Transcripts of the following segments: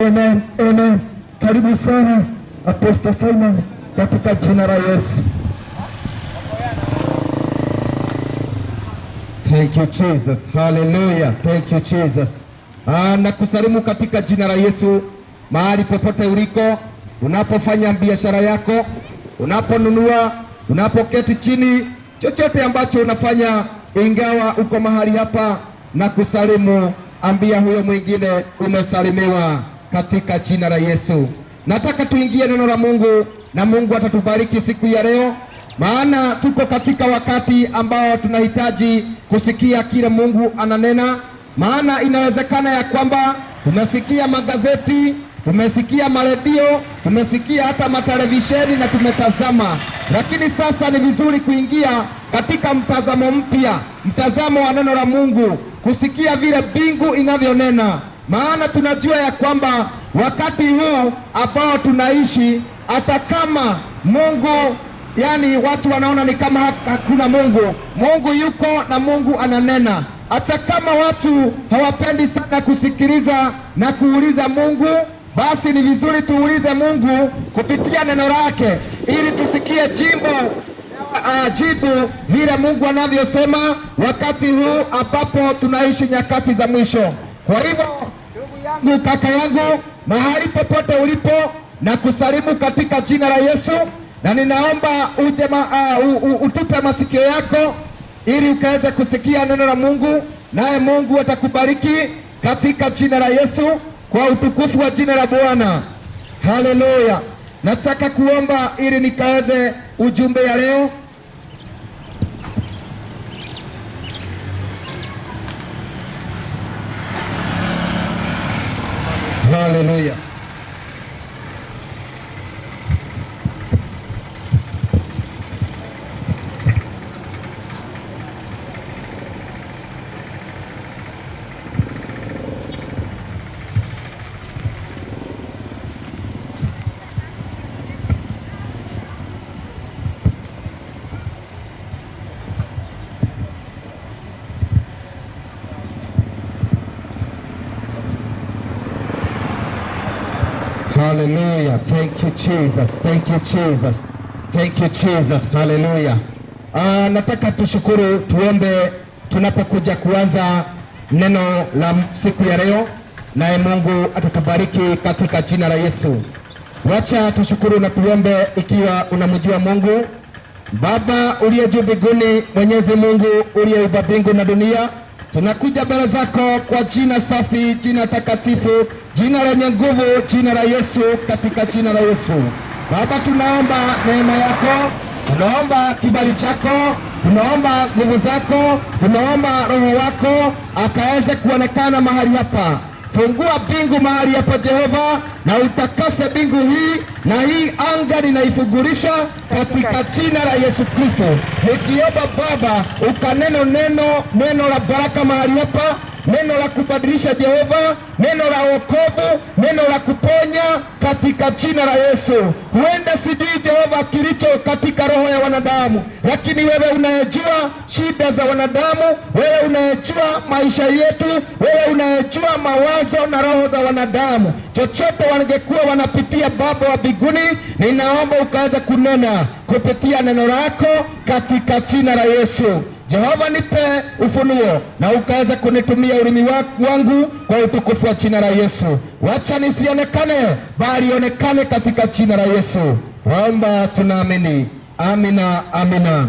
Amen, amen. Karibu sana Apostle Simon katika jina la Yesu. Thank you Jesus. Hallelujah. Thank you Jesus. Nakusalimu katika jina la Yesu mahali popote uliko, unapofanya biashara yako, unaponunua, unapoketi chini, chochote ambacho unafanya, ingawa uko mahali hapa, na kusalimu, ambia huyo mwingine umesalimiwa katika jina la Yesu. Nataka tuingie neno la Mungu na Mungu atatubariki siku ya leo, maana tuko katika wakati ambao tunahitaji kusikia kile Mungu ananena. Maana inawezekana ya kwamba tumesikia magazeti, tumesikia maredio, tumesikia hata matelevisheni na tumetazama, lakini sasa ni vizuri kuingia katika mtazamo mpya, mtazamo wa neno la Mungu, kusikia vile mbingu inavyonena. Maana tunajua ya kwamba wakati huu ambao tunaishi, hata kama Mungu, yani watu wanaona ni kama hakuna Mungu, Mungu yuko na Mungu ananena. Hata kama watu hawapendi sana kusikiliza na kuuliza Mungu, basi ni vizuri tuulize Mungu kupitia neno lake, ili tusikie jibu vile Mungu anavyosema wakati huu ambapo tunaishi nyakati za mwisho. Kwa hivyo ndugu yangu, kaka yangu, mahali popote ulipo, na kusalimu katika jina la Yesu, na ninaomba utupe masikio yako ili ukaweze kusikia neno la Mungu, naye Mungu atakubariki katika jina la Yesu, kwa utukufu wa jina la Bwana. Haleluya. Nataka kuomba ili nikaweze ujumbe ya leo. Haleluya. Hallelujah. Thank you Jesus. Thank you Jesus. Thank you Jesus. Hallelujah. Nataka tushukuru, tuombe tunapokuja kuanza neno la siku ya leo, naye Mungu atatubariki katika jina la Yesu. Wacha tushukuru na tuombe. Ikiwa unamjua Mungu Baba uliye juu mbinguni, Mwenyezi Mungu uliyeumba mbingu na dunia, tunakuja mbele zako kwa jina safi, jina takatifu, jina lenye nguvu, jina la Yesu, katika jina la Yesu. Baba, tunaomba neema yako, tunaomba kibali chako, tunaomba nguvu zako, tunaomba Roho wako akaweze kuonekana mahali hapa. Fungua mbingu mahali hapa Jehova, na utakase mbingu hii, na hii anga ninaifungulisha katika jina la Yesu Kristo. Nikiomba Baba ukaneno neno la baraka mahali hapa, neno la kubadilisha Jehova, neno la wokovu, neno la kuponya katika jina la Yesu. Huenda sijui Jehova kilicho katika roho ya wanadamu, lakini wewe unayejua shida za wanadamu, wewe unayejua maisha yetu, wewe unayejua mawazo na roho za wanadamu. Chochote wangekuwa wanapitia, Baba wa mbinguni, ninaomba ukaweza kunena kupitia neno lako katika jina la Yesu. Jehova, nipe ufunuo na ukaweza kunitumia ulimi wangu kwa utukufu wa jina la Yesu. Wacha nisionekane, bali onekane katika jina la Yesu. Waomba tunaamini. Amina, amina.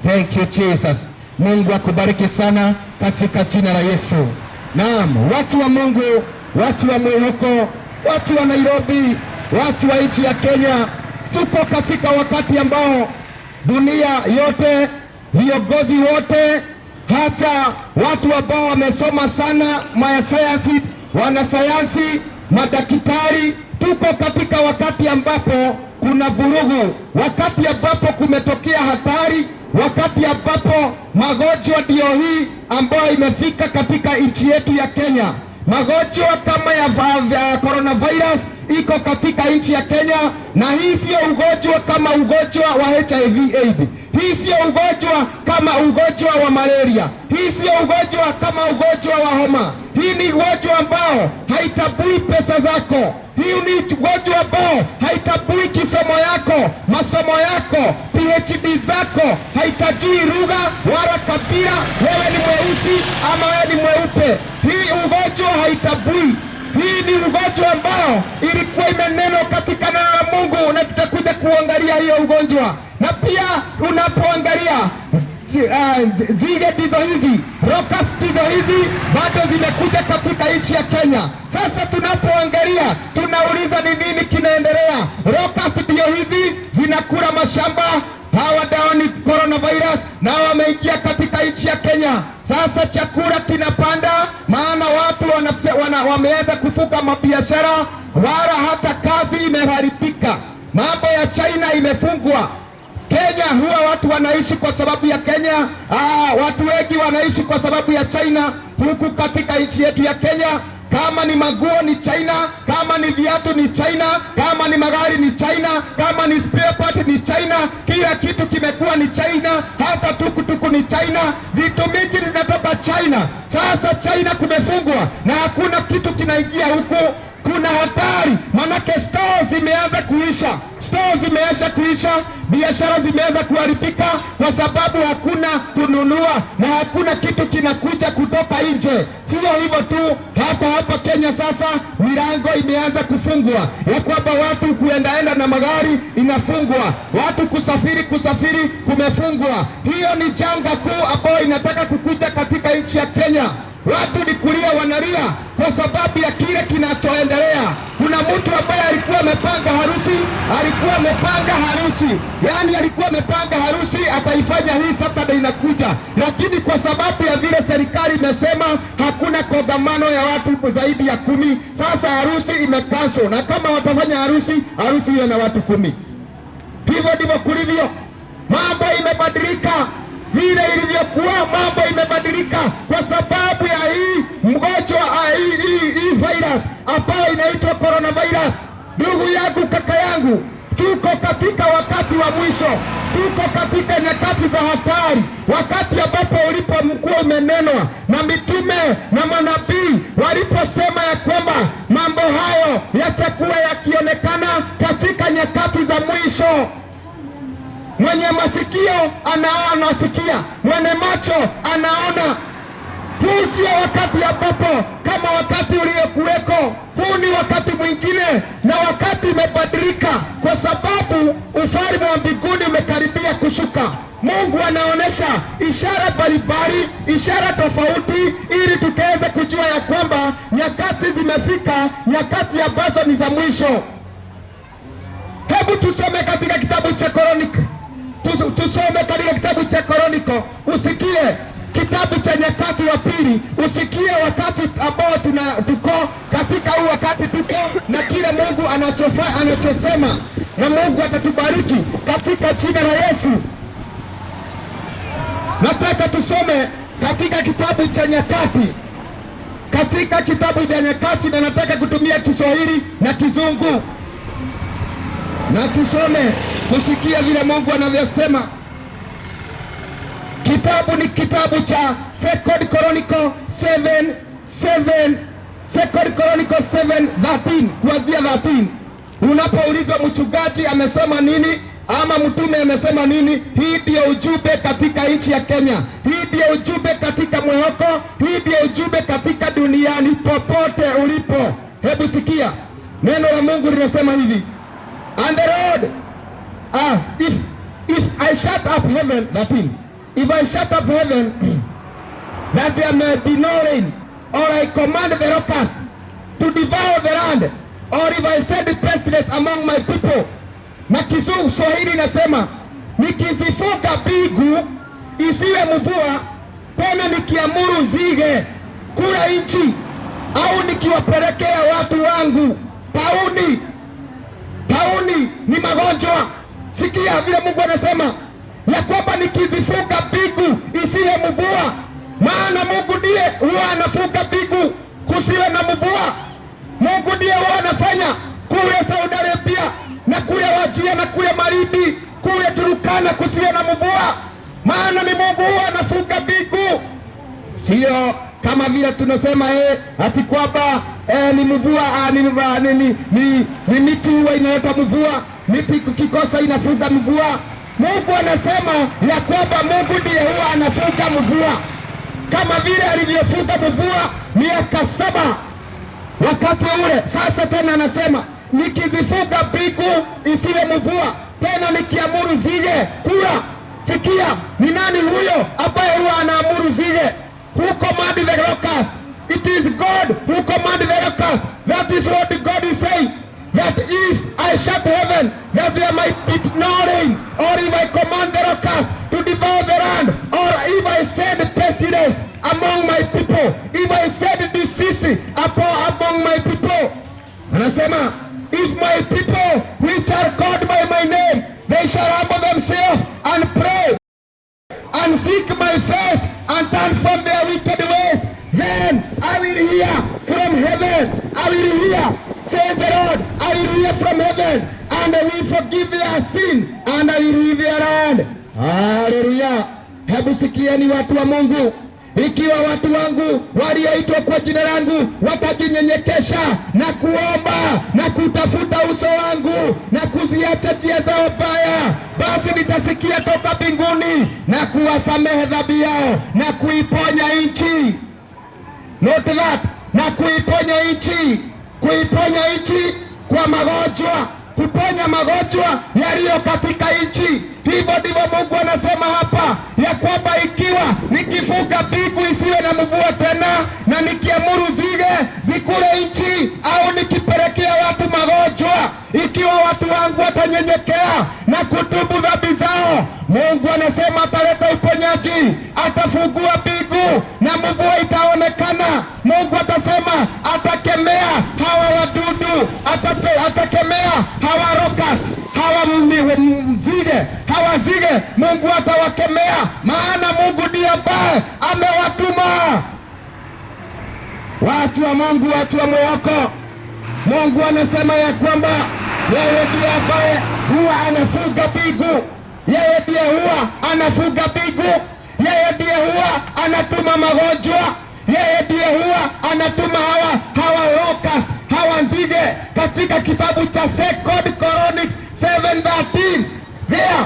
Thank you Jesus. Mungu akubariki sana katika jina la Yesu. Naam, watu wa Mungu, watu wa Mwihoko, watu wa Nairobi, watu wa nchi ya Kenya, tuko katika wakati ambao dunia yote, viongozi wote, hata watu ambao wamesoma sana, wanasayansi, madaktari, tuko katika wakati ambapo kuna vurugu, wakati ambapo kumetokea hatari, wakati ambapo magonjwa ndio hii ambayo imefika katika nchi yetu ya Kenya. Magonjwa kama ya coronavirus iko katika nchi ya Kenya, na hii sio ugonjwa kama ugonjwa wa HIV/AIDS. Hii sio ugonjwa kama ugonjwa wa malaria. Hii sio ugonjwa kama ugonjwa wa homa. Hii ni ugonjwa ambao haitabui pesa zako. Hii ni ugonjwa ambao haitabui kisomo yako, masomo yako, PhD zako, haitajui lugha wala kabila, wewe ni mweusi ama wewe ni mweupe. Hii ugonjwa haitabui. Hii ni ugonjwa ambao ilikuwa imenenwa katika neno la Mungu, na tutakuja kuangalia hiyo ugonjwa. Na pia unapoangalia zige ndizo hizi, locust ndizo hizi bado zimekuja katika nchi ya Kenya. Sasa tunapoangalia tunauliza ni nini kinaendelea? Locust ndio hizi zinakula mashamba, hawa dawa ni coronavirus na wameingia katika nchi ya Kenya. Sasa chakula kinapanda, maana watu wameanza kufunga mabiashara, wala hata kazi imeharibika. Mambo ya China imefungwa. Kenya huwa watu wanaishi kwa sababu ya Kenya. Watu wengi wanaishi kwa sababu ya China. Huku katika nchi yetu ya Kenya, kama ni maguo ni China, kama ni viatu ni China, kama ni magari ni China, kama ni spare part ni China. Kila kitu kimekuwa ni China, hata tukutuku ni China, vitu mingi zinatoka China. Sasa China kumefungwa na hakuna kitu kinaingia huku. Kuna hatari, manake stores zimeanza kuisha. Stores zimeanza kuisha, biashara zimeanza kuharibika kwa sababu hakuna kununua na hakuna kitu kinakuja kutoka nje. Sio hivyo tu, hapa Kenya sasa milango imeanza kufungwa, ya kwamba watu kuendaenda na magari inafungwa, watu kusafiri kumefungwa. Hiyo ni janga kuu ambayo inataka kukuja katika nchi ya Kenya. Watu ni kulia wanalia kwa sababu ya kile kinachoendelea. Kuna mtu ambaye alikuwa amepanga harusi, yani alikuwa amepanga harusi ataifanya hii Saturday inakuja, lakini kwa sababu ya vile serikali imesema hakuna kongamano ya watu zaidi ya 10, sasa harusi imekansel, na kama watafanya harusi iwe na watu 10. Hivyo ndivyo kulivyo. Mambo imebadilika. Vile ilivyokuwa mambo imebadilika kwa sababu ya hii mgonjwa, hii virus ambayo inaitwa coronavirus. Ndugu yangu, kaka yangu, tuko katika wakati wa mwisho, tuko katika nyakati za hatari, wakati ambapo ulipokuwa umenenwa na mitume na manabii waliposema ya kwamba mambo hayo yatakuwa yakionekana katika nyakati za mwisho. Mwenye masikio anasikia, mwenye macho anaona. Huu sio wakati ambapo kama wakati uliokuweko. Huu ni wakati mwingine, na wakati umebadilika kwa sababu ufalme wa mbinguni umekaribia kushuka. Mungu anaonesha ishara mbalimbali, ishara tofauti, ili tukaweze kujua ya kwamba nyakati zimefika, nyakati ambazo ni za mwisho. Hebu tusome katika kitabu cha Kronika. Tusome katika kitabu cha Kroniko, usikie kitabu cha Nyakati wa Pili, usikie wakati ambao tuko katika huu wakati tuko na kile Mungu anachosema, na Mungu atatubariki katika jina la Yesu. Nataka tusome katika kitabu cha Nyakati, katika kitabu cha Nyakati, na nataka kutumia Kiswahili na Kizungu na tusome kusikia vile Mungu anavyosema. Kitabu ni kitabu cha Second Chronicle 7:13 kuanzia 13. Unapoulizwa mchungaji amesema nini ama mtume amesema nini, hii ndio ujumbe katika nchi ya Kenya, hii ndio ujumbe katika Mwehoko, hii ndio ujumbe katika duniani popote ulipo. Hebu sikia neno la Mungu linasema hivi: And the Lord, if I shut up heaven, if I shut up heaven, that there may be no rain, or I command the locust to devour the land, or if I send pestilence among my people. Na Kiswahili nasema, nikizifunga mbingu isiwe mvua, tena nikiamuru nzige kula nchi, au nikiwapelekea watu wangu tauni ni magonjwa. Sikia vile Mungu anasema ya kwamba nikizifunga mbingu isiwe mvua, maana Mungu ndiye huwa anafunga mbingu kusiwe na mvua. Mungu ndiye huwa anafanya kule Saudi Arabia na kule Wajia na kule Maribi, kule Turukana kusiwe na mvua, maana ni Mungu huwa anafunga mbingu. kama vile tunasema ati kwamba ni mvua ni miti huwa inaleta mvua, miti kukikosa inafuga mvua. Mungu anasema ya kwamba Mungu ndiye huwa anafuga mvua, kama vile alivyofuga mvua miaka 7 wakati ule. Sasa tena anasema nikizifuga mbingu isiwe mvua, tena nikiamuru zije kula. Sikia, ni nani huyo ambaye huwa anaamuru zije? Who commanded the locust? It is God who commanded the locust. That is what God is saying. That if I shut heaven, that there might be no rain, or if I command the locust to devour the land, or if I send pestilence among my people, if I send disease among my people. Anasema, if my people which are called by my name, they shall humble themselves and pray and seek my face and turn from their wicked ways, then I will hear from heaven. I will hear, says the Lord, I will hear from heaven, and I will forgive their sin, and I will heal their land. Haleluya! Hebu sikieni watu wa Mungu, ikiwa watu wangu walioitwa kwa jina langu watajinyenyekesha na kuomba na kutafuta uso wangu na kuziacha njia zao mbaya, basi nitasikia toka mbinguni na kuwasamehe dhambi yao na kuiponya nchi. Note that, na kuiponya nchi kwa magonjwa, kuponya magonjwa yaliyo katika nchi. Hivyo ndivyo Mungu anasema hapa ya kwamba ikiwa nikifuga mbingu isiwe na mvua tena, na nikiamuru zige zikule nchi, au nikipelekea watu magonjwa, ikiwa watu wangu watanyenyekea na kutubu dhambi zao, Mungu anasema ataleta uponyaji, atafungua mbingu na mvua itaonekana. Mungu atasema atakemea hawa wadudu, atakemea hawa locust, hawa nzige, hawa zige, Mungu atawakemea, maana Mungu ndiye ambaye amewatuma. Watu wa Mungu, watu wa Moyoko, Mungu anasema ya kwamba yeye ndiye ambaye huwa anafuga mbingu, yeye ndiye huwa anafuga mbingu, yeye ndiye huwa anatuma magonjwa, yeye ndiye huwa anatuma hawa locust, hawa nzige. Katika kitabu cha 2 Chronicles 7:13 there,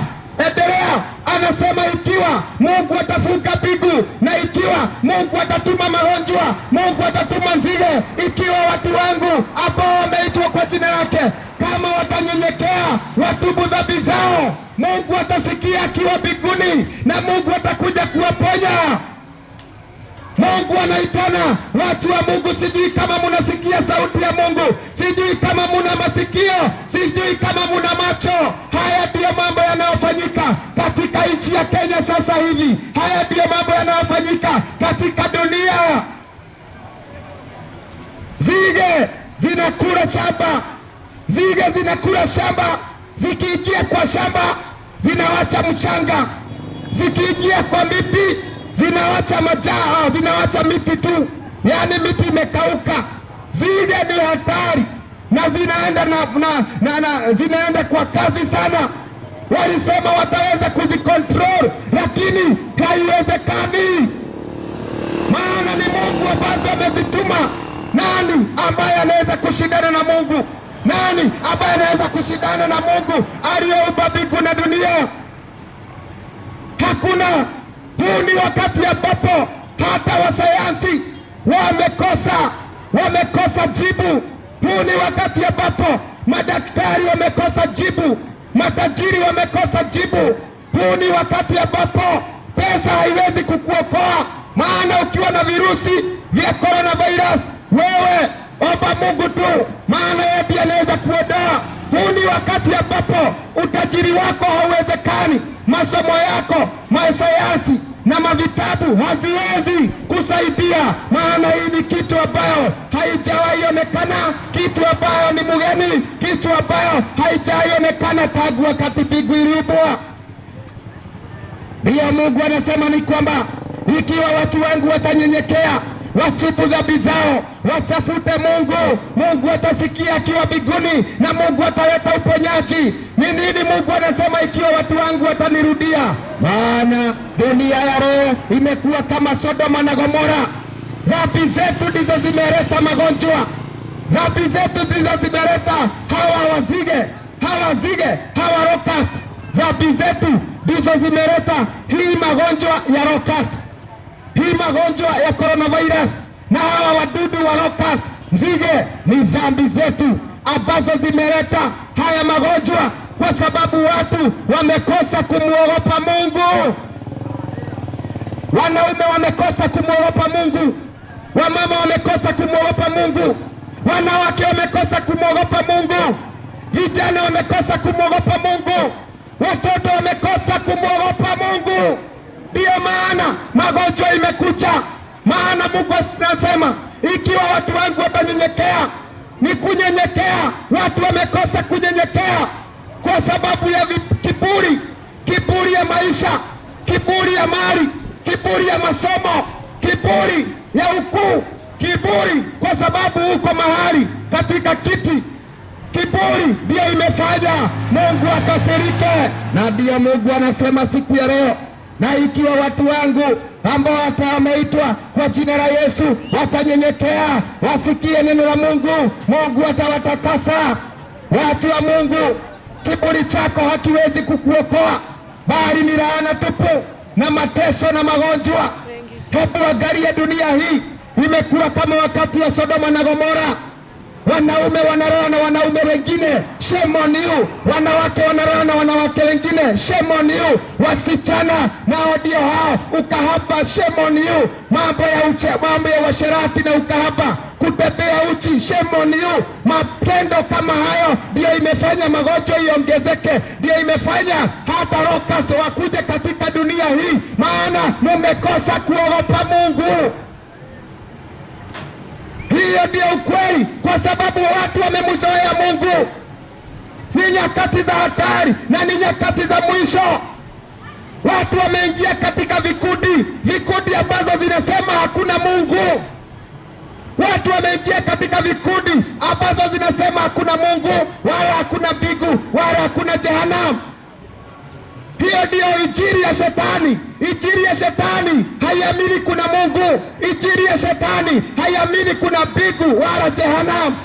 endelea, anasema ikiwa Mungu atafuga mbingu na ikiwa Mungu atatuma magonjwa, Mungu atatuma nzige, ikiwa watu wangu ambao wameitwa kwa jina lake kama watanyenyekea, watubu dhambi zao, Mungu atasikia akiwa mbinguni na Mungu atakuja kuwaponya. Mungu anaitana watu wa Mungu. Sijui kama munasikia sauti ya Mungu, sijui kama muna masikio, sijui kama muna macho. Haya ndiyo mambo yanayofanyika katika nchi ya Kenya sasa hivi. Haya ndiyo mambo yanayofanyika katika dunia. Zige zinakula shamba, zige zinakula shamba. Zikiingia kwa shamba zinawacha mchanga, zikiingia kwa miti zinawacha majaa, zinawacha miti tu, yaani miti imekauka. Zige ni hatari na zinaenda zinaenda kwa kasi sana. Walisema wataweza kuzikontrol, lakini haiwezekani, maana ni Mungu ambaye amezituma. Nani ambaye anaweza kushindana na Mungu? Nani ambaye anaweza kushindana na Mungu aliyeumba mbingu na dunia? Hakuna. Huu ni wakati ambapo hata wasayansi wamekosa jibu. Huu ni wakati ambapo madaktari wamekosa jibu, matajiri wamekosa jibu. Huu ni wakati ambapo pesa haiwezi kukuokoa, maana ukiwa na virusi vya coronavirus, wewe omba Mungu tu, maana yeye ndiye anaweza kuondoa. Huu ni wakati ambapo utajiri wako hauwezekani, masomo yako, masayansi na mavitabu haziwezi kusaidia, maana hii ni kitu ambayo haijawahi onekana, kitu ambayo ni mgeni, kitu ambayo haijawahi onekana tangu wakati mbingu iliumbwa. Ndiyo Mungu anasema ni kwamba ikiwa watu wangu watanyenyekea, watubu dhambi zao, watafute Mungu, Mungu atasikia akiwa mbinguni na Mungu ataleta uponyaji. Ni nini Mungu anasema? Ikiwa watu wangu watanirudia. Maana dunia ya roho imekuwa kama Sodoma na Gomora. Dhambi zetu ndizo zimeleta magonjwa. Dhambi zetu ndizo zimeleta hawa locust. Dhambi zetu ndizo zimeleta hii magonjwa ya locust, hii magonjwa ya coronavirus na hawa wadudu wa locust. Nzige ni dhambi zetu ambazo zimeleta haya magonjwa, kwa sababu watu wamekosa kumwogopa Mungu. Wanaume wamekosa kumwogopa Mungu, wamama wamekosa kumwogopa Mungu, wanawake wamekosa kumwogopa Mungu, vijana wamekosa kumwogopa Mungu, watoto wamekosa kumwogopa Mungu. Ndiyo maana magonjwa imekuja. Maana Mungu anasema ikiwa watu wangu watanyenyekea, ni kunyenyekea. Watu wamekosa kunyenyekea kwa sababu ya kiburi, kiburi ya maisha, kiburi ya mali, kiburi ya masomo, kiburi ya ukuu, kiburi kwa sababu uko mahali katika kiti. Kiburi ndio imefanya Mungu akasirike, na ndio Mungu anasema siku ya leo, na ikiwa watu wangu ambao wameitwa kwa jina la Yesu watanyenyekea, wasikie neno la Mungu, Mungu atawatakasa. Watu wa Mungu, kiburi chako hakiwezi kukuokoa, bali ni laana tupu na mateso na magonjwa. Hebu angalia dunia hii, imekuwa kama wakati wa Sodoma na Gomora. Wanaume wanalala na wanaume wengine, shame on you. Wanawake wanalala na wanawake wengine, shame on you. Wasichana nao ndio hao, ukahaba, shame on you. Mambo ya uasherati na ukahaba, kutembea uchi, shame on you. Matendo kama hayo ndio imefanya magonjwa iongezeke, ndio imefanya hata locust wakuje katika dunia hii, maana mumekosa kuogopa Mungu. Hiyo ndio ukweli, kwa sababu watu wamemzoea Mungu. Ni nyakati za hatari na ni nyakati za mwisho. Watu wameingia katika vikundi ambazo zinasema hakuna Mungu. Watu wameingia katika vikundi ambazo zinasema hakuna Mungu, wala hakuna mbingu, wala hakuna jehanamu. Hiyo ndio injili ya shetani. Injili ya shetani haiamini kuna Mungu. Injili ya shetani haiamini kuna mbingu wala jehanamu.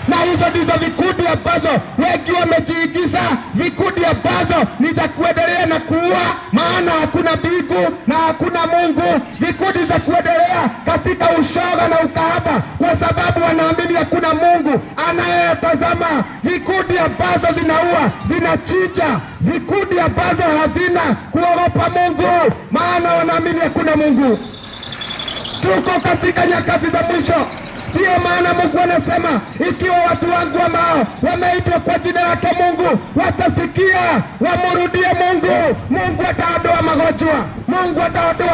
Na hizo ndizo vikundi ambazo wengi wamejiingiza, vikundi ambazo ni za kuendelea na kuua, maana hakuna mbingu na hakuna Mungu. Vikundi za kuendelea katika ushoga na ukahaba, kwa sababu wanaamini hakuna Mungu anayetazama. Vikundi ambazo zinaua, zinachinja, vikundi ambazo hazina kuogopa Mungu, maana wanaamini hakuna Mungu. Tuko katika nyakati za mwisho. Ndiyo maana Mungu anasema ikiwa watu wangu ambao wameitwa kwa jina lake Mungu watasikia, wamrudie Mungu, Mungu ataondoa magonjwa, Mungu ataondoa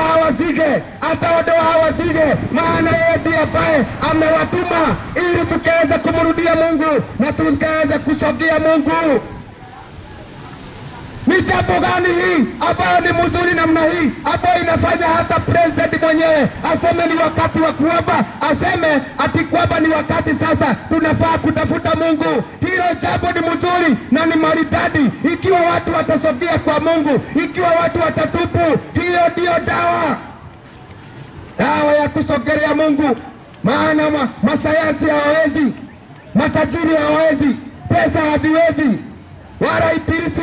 hawa nzige, maana yeye ndiye ambaye amewatuma ili tukaweze kumrudia Mungu na tukaweze kusogea Mungu. Ni jambo gani hii ambayo ni mzuri namna hii, ambayo inafanya hata president mwenyewe aseme ni wakati wa kuomba, aseme ati kwamba ni wakati sasa tunafaa kutafuta Mungu? Hilo jambo ni mzuri na ni maridadi, ikiwa watu watasogea kwa Mungu, ikiwa watu watatubu. Hiyo ndio dawa ya kusogelea Mungu, maana masayansi hawawezi, matajiri hawawezi, pesa haziwezi, wala ibilisi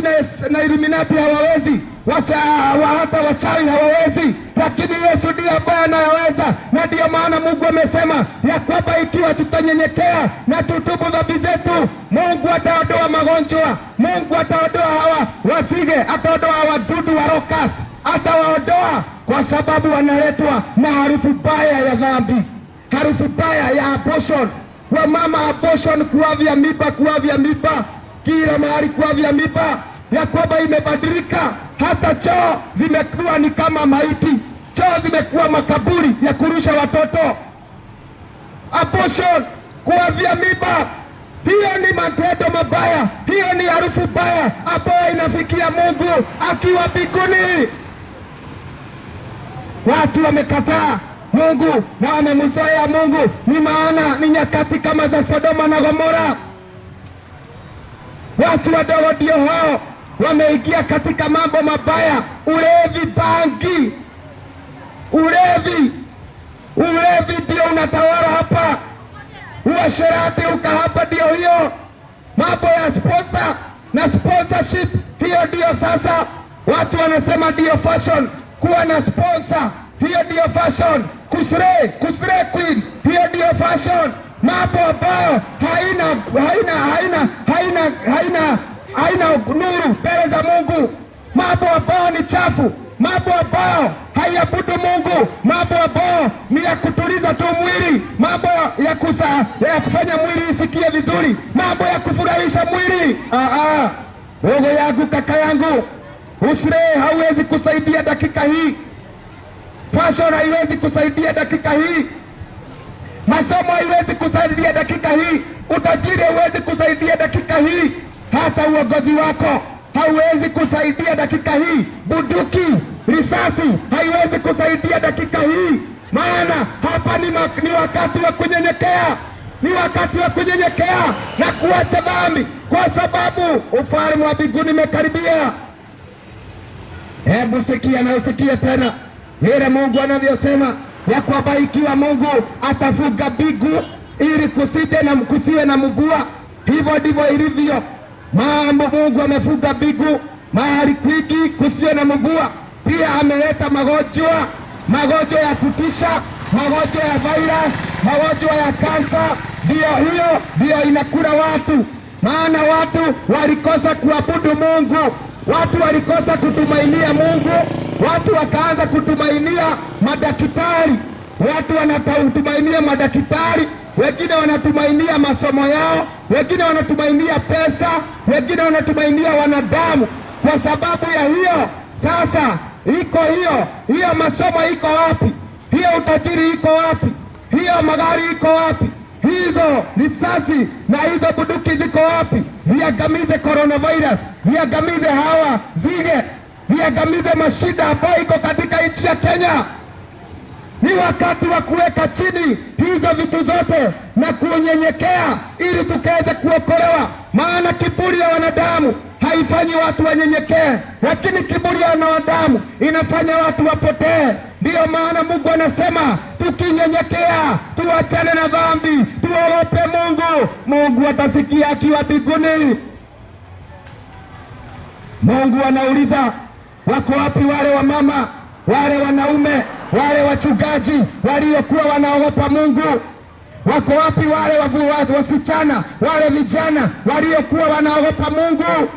na Illuminati hawawezi, hata wachawi hawawezi, lakini Yesu ndiye ambaye anayeweza. Na ndiyo maana Mungu amesema ya kwamba ikiwa tutanyenyekea na tutubu dhambi zetu, Mungu ataondoa magonjwa, Mungu ataondoa hawa nzige, ataondoa wadudu wa locust, atawaondoa, kwa sababu wanaletwa na harufu mbaya ya dhambi, harufu mbaya ya abortion. Wamama, abortion, kuavya mimba kila mahali, kuavya mimba, ya kwamba imebadilika. Hata choo zimekuwa ni kama maiti, choo zimekuwa makaburi ya kurusha watoto. Abortion, kuavya mimba, hiyo ni matendo mabaya, hiyo ni harufu mbaya ambayo inafikia Mungu akiwa mbinguni. Watu wamekataa Mungu na wamemzoea Mungu, ni maana ni nyakati kama za Sodoma na Gomora. Watu wadogo ndio hao wameingia katika mambo mabaya, ulevi, bangi, ulevi ndio ndio unatawala hapa, uasherati, ukahaba ndio hiyo, mambo ya sponsor na sponsorship, hiyo ndio sasa watu wanasema ndio fashion. Kuwa na sponsor, hiyo ndio fashion. Kusre queen, hiyo ndio fashion. Mambo ambayo haina nuru mbele za Mungu, mambo ambayo ni chafu, mambo ambayo haiabudu Mungu, mambo ambayo ni ya kutuliza tu mwili, mambo ya kufanya mwili isikie vizuri, mambo ya kufurahisha mwili. Roho yangu, kaka yangu, usre hauwezi kusaidia dakika hii, fashion haiwezi kusaidia dakika hii, masomo haiwezi kusaidia dakika hii, utajiri hauwezi kusaidia dakika hii, hata uongozi wako hauwezi kusaidia dakika hii, bunduki, risasi haiwezi kusaidia dakika hii. Maana hapa ni wakati wa kunyenyekea, ni wakati wa kunyenyekea na kuacha dhambi, kwa sababu ufalme wa mbinguni umekaribia. Hebu sikia na usikie tena vile Mungu anavyosema ya kwamba ikiwa Mungu atafunga mbingu ili kusiwe na mvua, hivyo ndivyo ilivyo mambo. Mungu amefunga mbingu mahali kwingi kusiwe na mvua. Pia ameleta magonjwa ya kutisha, magonjwa ya virus, magonjwa ya kansa. Ndio inakula watu, maana watu walikosa kuabudu Mungu, watu walikosa kutumainia Mungu, watu wakaanza kutumainia madaktari. Watu wanatumainia madaktari, wengine wanatumainia masomo yao, wengine wanatumainia pesa, wengine wanatumainia wanadamu. Kwa sababu ya hiyo sasa hiyo masomo iko wapi? Hiyo utajiri iko wapi? Hiyo magari iko wapi? Hizo risasi na hizo bunduki ziko wapi? Ziangamize coronavirus, ziangamize hawa ziangamize mashida ambayo iko katika nchi ya Kenya. Ni wakati wa kuweka chini hizo vitu zote na kunyenyekea ili tukaweze kuokolewa. Maana kiburi ya wanadamu haifanyi watu wanyenyekee, lakini kiburi ya wanadamu inafanya watu wapotee. Ndiyo maana Mungu anasema tukinyenyekea, tuachane na dhambi, tuogope Mungu, Mungu atasikia akiwa mbinguni. Mungu anauliza, wako wapi wale wamama, wale wanaume, wale wachungaji waliokuwa wanaogopa Mungu? Wako wapi wale wasichana, wale vijana waliokuwa wanaogopa Mungu?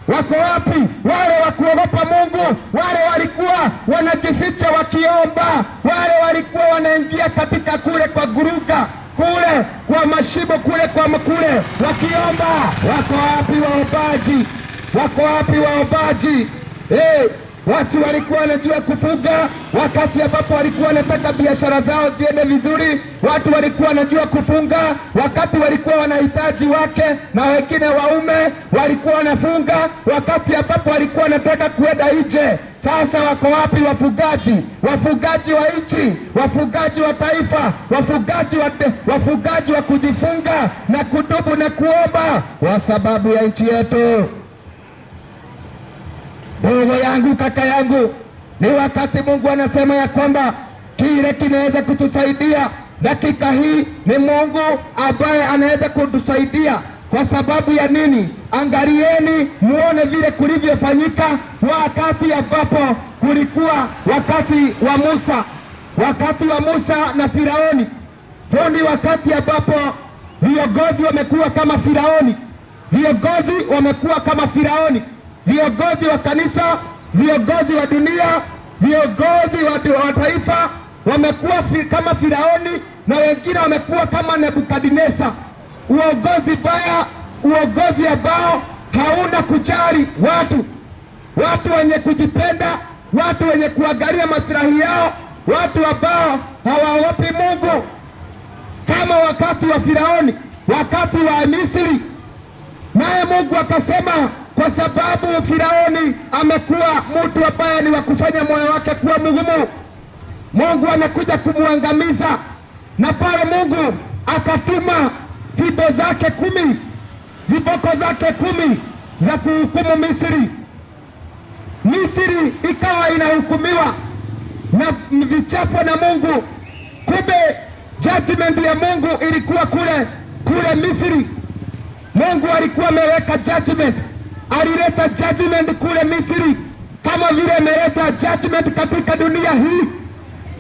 Wako wapi wale wa kuogopa Mungu? Wale walikuwa wanajificha wakiomba, wale walikuwa wanaingia katika kule kwa guruga, kule kwa mashimo, kule wakiomba. Wako wapi waombaji? Wako wapi waombaji? Watu walikuwa wanajua kufunga wakati ambapo walikuwa wanataka biashara zao ziende vizuri. Watu walikuwa wanajua kufunga wakati walikuwa wanahitaji wake na wengine waume. Walikuwa wanafunga wakati ambapo walikuwa wanataka kuenda nje. Sasa wako wapi wafugaji? Wafugaji wa nchi, wafugaji wa taifa, wafugaji wa kujifunga na kutubu na kuomba kwa sababu ya nchi yetu. Ndugu yangu, kaka yangu, ni wakati Mungu anasema ya kwamba kile kinaweza kutusaidia dakika hii ni Mungu ambaye anaweza kutusaidia. Kwa sababu ya nini? Angalieni muone vile kulivyofanyika wakati ambapo kulikuwa wakati wa Musa na Firaoni. Ni wakati ambapo viongozi wamekuwa kama Firaoni, viongozi wa kanisa, viongozi wa dunia, viongozi wa taifa wamekuwa kama Firaoni, na wengine wamekuwa kama Nebukadneza. Uongozi baya, uongozi ambao hauna kujali watu wenye kujipenda, watu wenye kuangalia maslahi yao, watu ambao hawaogopi Mungu, kama wakati wa Firaoni, wakati wa Misri. Naye Mungu akasema, kwa sababu Firaoni amekuwa mtu ambaye ni wa kufanya moyo wake kuwa mgumu, Mungu anakuja kumwangamiza. Na pale Mungu akatuma viboko zake kumi za kuhukumu Misri. Misri ikawa inahukumiwa na vichapo na Mungu. Kumbe Judgment ya Mungu ilikuwa kule Misri. Mungu alikuwa ameweka judgment, alileta judgment kule Misri, kama vile ameleta judgment katika dunia hii.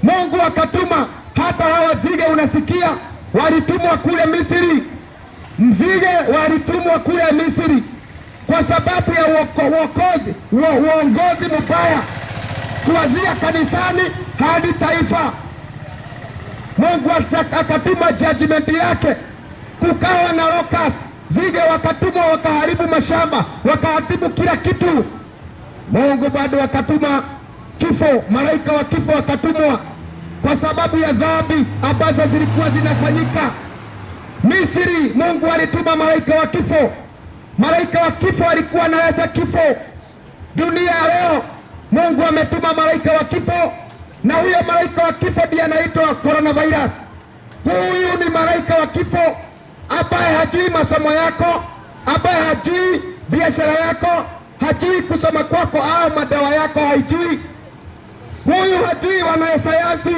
Mungu akatuma hata hawa nzige, unasikia, walitumwa kule Misri. Nzige walitumwa kule Misri kwa sababu ya uongozi mbaya, kuanzia kanisani hadi taifa. Mungu akatuma judgment yake, kukawa na locust, nzige wakatumwa, wakaharibu mashamba, wakaharibu kila kitu. Mungu bado akatuma kifo, malaika wa kifo wakatumwa kwa sababu ya dhambi ambazo zilikuwa zinafanyika Misri. Mungu alituma malaika wa kifo. Malaika wa kifo alikuwa analeta kifo. Dunia leo Mungu ametuma malaika wa kifo, na huyo malaika wa kifo ndiye anaitwa coronavirus. Huyu ni malaika wa kifo ambaye hajui masomo yako, ambaye hajui biashara yako, hajui kusoma kwako au madawa yako haijui. Huyu hajui wanasayansi,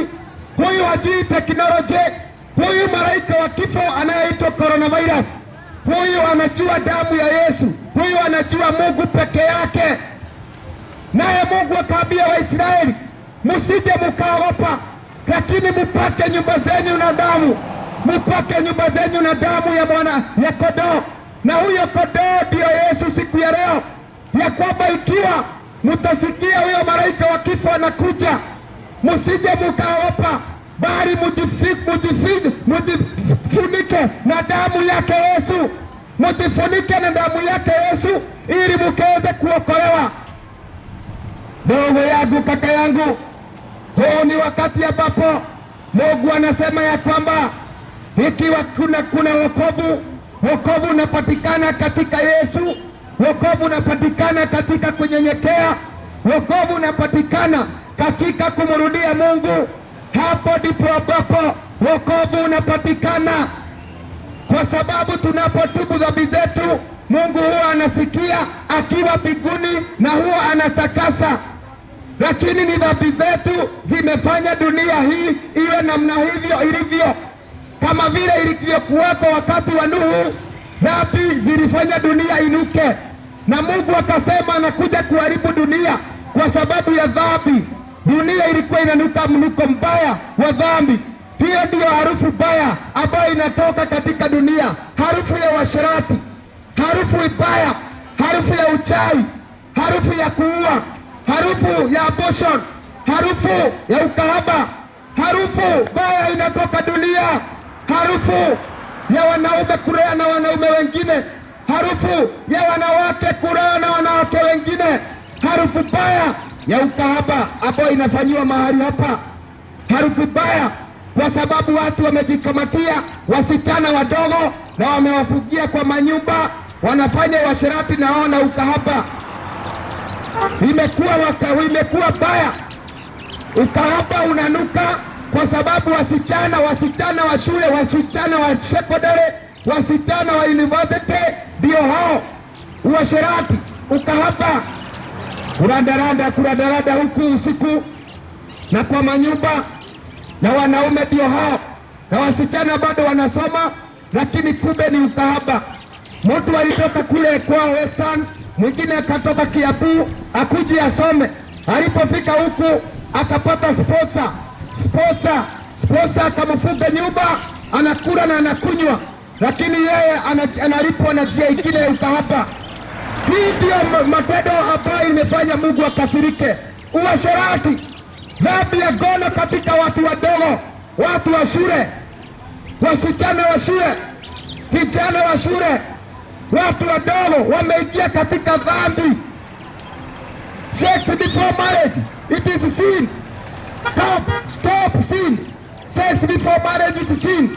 huyu hajui teknolojia. Huyu malaika wa kifo anayeitwa coronavirus, huyu anajua damu ya Yesu, huyu anajua Mungu peke yake. Naye Mungu akaambia Waisraeli, msije mkaogopa, lakini mpake nyumba zenyu na damu, mpake nyumba zenyu na damu ya kondoo. Na huyo kondoo ndio Yesu. Siku ya leo ya kwamba ikiwa mtasikia huyo malaika wa kifo anakuja, msije mkaogopa, bali mujifunike na damu yake Yesu, mujifunike na damu yake Yesu ili mkaweze kuokolewa. Ndugu yangu, kaka yangu, huu ni wakati ambapo Mungu anasema ya kwamba ikiwa kuna wokovu unapatikana katika Yesu, wokovu unapatikana katika kunyenyekea, wokovu unapatikana katika kumrudia Mungu. Hapo ndipo ambapo wokovu unapatikana, kwa sababu tunapotubu dhambi zetu, Mungu huwa anasikia akiwa mbinguni na huwa anatakasa. Lakini ni dhambi zetu zimefanya dunia hii iwe namna hivyo ilivyo, kama vile ilivyokuwako wakati wa Nuhu. Dhambi zilifanya dunia inuke, na Mungu akasema anakuja kuharibu dunia kwa sababu ya dhambi. Dunia ilikuwa inanuka mnuko mbaya wa dhambi. Hiyo ndiyo harufu mbaya ambayo inatoka katika dunia, harufu ya uasherati, harufu mbaya, harufu ya uchawi, harufu ya kuua, harufu ya abortion, harufu ya ukahaba, harufu mbaya inatoka dunia, harufu ya wanaume kulala na wanaume wengine, harufu ya wanawake kulala na wanawake wengine, harufu mbaya ya ukahaba ambayo inafanywa mahali hapa, harufu mbaya kwa sababu watu wamejikamatia wasichana wadogo na wamewafugia kwa manyumba, wanafanya uasherati na wao na ukahaba. Imekuwa baya. Ukahaba unanuka kwa sababu wasichana wa shule, wasichana wa secondary, wasichana wa university ndio hao uasherati, ukahaba, kurandaranda huku usiku na kwa manyumba, na wanaume ndio hao, na wasichana bado wanasoma, lakini kumbe ni ukahaba. Mtu alitoka kule kwa Western, mwingine akatoka Kiambu akuje asome. Alipofika huku akapata sponsor akamfunga nyumba, anakula na anakunywa, lakini yeye analipwa na njia ingine ya ukahaba. Hii ndio matendo ambayo imefanya Mungu akasirike. Uasherati, dhambi ya ngono katika watu wadogo, watu wa shule, wasichana wa shule, vijana wa shule, watu wadogo wameingia katika dhambi. Sex before marriage, it is sin. Stop sin. Sex before marriage is sin.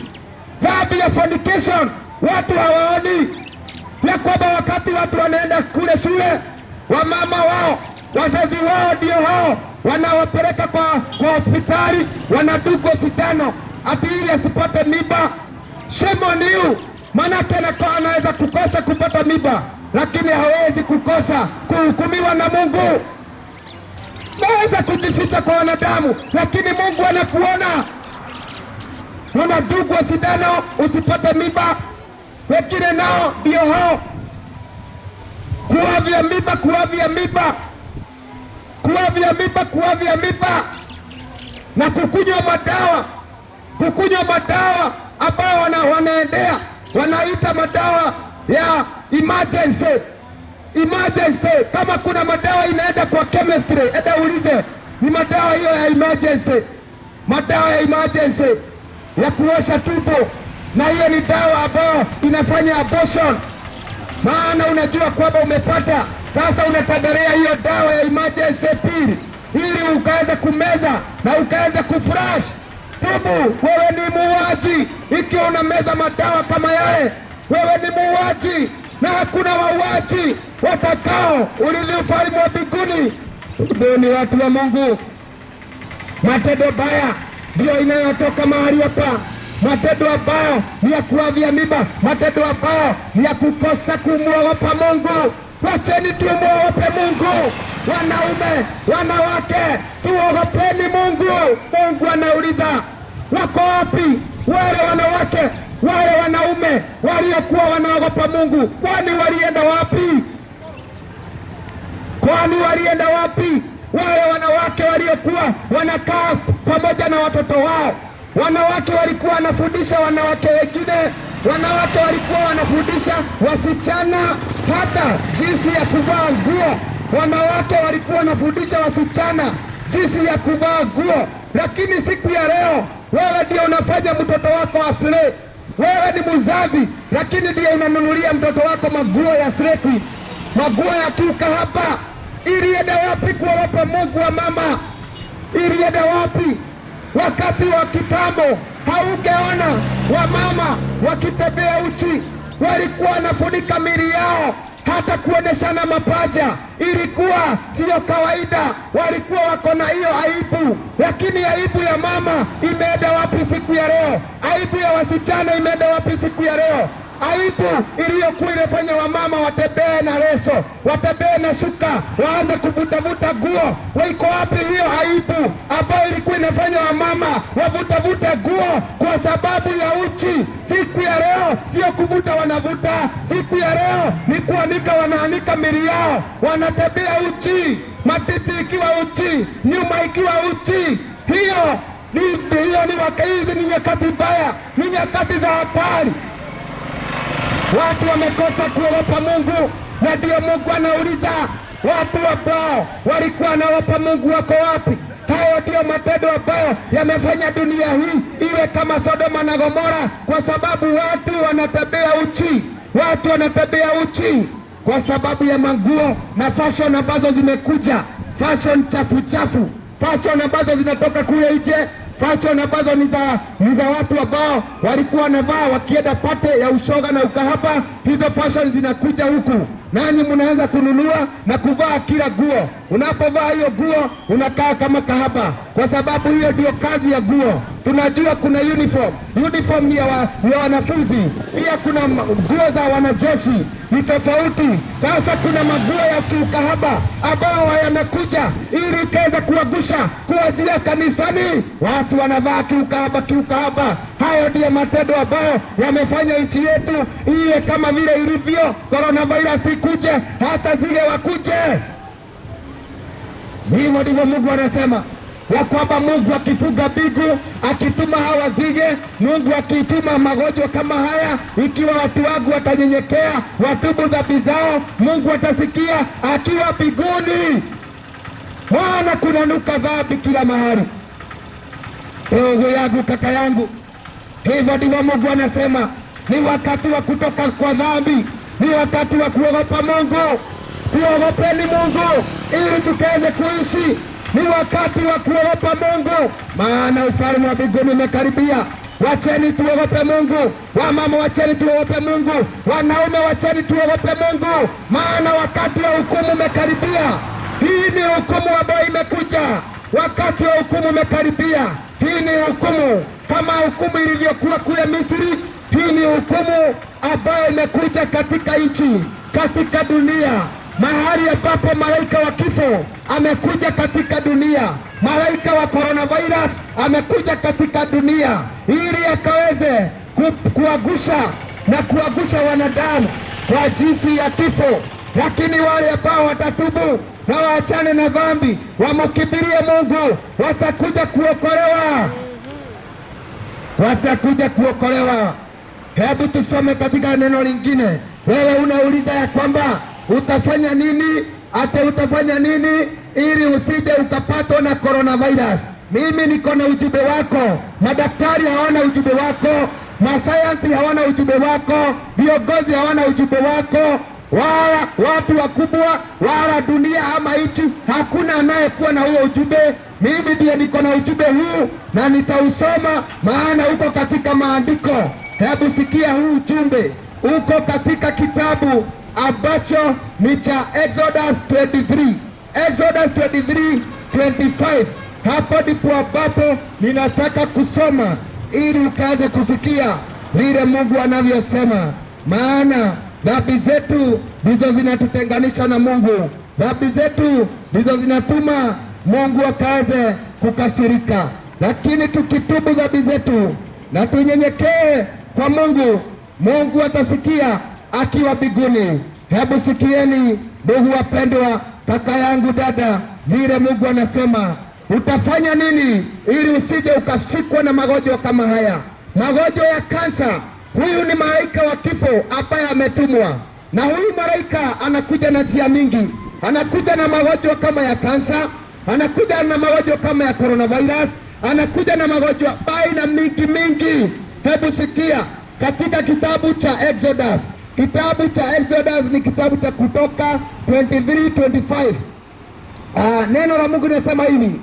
Dhambi ya fornication, watu hawaoni ya kwamba wakati watu wanaenda kule shule, wamama wao, wazazi wao ndio hao wanawapeleka kwa hospitali, wanadungwa sindano ati ili asipate mimba. Shame on you. Manake anaweza kukosa kupata mimba, lakini hawezi kukosa kuhukumiwa na Mungu. Naweza kujificha kwa wanadamu, lakini Mungu anakuona. unadungwa sindano usipate mimba. Wengine nao ndio hao kuavya mimba na kukunywa madawa ambao wanaendea wanaita madawa ya emergency. Kama kuna madawa inaenda kwa chemistry, enda ulize ni madawa hiyo ya emergency, ya kuosha tumbo, na hiyo ni dawa ambayo inafanya abortion. Maana unajua kwamba umepata, sasa unatabiria hiyo dawa ya emergency pill ili ukaweza kumeza na ukaweza kufurash. Tubu, wewe ni muuaji ikiwa unameza madawa kama yale. Wewe ni muuaji na hakuna wauaji watakao urithi ufalme wa mbinguni. Ni watu wa Mungu. Matendo baya ndio inayotoka mahali hapa. Matendo ambayo ni ya kuavya mimba, matendo ambayo ni ya kukosa kumwogopa Mungu. Wacheni tumwogope Mungu. Wanaume, wanawake, tuogopeni Mungu. Mungu anauliza, wako wapi wale wanawake, wale wanaume waliokuwa wanaogopa Mungu? Kwani walienda wapi? Wale wanawake waliokuwa wanakaa pamoja na watoto wao, wanawake walikuwa wanafundisha wanawake wengine, wanawake walikuwa wanafundisha wasichana hata jinsi ya kuvaa nguo, wanawake walikuwa wanafundisha wasichana jinsi ya kuvaa nguo. Lakini siku ya leo wewe ndio unafanya mtoto wako asile. Wewe ni mzazi, lakini ndio unanunulia mtoto wako maguo ya sleki, maguo ya kikahaba. Ili ende wapi kuogopa Mungu wa mama? Ili ende wapi? Wakati wa kitambo haugeona wamama wakitembea uchi, walikuwa wanafunika miili yao, hata kuoneshana mapaja ilikuwa sio kawaida, walikuwa wako na hiyo aibu. Lakini aibu ya mama imeenda wapi siku ya leo? Aibu ya wasichana imeenda wapi siku ya leo? Aibu iliyokuwa inafanya wamama watembee na leso, watembee na shuka, waanze kuvutavuta nguo. Wiko wapi hiyo aibu ambayo ilikuwa inafanya wamama wavutavute nguo kwa sababu ya uchi? Siku ya leo sio kuvuta wanavuta, siku ya leo ni kuanika, wanaanika miili yao, wanatembea uchi, matiti ikiwa uchi, nyuma ikiwa uchi. Hiyo ni nyakati mbaya, ni nyakati za hatari. Watu wamekosa kuogopa Mungu, na ndio Mungu anauliza watu ambao walikuwa wanaogopa Mungu wako wapi? Hayo ndio matendo ambayo yamefanya dunia hii iwe kama Sodoma na Gomora, kwa sababu watu wanatembea uchi. Watu wanatembea uchi kwa sababu ya manguo na fashion ambazo zimekuja, fashion chafu, fashion ambazo zinatoka kule nje, fashion ambazo ni za watu ambao walikuwa wanavaa wakienda pate ya ushoga na ukahaba. Hizo fashion zinakuja huku, nanyi mnaanza kununua na kuvaa kila nguo. Unapovaa hiyo nguo unakaa kama kahaba, kwa sababu hiyo ndio kazi ya nguo. Tunajua kuna uniform ya wanafunzi, pia kuna nguo za wanajeshi, ni tofauti. Sasa kuna maguo ya kiukahaba ambao yamekuja ili ikaweza kuwagusha kuanzia kanisani. Watu wanavaa kiukahaba. Hayo ndiyo matendo ambayo yamefanya nchi yetu iwe kama vile ilivyo. Coronavirus ikuje, hata zile wakuje. Hivyo ndivyo Mungu anasema ya kwamba Mungu akifunga mbingu, akituma hawa zige, Mungu akituma magonjwa kama haya, ikiwa watu wangu watanyenyekea, watubu dhambi zao, Mungu atasikia akiwa mbinguni. Maana kunanuka dhambi kila mahali. Ndugu yangu, kaka yangu, hivyo ndivyo Mungu anasema ni wakati wa kutoka kwa dhambi, ni wakati wa kuogopa Mungu. Tuogopeni Mungu ili tukaweze kuishi. Ni wakati wa kuogopa Mungu, maana ufalme wa mbinguni umekaribia. Wacheni tuogope Mungu. Wamama, wacheni tuogope Mungu. Wanaume, wacheni tuogope Mungu, maana wakati wa hukumu umekaribia. Hii ni hukumu ambayo imekuja. Wakati wa hukumu umekaribia. Hii ni hukumu kama hukumu ilivyokuwa kule Misri. Hii ni hukumu ambayo imekuja katika nchi, katika dunia. mahali ambapo malaika wa kifo amekuja katika dunia, malaika wa coronavirus amekuja katika dunia ili akaweze kuagusha wanadamu kwa jinsi ya kifo. Lakini wale ambao watatubu na waachane na dhambi, wamkimbilie Mungu, watakuja kuokolewa, watakuja kuokolewa. Hebu tusome katika neno lingine. Wewe unauliza ya kwamba utafanya nini, ate utafanya nini ili usije ukapatwa na coronavirus. Mimi niko na ujumbe wako. Madaktari hawana ujumbe wako, masayansi hawana ujumbe wako, viongozi hawana ujumbe wako, wala watu wakubwa, wala dunia ama nchi, hakuna anayekuwa na huo ujumbe. Mimi ndiye niko na ujumbe huu na nitausoma, maana uko katika maandiko. Hebu sikia huu ujumbe, uko katika kitabu ambacho ni cha Exodus 23, Exodus 23:25. Hapo ndipo ambapo ninataka kusoma ili ukaanze kusikia vile Mungu anavyosema, maana dhambi zetu ndizo zinatutenganisha na Mungu. Dhambi zetu ndizo zinatuma Mungu akaanze kukasirika. Lakini tukitubu dhambi zetu na tunyenyekee kwa Mungu, Mungu atasikia akiwa mbinguni. Hebu sikieni ndugu wapendwa, kaka yangu, dada, vile Mungu anasema. Utafanya nini ili usije ukashikwa na magonjwa kama haya? Magonjwa ya kansa. Huyu ni malaika wa kifo ambaye ametumwa, na huyu malaika anakuja na njia mingi. Anakuja na magonjwa kama ya kansa, anakuja na magonjwa kama ya coronavirus, anakuja na magonjwa aina mingi. Hebu sikia katika kitabu cha Exodus. Kitabu cha Exodus ni kitabu cha Kutoka 23:25. Neno la Mungu linasema hivi: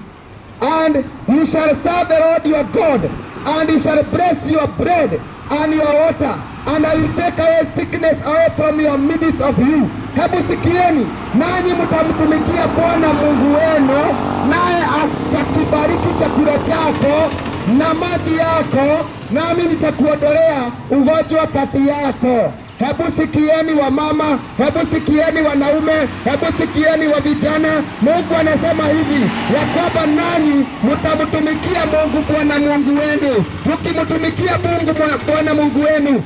and you shall serve the Lord your God, and he shall bless your bread and your water, and I will take away sickness away from your midst of you. Hebu sikieni, nanyi mtamtumikia Bwana Mungu wenu, naye atakibariki chakula chako na maji yako, nami nitakuondolea ugonjwa kati yako. Hebu sikieni wa mama, hebu sikieni wanaume, hebu sikieni wa vijana. Mungu anasema hivi ya kwamba nanyi mtamtumikia Mungu Bwana Mungu wenu. Mkimtumikia Mungu Bwana Mungu wenu,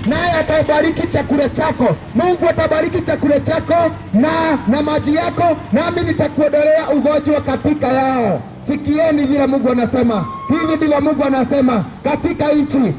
naye atabariki chakula chako. Mungu atabariki chakula chako na maji yako, nami nitakuondolea ugonjwa katika yao. Sikieni vile Mungu anasema. Hivi ndivyo Mungu anasema katika nchi,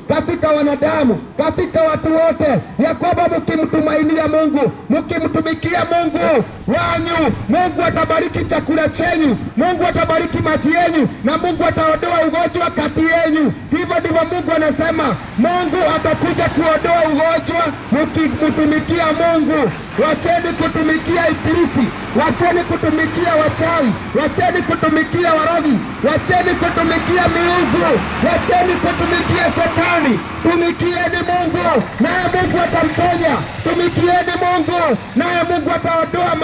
katika wanadamu, katika watu wote, ya kwamba mkimtumainia Mungu, mkimtumikia Mungu wanyu, Mungu atabariki chakula chenyu, Mungu atabariki maji yenyu, na Mungu ataondoa ugonjwa kati yenyu. Hivyo ndivyo Mungu anasema. Mungu atakuja kuondoa ugonjwa mkimtumikia Mungu. Wacheni kutumikia ibilisi, wacheni kutumikia wachawi, wacheni kutumikia warogi, wacheni kutumikia miungu, wacheni kutumikia shetani. Tumikieni Mungu naye Mungu atamponya. Tumikieni Mungu naye Mungu ataondoa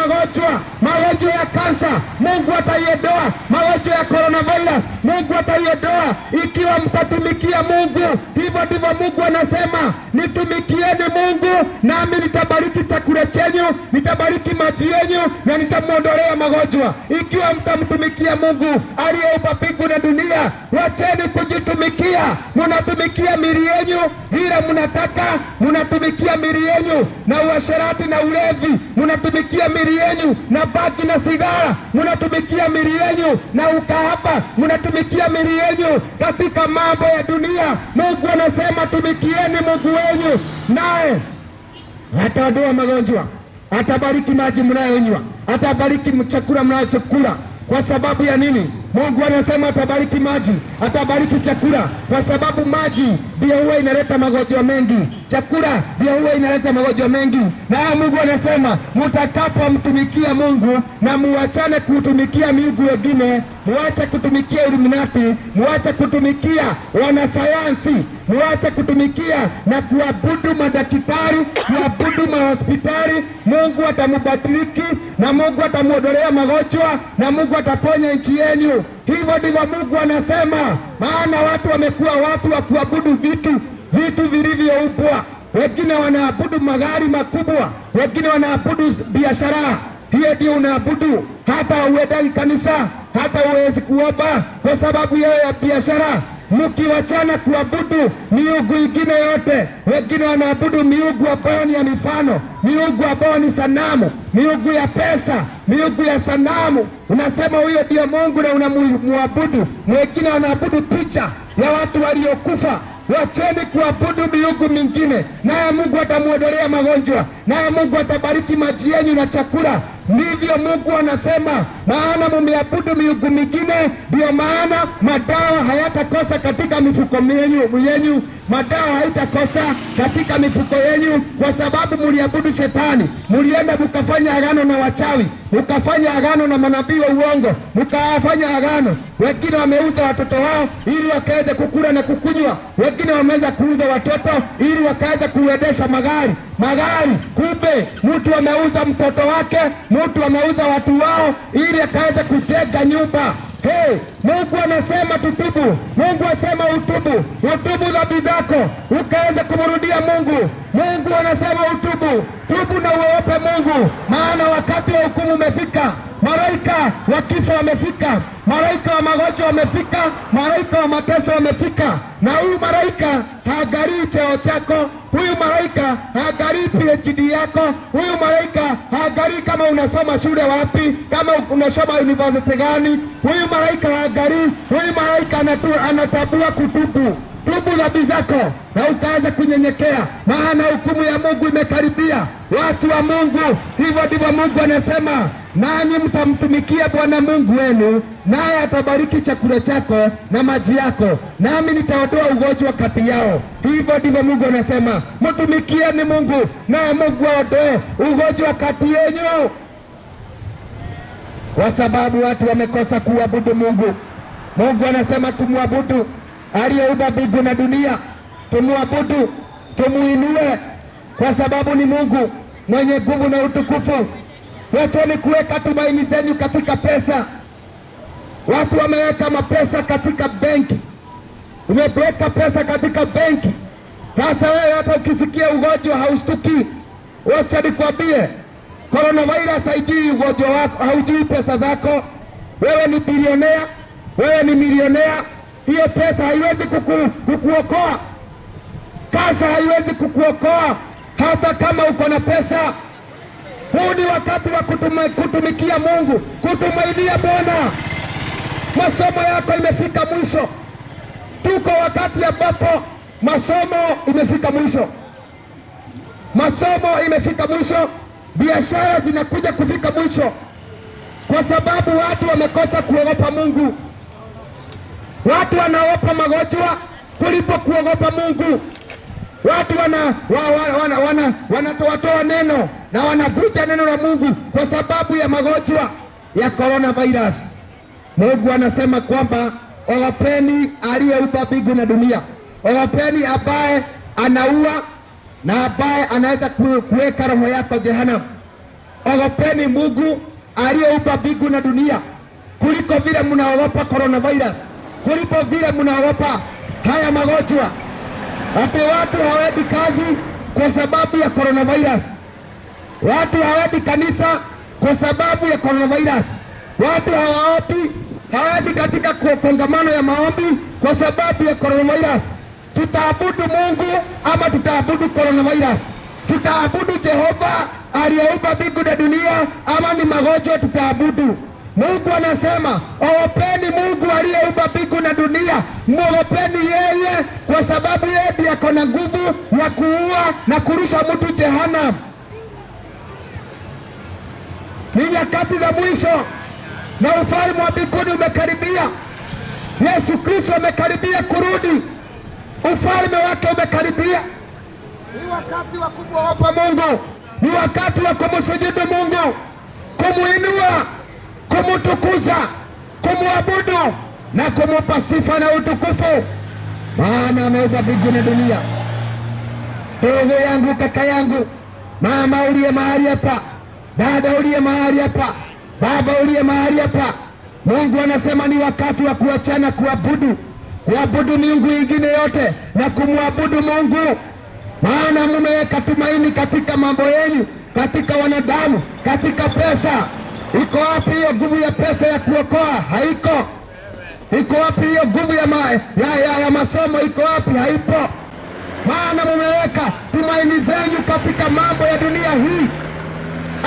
magonjwa ya kansa, Mungu ataiondoa magonjwa ya coronavirus, Mungu ataiondoa ikiwa mtatumikia Mungu. Hivyo ndivyo Mungu anasema, nitumikieni Mungu nami nitabariki chakula chenyu, nitabariki maji yenyu, na nitamwondolea magonjwa ikiwa mtamtumikia Mungu aliyeumba mbingu na dunia. Wacheni kujitumikia, munatumikia mili yenyu vile mnataka, munatumikia mili yenyu na uasherati na ulevi, munatumikia mili yenyu na bangi na sigara, munatumikia mili yenyu na ukahaba, munatumikia mili yenyu katika mambo ya dunia. Mungu anasema tumikieni Mungu wenyu, naye ataondoa magonjwa, atabariki maji mnayonywa, atabariki chakula mnachokula. Kwa sababu ya nini? Mungu anasema atabariki maji, atabariki chakula, kwa sababu maji ndio huwa inaleta magonjwa mengi, chakula ndio huwa inaleta magonjwa mengi. Na Mungu anasema mtakapomtumikia Mungu na muachane kutumikia miungu wengine, muache kutumikia Illuminati, muache kutumikia wanasayansi, muache kutumikia na kuabudu madaktari, kuabudu mahospitali, Mungu atamubadiliki na Mungu atamuondolea magonjwa na Mungu ataponya nchi yenu. Hivyo ndivyo Mungu anasema, maana watu wamekuwa watu wa kuabudu vitu vilivyoumbwa. wengine wanaabudu magari makubwa, wengine wanaabudu biashara. Hiyo ndio unaabudu, hata uendai kanisa, hata uwezi kuomba kwa sababu ya biashara. Mkiwachana kuabudu miungu ingine yote, wengine wanaabudu miungu ambayo ni ya mifano, miungu ambayo ni sanamu, miungu ya pesa, miungu ya sanamu. Unasema huyo ndio Mungu na unamwabudu. Wengine wanaabudu picha ya watu waliokufa. Wacheni kuabudu miungu mingine, naye Mungu atamuondolea magonjwa, naye Mungu atabariki maji yenu na chakula. Ndivyo Mungu anasema, maana mumeabudu miungu mingine, ndio maana madawa hayatakosa katika mifuko yenu. Madawa haitakosa katika mifuko yenu, kwa sababu muliabudu shetani. Mulienda mukafanya agano na wachawi, mukafanya agano na manabii wa uongo, mukafanya agano. Wengine wameuza watoto wao ili wakaweze kukula na kukunywa. Wengine wameweza kuuza watoto ili wakaweze kuendesha magari. Kumbe mtu ameuza mtoto wake, mtu ameuza watu wao ili akaweze kujenga nyumba. Hey, Mungu anasema tutubu. Mungu anasema utubu dhambi zako ukaweze kumrudia Mungu. Mungu anasema tubu na uogope Mungu, maana wakati wa hukumu umefika. Malaika wa kifo wamefika, malaika wa magonjwa wamefika, malaika wa mateso wamefika. Na huyu malaika haangalii cheo chako, huyu malaika haangalii PhD yako, huyu malaika haangalii kama unasoma shule wapi, kama unasoma university gani. Huyu malaika haangalii, huyu malaika anatambua kutubu. Tubu dhambi zako na ukaweza kunyenyekea, maana hukumu ya Mungu imekaribia. Watu wa Mungu, hivyo ndivyo Mungu anasema, nanyi mtamtumikia Bwana Mungu wenu, naye atabariki chakula chako na maji yako, nami nitaondoa ugonjwa kati yao. Hivyo ndivyo Mungu anasema, mtumikieni Mungu naye Mungu aondoe ugonjwa kati yenu, kwa sababu watu wamekosa kuabudu Mungu. Mungu anasema tumwabudu aliyeumba mbingu na dunia, tumwabudu, tumuinue, kwa sababu ni Mungu mwenye nguvu na utukufu. Wacheni kuweka tumaini zenyu katika pesa. Watu wameweka mapesa katika benki, umeweka pesa katika benki. Sasa wewe hata ukisikia ugonjwa haushtuki. Wacha nikwambie, coronavirus haijui ugonjwa wako, haujui pesa zako. Wewe ni bilionea, wewe ni milionea, hiyo pesa haiwezi kukuokoa. Kansa haiwezi kukuokoa hata kama uko na pesa. Huu ni wakati wa kutumikia Mungu, kutumainia Bwana. Masomo yako imefika mwisho. Tuko wakati ambapo masomo imefika mwisho. Masomo imefika mwisho, biashara zinakuja kufika mwisho, kwa sababu watu wamekosa kuogopa Mungu. Watu wanaogopa magonjwa kuliko kuogopa Mungu. Watu wanatoa neno na wanavuja neno la Mungu kwa sababu ya magonjwa ya coronavirus. Mungu anasema kwamba ogopeni aliyeumba mbingu na dunia. Ogopeni ambaye anaua na ambaye anaweza kuweka roho yako jehanamu. Ogopeni Mungu aliyeumba mbingu na dunia kuliko vile mnaogopa coronavirus, kuliko vile mnaogopa haya magonjwa. Ati watu hawaendi kazi kwa sababu ya coronavirus. Watu hawaendi kanisa kwa sababu ya coronavirus. Watu hawaendi katika kongamano ya maombi kwa sababu ya coronavirus. Tutaabudu Mungu ama tutaabudu coronavirus? Tutaabudu Jehova aliyeumba mbingu na dunia ama ni magonjwa tutaabudu? Mungu anasema ogopeni Mungu aliyeumba mbingu na dunia. Mwogopeni yeye, kwa sababu yeye ndiye ako na nguvu ya kuua na kurusha mtu jehanamu. Ni nyakati za mwisho na ufalme wa mbinguni umekaribia. Yesu Kristo amekaribia kurudi, ufalme wake umekaribia. Ni wakati wa kumwogopa Mungu, ni wakati wa kumsujudu Mungu, kumuinua, kumutukuza, kumwabudu na kumupa sifa na utukufu, maana ameumba mbingu na dunia. Ndugu yangu, kaka yangu, mama uliye mahali hapa, dada uliye mahali hapa, baba uliye mahali hapa, Mungu anasema ni wakati wa kuachana kuabudu miungu ingine yote na kumwabudu Mungu. maana mumeweka tumaini katika mambo yenu, katika wanadamu, katika pesa. Iko wapi hiyo nguvu ya pesa ya kuokoa? Haiko. Iko wapi hiyo nguvu ya masomo? Iko wapi? Haipo. Maana mumeweka tumaini zenyu katika mambo ya dunia hii.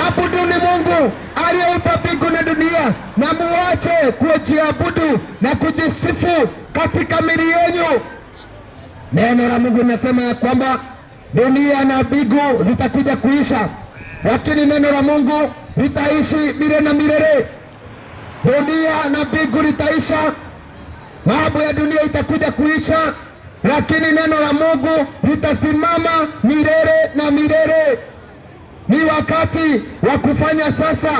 Abuduni Mungu aliyeumba mbingu na dunia, na muache kujiabudu na kujisifu katika miili yenu. Neno la Mungu linasema ya kwamba dunia na mbingu zitakuja kuisha, lakini neno la Mungu litaishi milele na milele. Dunia na mbingu litaisha, mambo ya dunia itakuja kuisha, lakini neno la Mungu litasimama milele na milele. Ni wakati wa kufanya sasa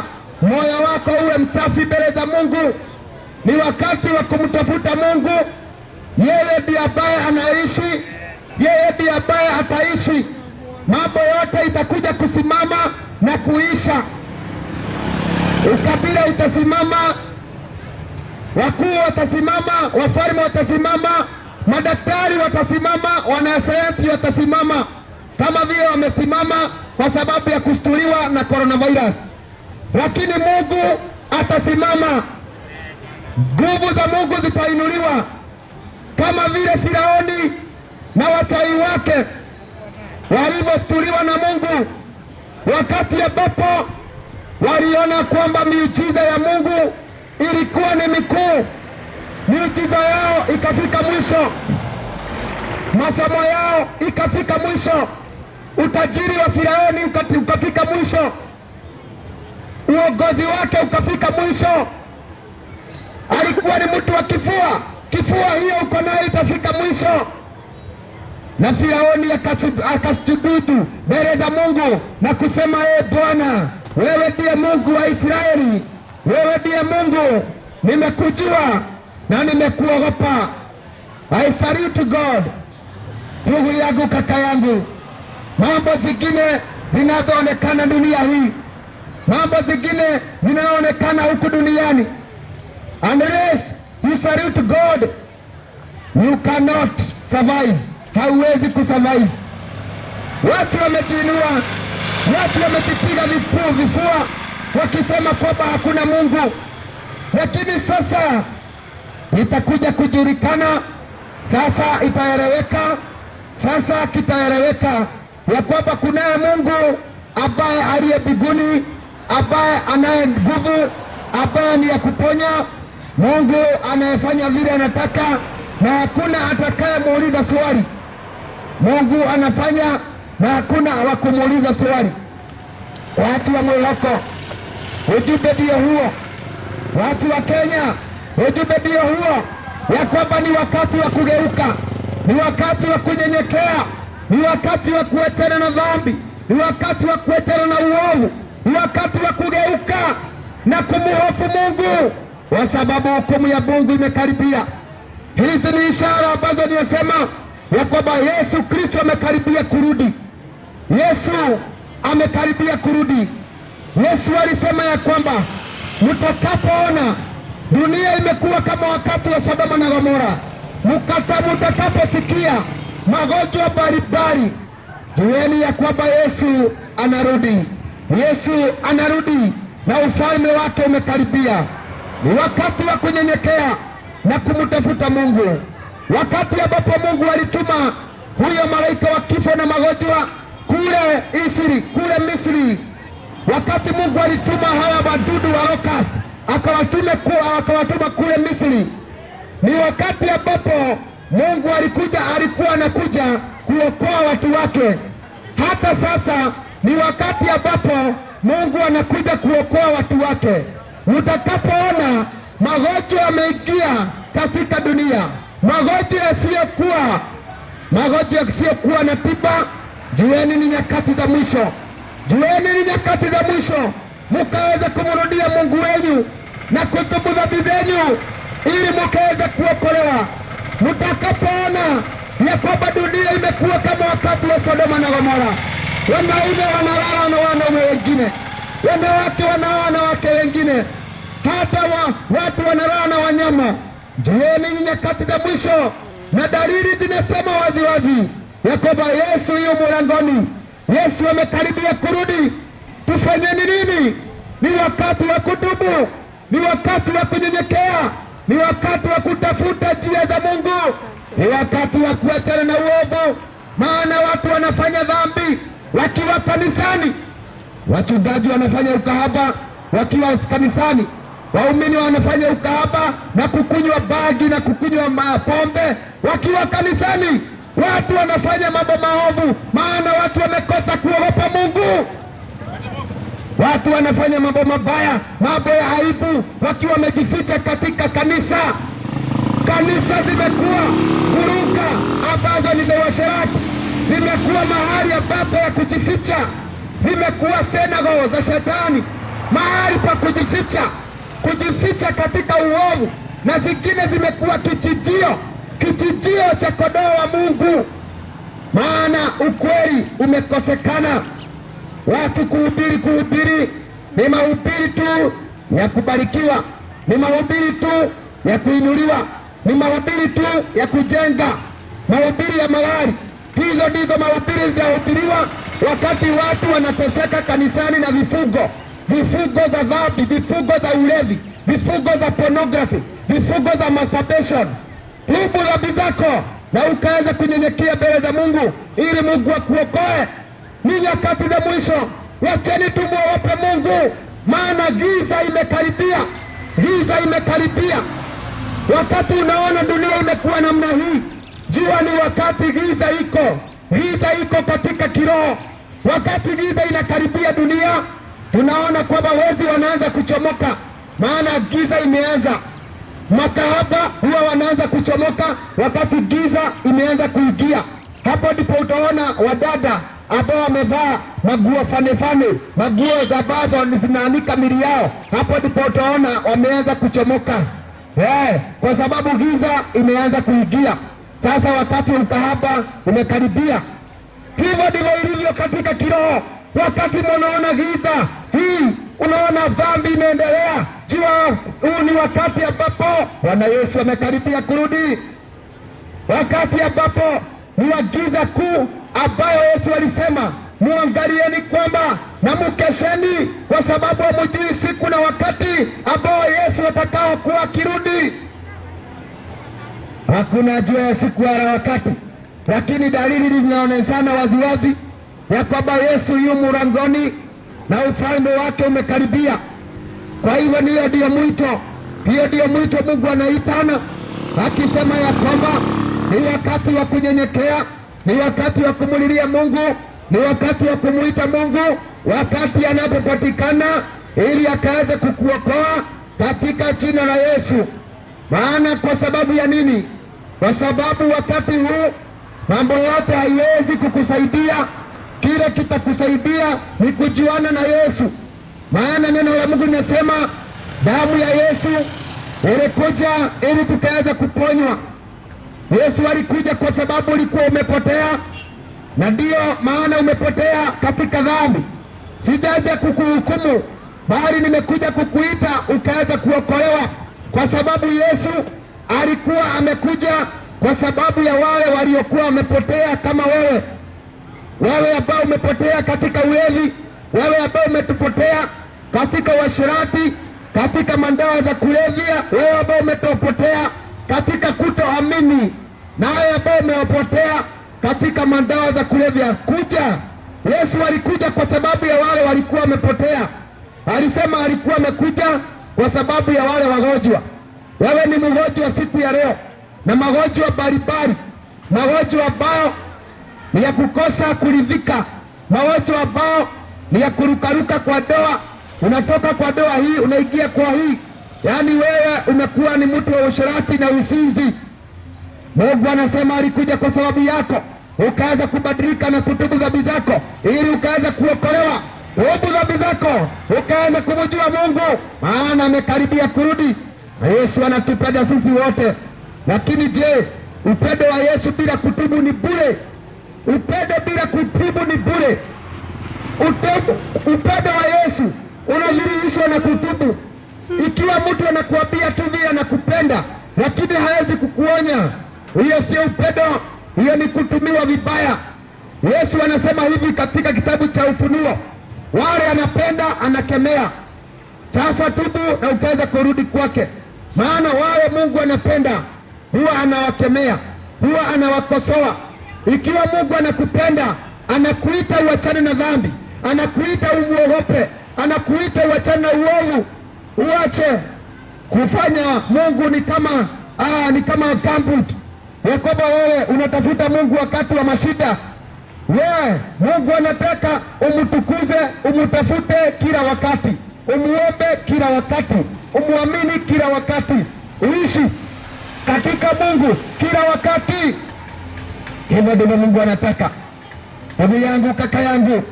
moyo wako uwe msafi mbele za Mungu. Ni wakati wa kumtafuta Mungu. Yeye ndiye ambaye anaishi, yeye ndiye ambaye ataishi. Mambo yote itakuja kusimama na kuisha. Ukabila utasimama, wakuu watasimama, wafalme watasimama, madaktari watasimama, wanasayansi watasimama, kama vile wamesimama kwa sababu ya kustuliwa na coronavirus. Lakini Mungu atasimama. Nguvu za Mungu zitainuliwa, kama vile Firaoni na wachawi wake walivyostuliwa na Mungu, wakati ambapo waliona kwamba miujiza ya Mungu ilikuwa ni mikuu. Miujiza yao ikafika mwisho, masomo yao ikafika mwisho, utajiri wa Firaoni ukafika mwisho, uongozi wake ukafika mwisho. Alikuwa ni mtu wa kifua. Kifua hiyo uko nayo itafika mwisho. Na Firaoni akasujudu mbele za Mungu na kusema, Bwana, wewe ndiye Mungu wa Israeli, wewe ndiye Mungu, nimekujua na nimekuogopa. I salute God. Ndugu yangu, kaka yangu, mambo zingine zinazoonekana dunia hii, mambo zingine zinaonekana huku duniani, unless you salute God, you cannot survive. Hauwezi kusurvive. Watu wamejiinua, watu wamejipiga vifua wakisema kwamba hakuna Mungu, lakini sasa itakuja kujulikana, sasa itaeleweka, sasa kitaeleweka ya kwamba kunaye Mungu ambaye aliye mbinguni, ambaye anaye nguvu, ambaye ni ya kuponya, Mungu anayefanya vile anataka na hakuna atakaye muuliza swali. Mungu anafanya na hakuna wa kumuuliza swali. Watu wa Moroko, ujumbe ndio huo. Watu wa Kenya, ujumbe ndio huo, ya kwamba ni wakati wa kugeuka, ni wakati wa kunyenyekea, ni wakati wa kuachana na dhambi, ni wakati wa kuachana na uovu, ni wakati wa kugeuka na kumuhofu Mungu, kwa sababu hukumu ya Mungu imekaribia. Hizi ni ishara ambazo ninasema ya kwamba Yesu Kristo amekaribia kurudi. Yesu amekaribia kurudi. Yesu alisema ya kwamba mtakapoona dunia imekuwa kama wakati wa Sodoma na Gomora, mtakaposikia magonjwa mbalimbali, jueni ya kwamba Yesu anarudi. Yesu anarudi na ufalme wake umekaribia. Ni wakati wa kunyenyekea na kumtafuta Mungu. Wakati ambapo Mungu alituma huyo malaika wa kifo na magonjwa kule Misri, wakati Mungu alituma hawa wadudu wa locust akawatuma kule Misri, ni wakati ambapo Mungu alikuwa anakuja kuokoa watu wake. Hata sasa ni wakati ambapo Mungu anakuja kuokoa watu wake. Utakapoona magonjwa yameingia katika dunia, magonjwa yasiyokuwa na tiba, jueni ni nyakati za mwisho. Jueni ni nyakati za mwisho, mukaweze kumrudia Mungu wenyu na kutubu dhambi zenyu ili mukaweze kuokolewa. Mutakapoona ya kwamba dunia imekuwa kama wakati wa Sodoma na Gomora, wanaume wanalala na wanaume wengine, wanawake wanalala na wake wengine, hata watu wanalala na wanyama. Jueni nyakati za mwisho, na dalili zinasema waziwazi ya kwamba Yesu yu mlangoni, Yesu amekaribia kurudi. Tufanyeni nini? Ni wakati wa kutubu, ni wakati wa kunyenyekea, ni wakati wa kutafuta njia za Mungu, ni wakati wa kuachana na uovu, maana watu wanafanya dhambi wakiwa kanisani. Wachungaji wanafanya ukahaba wakiwa kanisani, waumini wanafanya ukahaba na kukunywa bagi na kukunywa pombe wakiwa kanisani. Watu wanafanya mambo maovu, maana watu wamekosa kuogopa Mungu. Watu wanafanya mambo mabaya, mambo ya aibu, wakiwa wamejificha katika kanisa. Kanisa zimekuwa kuruka ambazo ni za uasherati, zimekuwa mahali ambapo ya kujificha, zimekuwa senago za shetani, mahali pa kujificha katika uovu, na zingine zimekuwa kijijio cha kondoo wa Mungu, maana ukweli umekosekana. Watu kuhubiri ni mahubiri tu ya kubarikiwa, ni mahubiri tu ya kuinuliwa, ni mahubiri tu ya kujenga, mahubiri ya magari. Hizo ndizo mahubiri zinahubiriwa wakati watu wanateseka kanisani na vifungo za dhambi, vifungo za ulevi, vifungo za pornography, vifungo za masturbation. Tubu dhambi zako na ukaweza kunyenyekea mbele za Mungu ili Mungu akuokoe. Ni nyakati za mwisho, wacheni tumuogope Mungu, maana giza imekaribia. Wakati unaona dunia imekuwa namna hii, jua ni wakati giza iko katika kiroho. Wakati giza inakaribia dunia, tunaona kwamba wezi wanaanza kuchomoka, maana giza imeanza. Makahaba huwa wanaanza kuchomoka wakati giza imeanza kuingia. Hapo ndipo utaona wadada ambao wamevaa maguo fane, maguo za bazo zinaanika mili yao. Hapo ndipo utaona wameanza kuchomoka, kwa sababu giza imeanza kuingia. Sasa wakati wa ukahaba umekaribia. Hivyo ndivyo ilivyo katika kiroho. Wakati mnaona giza hii, unaona dhambi inaendelea, jua huu ni wakati ambapo Bwana Yesu amekaribia kurudi, wakati ambapo ni wa giza kuu ambayo Yesu alisema muangalieni kwamba na mukesheni, kwa sababu hamjui siku na wakati ambao Yesu atakao kuwa akirudi. Hakuna jua ya siku wala wakati, lakini dalili zinaonekana waziwazi ya kwamba Yesu yu mlangoni na ufalme wake umekaribia. Kwa hivyo hiyo ndio mwito Mungu anaitana, akisema ya kwamba ni wakati wa kunyenyekea, ni wakati wa kumulilia Mungu, ni wakati wa kumuita Mungu wakati anapopatikana, ili akaweze kukuokoa katika jina la Yesu. Maana kwa sababu ya nini? Kwa sababu wakati huu mambo yote haiwezi kukusaidia. Kile kitakusaidia ni kujuana na Yesu, maana neno la Mungu linasema damu ya Yesu ilikuja ili tukaweza kuponywa. Yesu alikuja kwa sababu ulikuwa umepotea, na ndiyo maana umepotea katika dhambi. Sijaja kukuhukumu, bali nimekuja kukuita ukaweza kuokolewa, kwa sababu Yesu alikuwa amekuja kwa sababu ya wale waliokuwa wamepotea kama wewe ambao umepotea katika ulevi, wewe ambao umetupotea katika uasherati, katika mandawa za kulevya, wewe ambao umetopotea katika kutoamini, na wewe ambao umepotea katika mandawa za kulevya. Yesu alikuja kwa sababu ya wale walikuwa wamepotea. Alisema alikuwa amekuja kwa sababu ya wale wagonjwa. Wewe ni mgonjwa siku ya leo, na magonjwa mbalimbali, magonjwa ambao ni ya kukosa kuridhika, magonjwa ambao ni ya kurukaruka kwa doa. Unatoka kwa doa hii unaingia kwa hii, yaani wewe umekuwa ni mtu wa usherati na usinzi. Mungu anasema alikuja kwa sababu yako, ukaweza kubadilika na kutubu dhambi zako, ili ukaweza kuokolewa. Tubu dhambi zako, ukaweza kumjua Mungu, maana amekaribia kurudi. Na Yesu anatupenda sisi wote. Lakini je, upendo wa Yesu bila kutubu ni bure? Upendo bila kutubu ni bure. Upendo wa Yesu unadhihirishwa na kutubu. Ikiwa mtu anakuambia tu vile anakupenda, lakini hawezi kukuonya, hiyo sio upendo. hiyo ni kutumiwa vibaya. Yesu anasema hivi katika kitabu cha Ufunuo, wale anapenda anakemea. Sasa tubu na ukaweza kurudi kwake, maana wale Mungu anapenda huwa anawakemea, huwa anawakosoa. Ikiwa Mungu anakupenda, anakuita uachane na dhambi, anakuita umuogope, anakuita uachane na uovu, uache kufanya Mungu ni kama gambut. Yakobo, wewe unatafuta Mungu wakati wa mashida. Wewe Mungu anataka umtukuze, umtafute kila wakati, umuombe kila wakati, umuamini kila wakati, uishi katika Mungu kila wakati. Hivyo ndivyo Mungu anataka. Ndugu yangu, kaka yangu,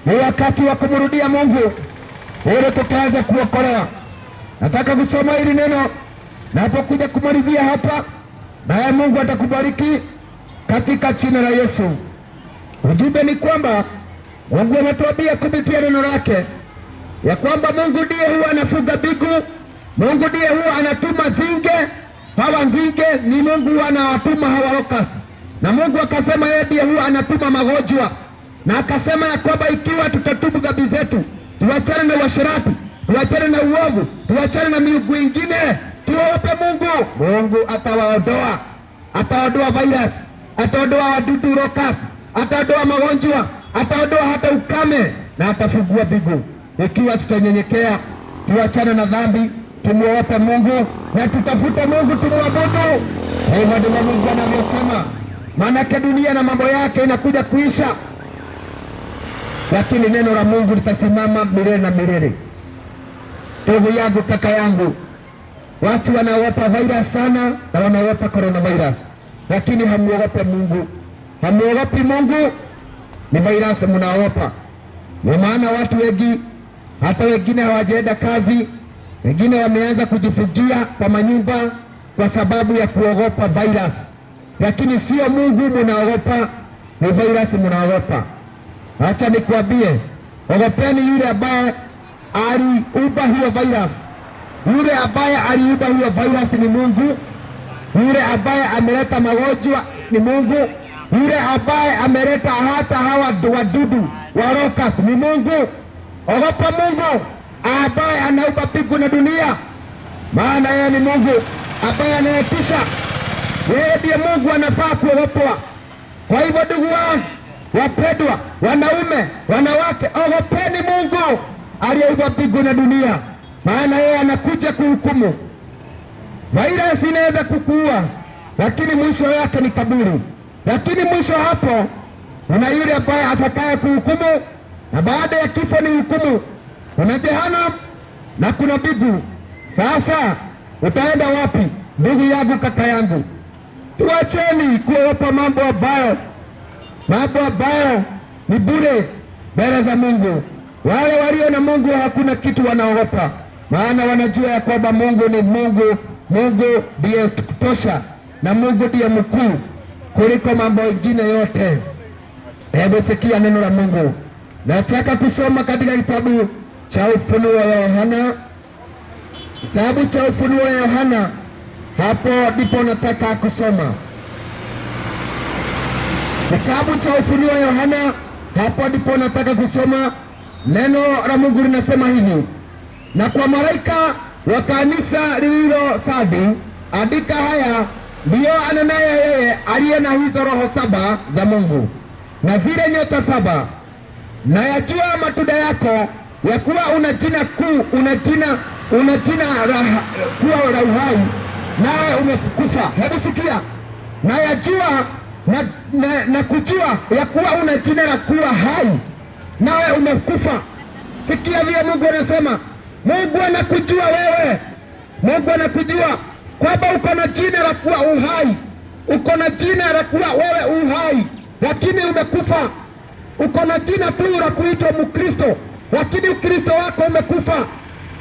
ni wakati wa kumrudia Mungu ili tukaweza kuokolewa. Nataka kusoma hili neno napokuja kumalizia hapa, naye Mungu atakubariki katika jina la Yesu. Ujumbe ni kwamba Mungu anatuambia kupitia neno lake ya kwamba Mungu ndiye huwa anafuga bigu, Mungu ndiye huwa anatuma nzige. Hawa nzige ni Mungu huwa anawatuma hawa locust, na Mungu akasema yeye ndiye huwa anatuma magonjwa, na akasema ya kwamba ikiwa tutatubu dhambi zetu, tuachane na uasherati, tuachane na uovu, tuachane na miungu ingine, tuogope Mungu, Mungu atawaondoa, ataondoa virus, ataondoa wadudu locust, ataondoa magonjwa, ataondoa hata ukame, na atafungua mbingu ikiwa tutanyenyekea, tuachane na dhambi, tumuogope Mungu na tutafute Mungu, tumuabudu. Hivyo ndivyo Mungu anavyosema. Maanake dunia na mambo yake inakuja kuisha, lakini neno la Mungu litasimama milele na milele. Ndugu yangu, kaka yangu, watu wanaogopa virus sana na wanaogopa coronavirus, lakini hamuogope Mungu. Hamuogopi Mungu, ni virus mnaogopa. Ndio maana watu wengi, hata wengine hawajaenda kazi, wengine wameanza kujifungia kwa manyumba kwa sababu ya kuogopa virus. Lakini sio Mungu mnaogopa, ni virus mnaogopa. Acha nikwambie, ogopeni yule ambaye aliumba hiyo virus. Yule ambaye aliumba hiyo virus ni Mungu. Yule ambaye ameleta magonjwa ni Mungu. Yule ambaye ameleta hata hawa wadudu wa locust ni Mungu. Ogopa Mungu ambaye anaumba mbingu na dunia, maana yeye ni Mungu ambaye anayetisha. Yeye ndiye Mungu anafaa kuogopwa. Kwa hivyo ndugu wangu wapendwa, wanaume, wanawake, ogopeni Mungu aliyeumba mbingu na dunia, maana yeye anakuja kuhukumu. Virus inaweza kukuua, lakini mwisho yake ni kaburi. Lakini mwisho hapo kuna yule ambaye atakaye kuhukumu, na baada ya kifo ni hukumu. Kuna jehanamu na kuna mbingu. Sasa utaenda wapi ndugu yangu, kaka yangu? Tuacheni kuogopa mambo ambayo ni bure mbele za Mungu. Wale walio na Mungu hakuna kitu wanaogopa, maana wanajua ya kwamba Mungu ni Mungu. Mungu ndiye kutosha, na Mungu ndiye mkuu kuliko mambo mengine yote. Hebu sikia neno la Mungu. Nataka kusoma katika kitabu cha Ufunuo wa Yohana. Kitabu cha Ufunuo wa Yohana, hapo ndipo nataka kusoma. Kitabu cha Ufunuo wa Yohana, hapo ndipo nataka kusoma. Neno la Mungu linasema hivi: na kwa malaika wa kanisa lililo Sardi andika haya, ndiyo anenaye yeye aliye na hizo roho saba za Mungu na zile nyota saba. Na yajua matunda yako, ya kuwa una jina kuu, una jina kuwa la uhai, nawe umekufa. Hebu sikia, na yajua na kujua ya kuwa una jina la kuwa hai, nawe umekufa. Sikia vile Mungu anasema. Mungu anakujua wewe. Mungu anakujua kwamba uko na jina la kuwa uhai, uko na jina la kuwa wewe uhai, lakini umekufa. Uko na jina tu la kuitwa Mkristo, lakini Ukristo wako umekufa.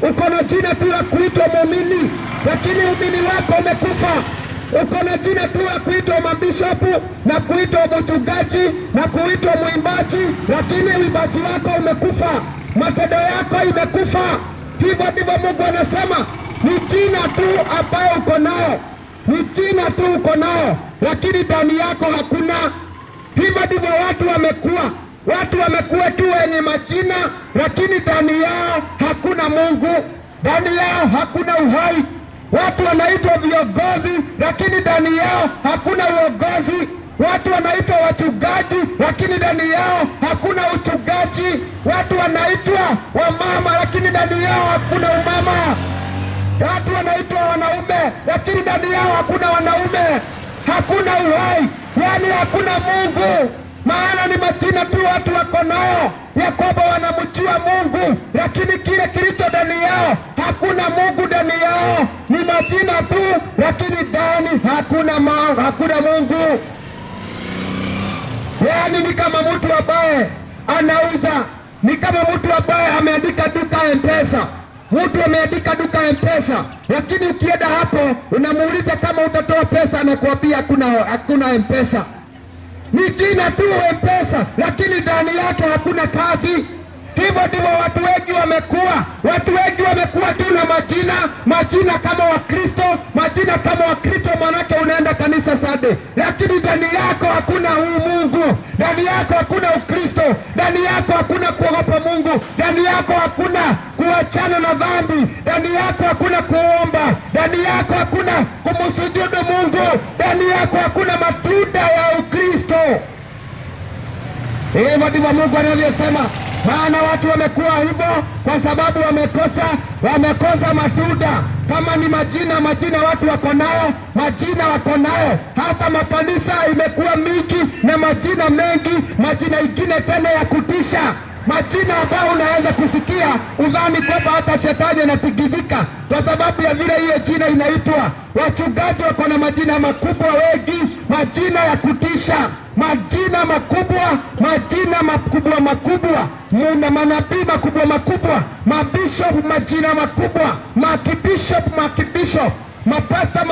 Uko na jina tu la kuitwa muumini, lakini umini wako umekufa. Uko na jina tu la kuitwa mabishopu na kuitwa mchungaji na kuitwa mwimbaji, lakini uimbaji wako umekufa. Matendo yako imekufa. Hivyo ndivyo Mungu anasema. Ni jina tu ambayo uko nao, ni jina tu uko nao, lakini ndani yako hakuna. Hivyo ndivyo watu wamekuwa. Watu wamekuwa tu wenye majina, lakini ndani yao hakuna Mungu, ndani yao hakuna uhai. Watu wanaitwa viongozi, lakini ndani yao hakuna uongozi. Watu wanaitwa wachungaji, lakini ndani yao hakuna uchungaji. Watu wanaitwa wamama, lakini ndani yao hakuna umama. Watu wanaitwa wanaume, lakini ndani yao hakuna wanaume. Hakuna uhai, yaani hakuna Mungu. Maana ni majina tu watu wako nayo ya kwamba wanamjua Mungu, lakini kile kilicho ndani yao hakuna Mungu. Ndani yao ni majina tu, lakini ndani hakuna Mungu. Yaani ni kama mtu ambaye anauza, ni kama mtu ambaye ameandika duka M-Pesa. Mtu ameandika duka M-Pesa, lakini ukienda hapo unamuuliza kama utatoa pesa, anakuambia hakuna M-Pesa. Ni jina tu M-Pesa, lakini ndani yake hakuna kazi. Hivyo ndivyo watu wengi wamekuwa. Watu wengi wamekuwa tu na majina kama Wakristo, majina kama Wakristo, manake unaenda kanisa Sunday, lakini ndani yako hakuna Mungu. Ndani yako hakuna Ukristo, ndani yako hakuna kuogopa Mungu, ndani yako hakuna kuachana na dhambi, ndani yako hakuna kuomba, ndani yako hakuna kumsujudu Mungu, ndani yako hakuna matunda ya Ukristo. Hivyo ndivyo Mungu anavyosema. Maana watu wamekuwa hivyo kwa sababu wamekosa matunda. Kama ni majina watu wako nayo, majina wako nayo. Hata makanisa imekuwa mingi na majina mengi, majina ingine tena ya kutisha, majina ambayo unaweza kusikia udhani kwamba hata shetani anatigizika kwa sababu ya vile hiyo jina inaitwa. Wachungaji wako na majina makubwa wengi, majina ya kutisha, majina makubwa, majina makubwa, muna manabii makubwa, mabishop majina makubwa, makibishop, mapasta,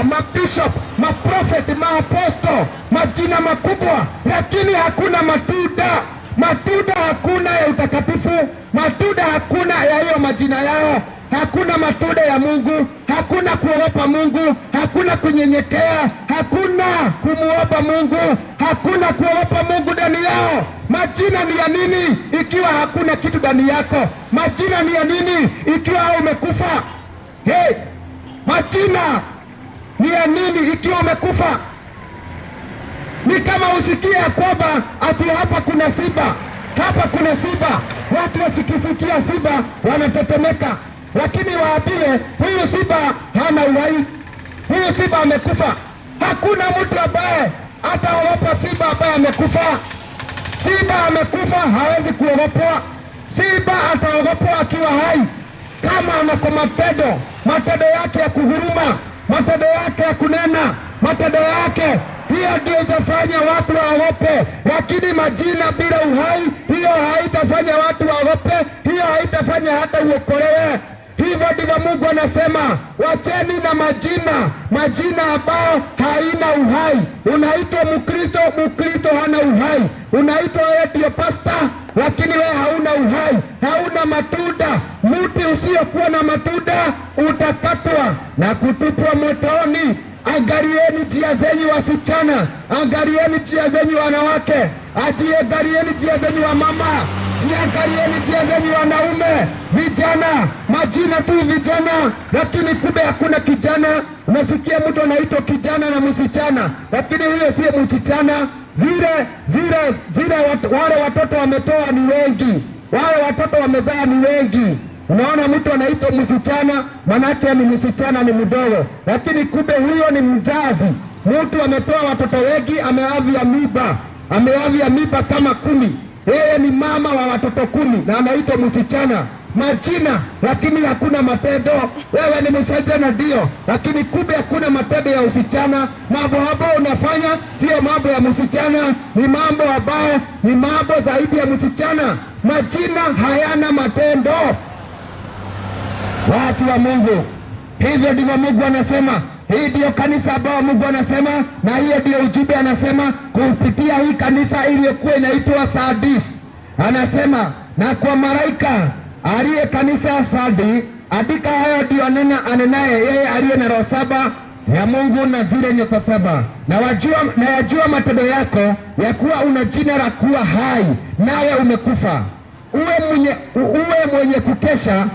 mabishop, maprofeti, maaposto, majina makubwa, lakini hakuna matunda. Matunda hakuna ya utakatifu, matunda hakuna ya hiyo majina yao. Hakuna matunda ya Mungu, hakuna kuogopa Mungu, hakuna kunyenyekea, hakuna kumuomba Mungu, hakuna kuogopa Mungu ndani yao. Majina ni ya nini ikiwa hakuna kitu ndani yako? Majina ni ya nini ikiwa umekufa? Hey, majina ni ya nini ikiwa umekufa? Ni kama usikie kwamba ati hapa kuna simba, hapa kuna simba. Watu wasikisikia simba wanatetemeka, lakini waambie huyu simba hana uhai, huyu simba amekufa. Hakuna mtu ambaye ataogopa simba ambaye amekufa. Simba amekufa, hawezi kuogopwa. Simba ataogopwa akiwa hai, kama anako matendo yake ya kuhuruma, matendo yake ya kunena, matendo yake. Hiyo ndio itafanya watu waogope, lakini majina bila uhai, hiyo haitafanya watu waogope, hiyo haitafanya hata uokolewe. Hivyo ndivyo Mungu anasema, wacheni na majina ambayo haina uhai. Unaitwa Mkristo, Mkristo hana uhai. Unaitwa wewe ndio pasta, lakini wewe hauna uhai, hauna matunda. Mti usiokuwa na matunda utakatwa na kutupwa motoni. Angalieni njia zenyu wasichana, angalieni njia zenyu wanawake, angalieni njia zenyu wamama, angalieni njia zenyu wanaume, vijana. Majina tu vijana, lakini kumbe hakuna kijana. Unasikia mtu anaitwa kijana na msichana, lakini huyo sio msichana. Wale watoto wametoa ni wengi, wale watoto wamezaa ni wengi. Unaona mtu anaitwa msichana, manake ni msichana, ni mdogo, lakini kumbe huyo ni mzazi. Mtu ametoa watoto wengi, ameavya mimba kama 10. Yeye ni mama wa watoto 10 na anaitwa msichana. Majina, lakini hakuna matendo. Wewe ni msichana ndio, lakini kumbe hakuna matendo ya usichana. Mambo ambayo unafanya sio mambo ya msichana, ni mambo ambayo ni mambo zaidi ya msichana. Majina hayana matendo. Watu wa Mungu, hivyo ndivyo Mungu anasema. Hii ndio kanisa ambao Mungu anasema, na hiyo ndio ujumbe anasema kupitia hii kanisa iliyokuwa inaitwa Sardis. Anasema, na kwa malaika aliye kanisa Sardi andika hayo ndio anenaye yeye aliye na roho 7 ya Mungu na zile nyota 7, na yajua matendo yako, ya kuwa una jina la kuwa hai, nawe umekufa. Uwe mwenye kukesha,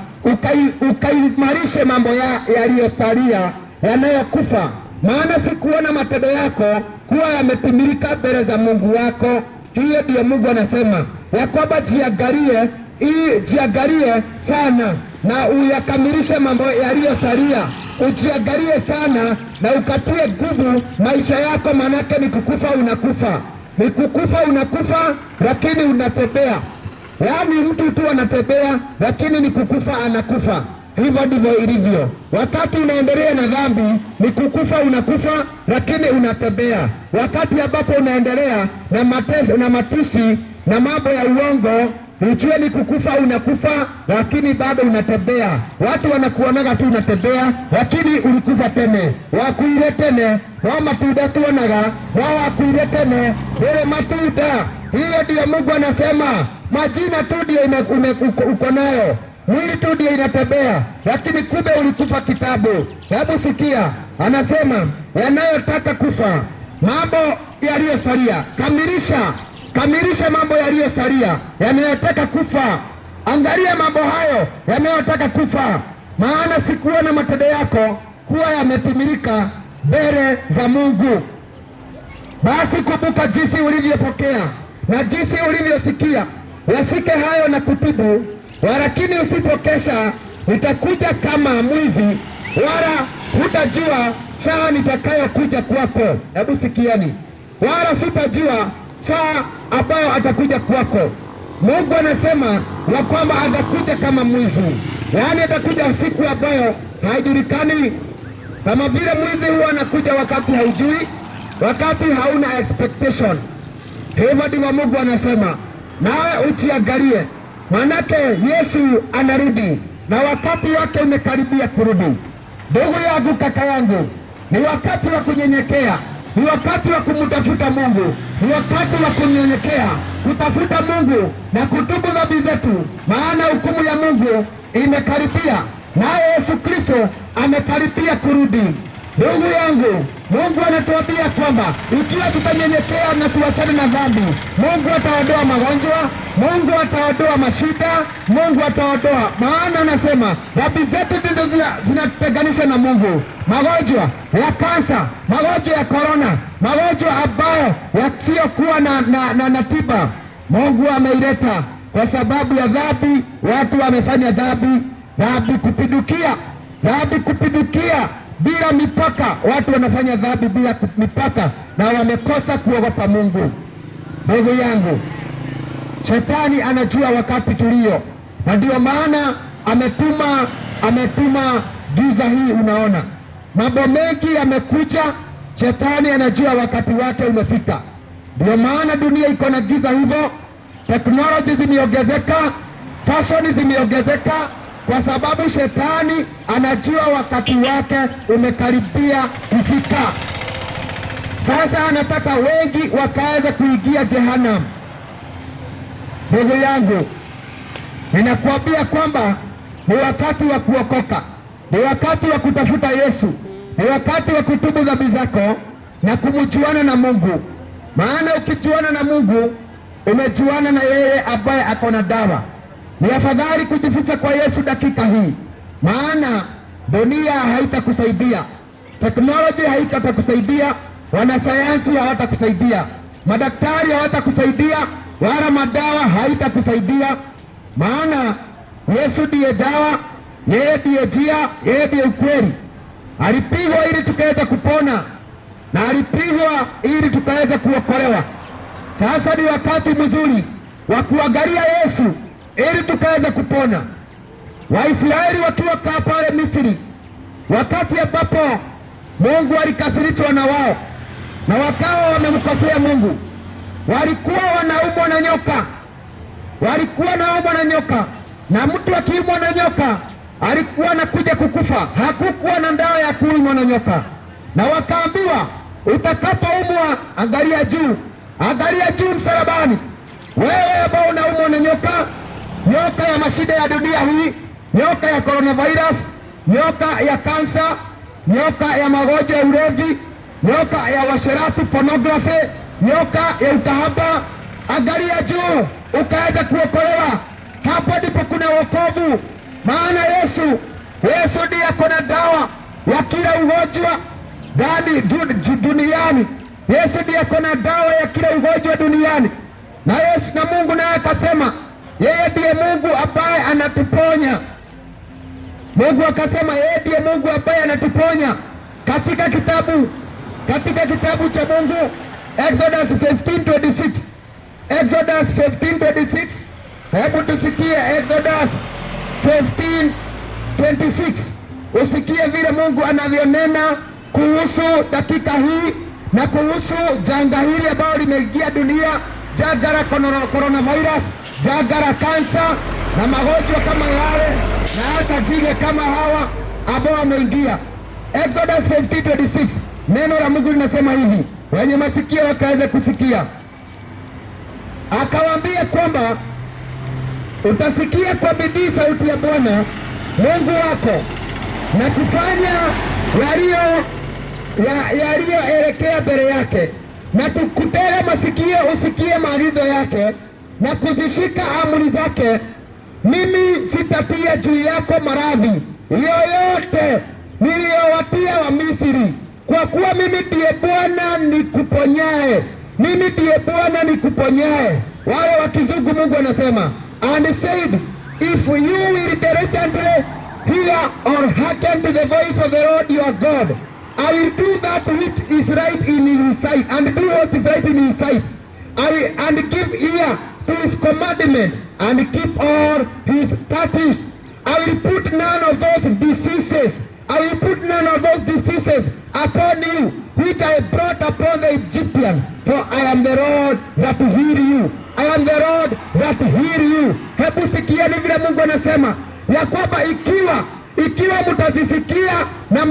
ukaimarishe mambo yaliyosalia yanayokufa, maana sikuona matendo yako kuwa yametimilika mbele za Mungu wako. Hiyo ndiyo Mungu anasema ya kwamba jiangalie sana na uyakamilishe mambo yaliyosalia. Ujiangalie sana na ukatie nguvu maisha yako, manake ni kukufa unakufa, ni kukufa unakufa, lakini unatembea. Yaani mtu tu anatembea, lakini ni kukufa anakufa. Hivyo ndivyo ilivyo. Wakati unaendelea na dhambi ni kukufa unakufa, lakini unatembea. Wakati ambapo unaendelea na mateso na matusi na mambo ya uongo, ujue ni kukufa unakufa, lakini bado unatembea. Watu wanakuonaga tu unatembea, lakini ulikufa tene. Wakuire tene, wa matunda tuonaga, wa wakuire tene, ile matunda. Hiyo ndiyo Mungu anasema, majina tu ndio uko nayo, mwili tu ndio inatembea, lakini kumbe ulikufa kitabu. Hebu sikia, anasema yanayotaka kufa, mambo yaliyosalia, kamilisha mambo yaliyosalia yanayotaka kufa. Angalia mambo hayo yanayotaka kufa, maana sikuona matendo yako kuwa yametimilika mbele za Mungu. Basi kumbuka jinsi ulivyopokea na jinsi ulivyosikia, yashike hayo na kutubu. Walakini usipokesha, nitakuja kama mwizi, wala hutajua saa nitakayokuja kwako. Hebu sikieni, wala sitajua saa ambayo atakuja kwako. Mungu anasema ya kwamba atakuja kama mwizi, yaani atakuja siku ambayo haijulikani. Kama vile mwizi huwa anakuja wakati haujui, wakati hauna expectation. Hivyo ndivyo Mungu anasema, nawe ujiangalie, manake Yesu anarudi na wakati wake umekaribia kurudi. Ndugu yangu, kaka yangu, ni wakati wa kunyenyekea, ni wakati wa kumtafuta Mungu, ni wakati wa kunyenyekea, kutafuta Mungu na kutubu dhambi zetu, maana hukumu ya Mungu imekaribia, naye Yesu Kristo amekaribia kurudi. Ndugu yangu, Mungu anatuambia kwamba ikiwa tutanyenyekea na tuachane na dhambi, Mungu ataondoa magonjwa, Mungu ataondoa mashida, Mungu ataondoa. Maana anasema dhambi zetu ndizo zinatutenganisha na Mungu. Magonjwa ya kansa, magonjwa ya korona, magonjwa ambayo yasiyokuwa na tiba, Mungu ameileta kwa sababu ya dhambi. Watu wamefanya dhambi kupidukia bila mipaka. Watu wanafanya dhambi bila mipaka na wamekosa kuogopa Mungu. Ndugu yangu, Shetani anajua wakati tulio, na ndio maana ametuma giza hii. Unaona mambo mengi yamekuja, Shetani anajua wakati wake umefika. Ndio maana dunia iko na giza hivyo. Teknoloji zimeongezeka, fashion zimeongezeka, kwa sababu Shetani anajua wakati wake umekaribia kufika. Sasa anataka wengi wakaweza kuingia jehanamu. Ndugu yangu, ninakuambia kwamba ni wakati wa kuokoka, ni wakati wa kutafuta Yesu, ni wakati wa kutubu dhambi zako na kumjuana na Mungu. Maana ukijuana na Mungu, umejuana na yeye ambaye ako na dawa. Ni afadhali kujificha kwa Yesu dakika hii, maana dunia haitakusaidia, teknoloji haitakusaidia, wanasayansi hawatakusaidia, madaktari hawatakusaidia, wala madawa haitakusaidia. Maana Yesu ndiye dawa, yeye ndiye njia, yeye ndiye ukweli. Alipigwa ili tukaweza kupona, na alipigwa ili tukaweza kuokolewa. Sasa ni wakati mzuri wa kuangalia Yesu ili tukaweza kupona. Waisraeli wakiwa pale Misri, wakati ambapo Mungu alikasirishwa na wao na wakawa wamemkosea Mungu, walikuwa wanaumwa na nyoka, na mtu akiumwa na nyoka alikuwa anakuja kukufa. Hakukuwa na dawa ya kuumwa na nyoka, na wakaambiwa, utakapoumwa angalia juu msalabani. Wewe ambao unaumwa na nyoka ya mashida ya dunia hii, nyoka ya coronavirus, nyoka ya kansa, nyoka ya magonjwa ya ulevi, nyoka ya washerati pornography, nyoka ya ukahaba. Angalia juu ukaweza kuokolewa. Hapo ndipo kuna wokovu, maana Yesu ndiye akona dawa ya kila ugonjwa duniani. Yesu ndiye akona dawa ya kila ugonjwa duniani, na Yesu na Mungu naye akasema yeye ndiye Mungu ambaye anatuponya. Mungu akasema yeye ndiye Mungu ambaye anatuponya katika kitabu cha Mungu Exodus 15:26. Exodus 15:26. Hebu tusikie Exodus 15:26. Usikie vile Mungu anavyonena kuhusu dakika hii na kuhusu janga hili ambalo limeingia dunia, janga la coronavirus, janga la kansa na magonjwa kama yale na hata zile kama hawa ambao wameingia. Exodus 15:26. Neno la Mungu linasema hivi, wenye masikio wakaweze kusikia. Akawaambia kwamba utasikia kwa bidii sauti ya Bwana Mungu wako na kufanya yaliyoelekea mbele yake, na kutega masikio usikie maagizo yake na kuzishika amri zake. Mimi sitatia juu yako maradhi yoyote niliyowatia wa Misri, kwa kuwa mimi ndiye Bwana nikuponyaye. Mimi ndiye Bwana nikuponyaye. Wale wa kizungu Mungu anasema, and said, if you will diligently hear or hearken to the voice of the Lord your God, I will do that which is right in his sight, and do what is right in his sight, and give ear to his commandment, and keep all his statutes. I will put none of those diseases upon you, which I brought upon the Egyptian, for I am the Lord that heal you. I am the Lord that heal you. Hebu sikia ni vile Mungu anasema ya kwamba ikiwa mtazisikia na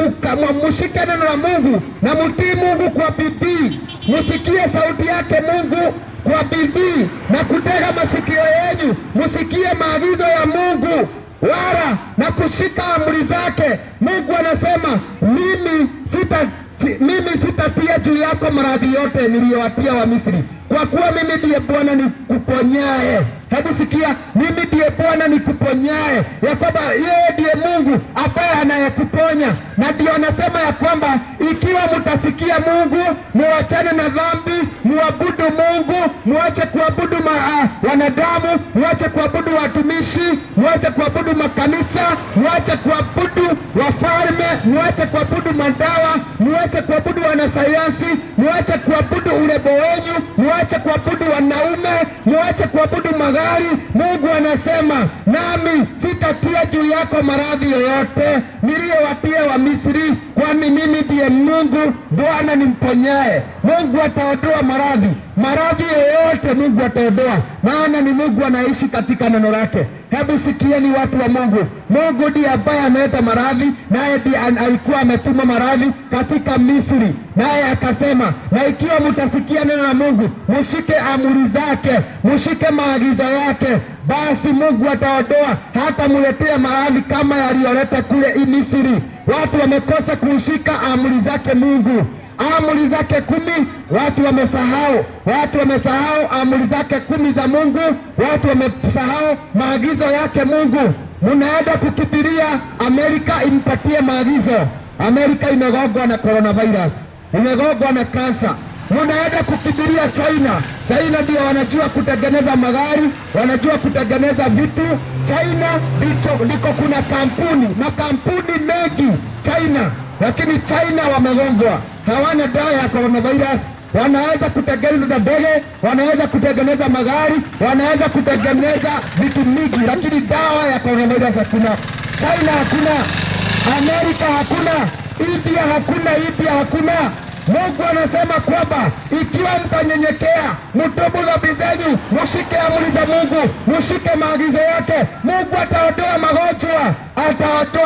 mshike neno la Mungu na mtii Mungu kwa bidii, msikie sauti yake Mungu kwa bidii na kutega masikio yenu, msikie maagizo ya Mungu wala na kushika amri zake. Mungu anasema mimi sitatia juu yako maradhi yote niliyowatia wa Misri, kwa kuwa mimi ndiye Bwana nikuponyaye. Hebu sikia, mimi ndiye Bwana nikuponyaye, ya kwamba yeye ndiye Mungu ambaye anayekuponya. Na ndio anasema ya kwamba ikiwa mtasikia Mungu, muachane na dhambi, muabudu Mungu, muache kuabudu wanadamu, muache kuabudu watumishi, muache kuabudu makanisa, muache kuabudu wafalme, muache kuabudu madawa, muache kuabudu wanasayansi, muache kuabudu urembo wenyu, muache kuabudu wanaume, muache kuabudu magari. Mungu anasema nami sitatia juu yako maradhi yoyote niliyowatia wa Misri, kwani mimi ndiye Mungu Bwana nimponyaye. Mungu ataondoa maradhi yoyote, Mungu ataondoa, maana ni Mungu anaishi katika neno lake. Hebu sikieni watu wa Mungu, Mungu ndiye ambaye ameleta maradhi, naye ndiye alikuwa ametuma maradhi katika Misri, naye akasema, na ikiwa mtasikia neno la Mungu, mshike amri zake, mshike maagizo yake, basi Mungu ataondoa hata muletea maradhi kama yaliyoleta kule Misri. Watu wamekosa kushika amri zake Mungu, amri zake 10 watu wamesahau amri zake 10 za Mungu, watu wamesahau maagizo yake Mungu. Munaenda kukibiria Amerika impatie maagizo. Amerika imegogwa na coronavirus, imegogwa na kansa. Munaenda kukibiria China ndio wanajua kutengeneza magari, wanajua kutengeneza vitu. China ndiko kuna makampuni mengi China, lakini China wamegongwa, hawana dawa ya coronavirus. Wanaweza kutengeneza ndege, wanaweza kutengeneza magari, wanaweza kutengeneza vitu mingi, lakini dawa ya coronavirus hakuna. China hakuna, Amerika hakuna, India hakuna. Mungu anasema kwamba ikiwa mtanyenyekea, mtubu dhambi zenyu, mshike amri za Mungu, mshike maagizo yake, Mungu ataondoa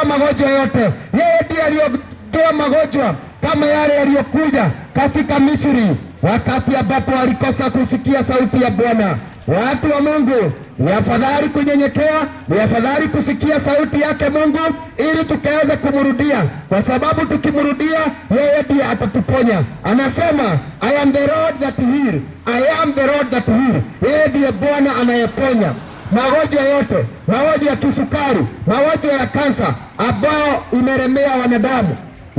magonjwa yote. Yeye ndiye aliyotoa magonjwa kama yale yaliyokuja katika Misri, wakati ambapo walikosa kusikia sauti ya Bwana. Watu wa Mungu, Ni afadhali kunyenyekea, ni afadhali kusikia sauti yake Mungu ili tukaweza kumrudia, kwa sababu tukimrudia yeye ndiye atatuponya. Anasema I am the Lord that heal, I am the Lord that heal. Yeye ndiye Bwana anayeponya magonjwa yote, magonjwa ya kisukari, magonjwa ya kansa ambao imeremea wanadamu.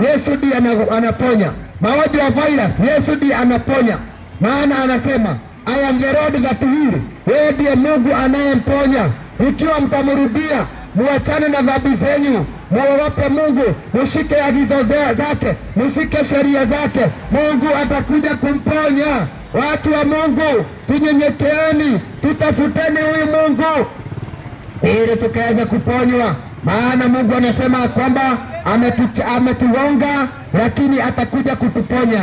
Yesu ndiye anaponya. Magonjwa ya virus, Yesu ndiye anaponya. Maana anasema I am the Lord that heal. Yeye ndiye Mungu anayemponya. Ikiwa mtamrudia, muachane na dhambi zenyu, muogope Mungu, mushike agizo zake, mushike sheria zake, Mungu atakuja kumponya. Watu wa Mungu, tunyenyekeeni, tutafuteni huyu Mungu ili tukaweza kuponywa. Maana Mungu anasema kwamba ametugonga lakini atakuja kutuponya.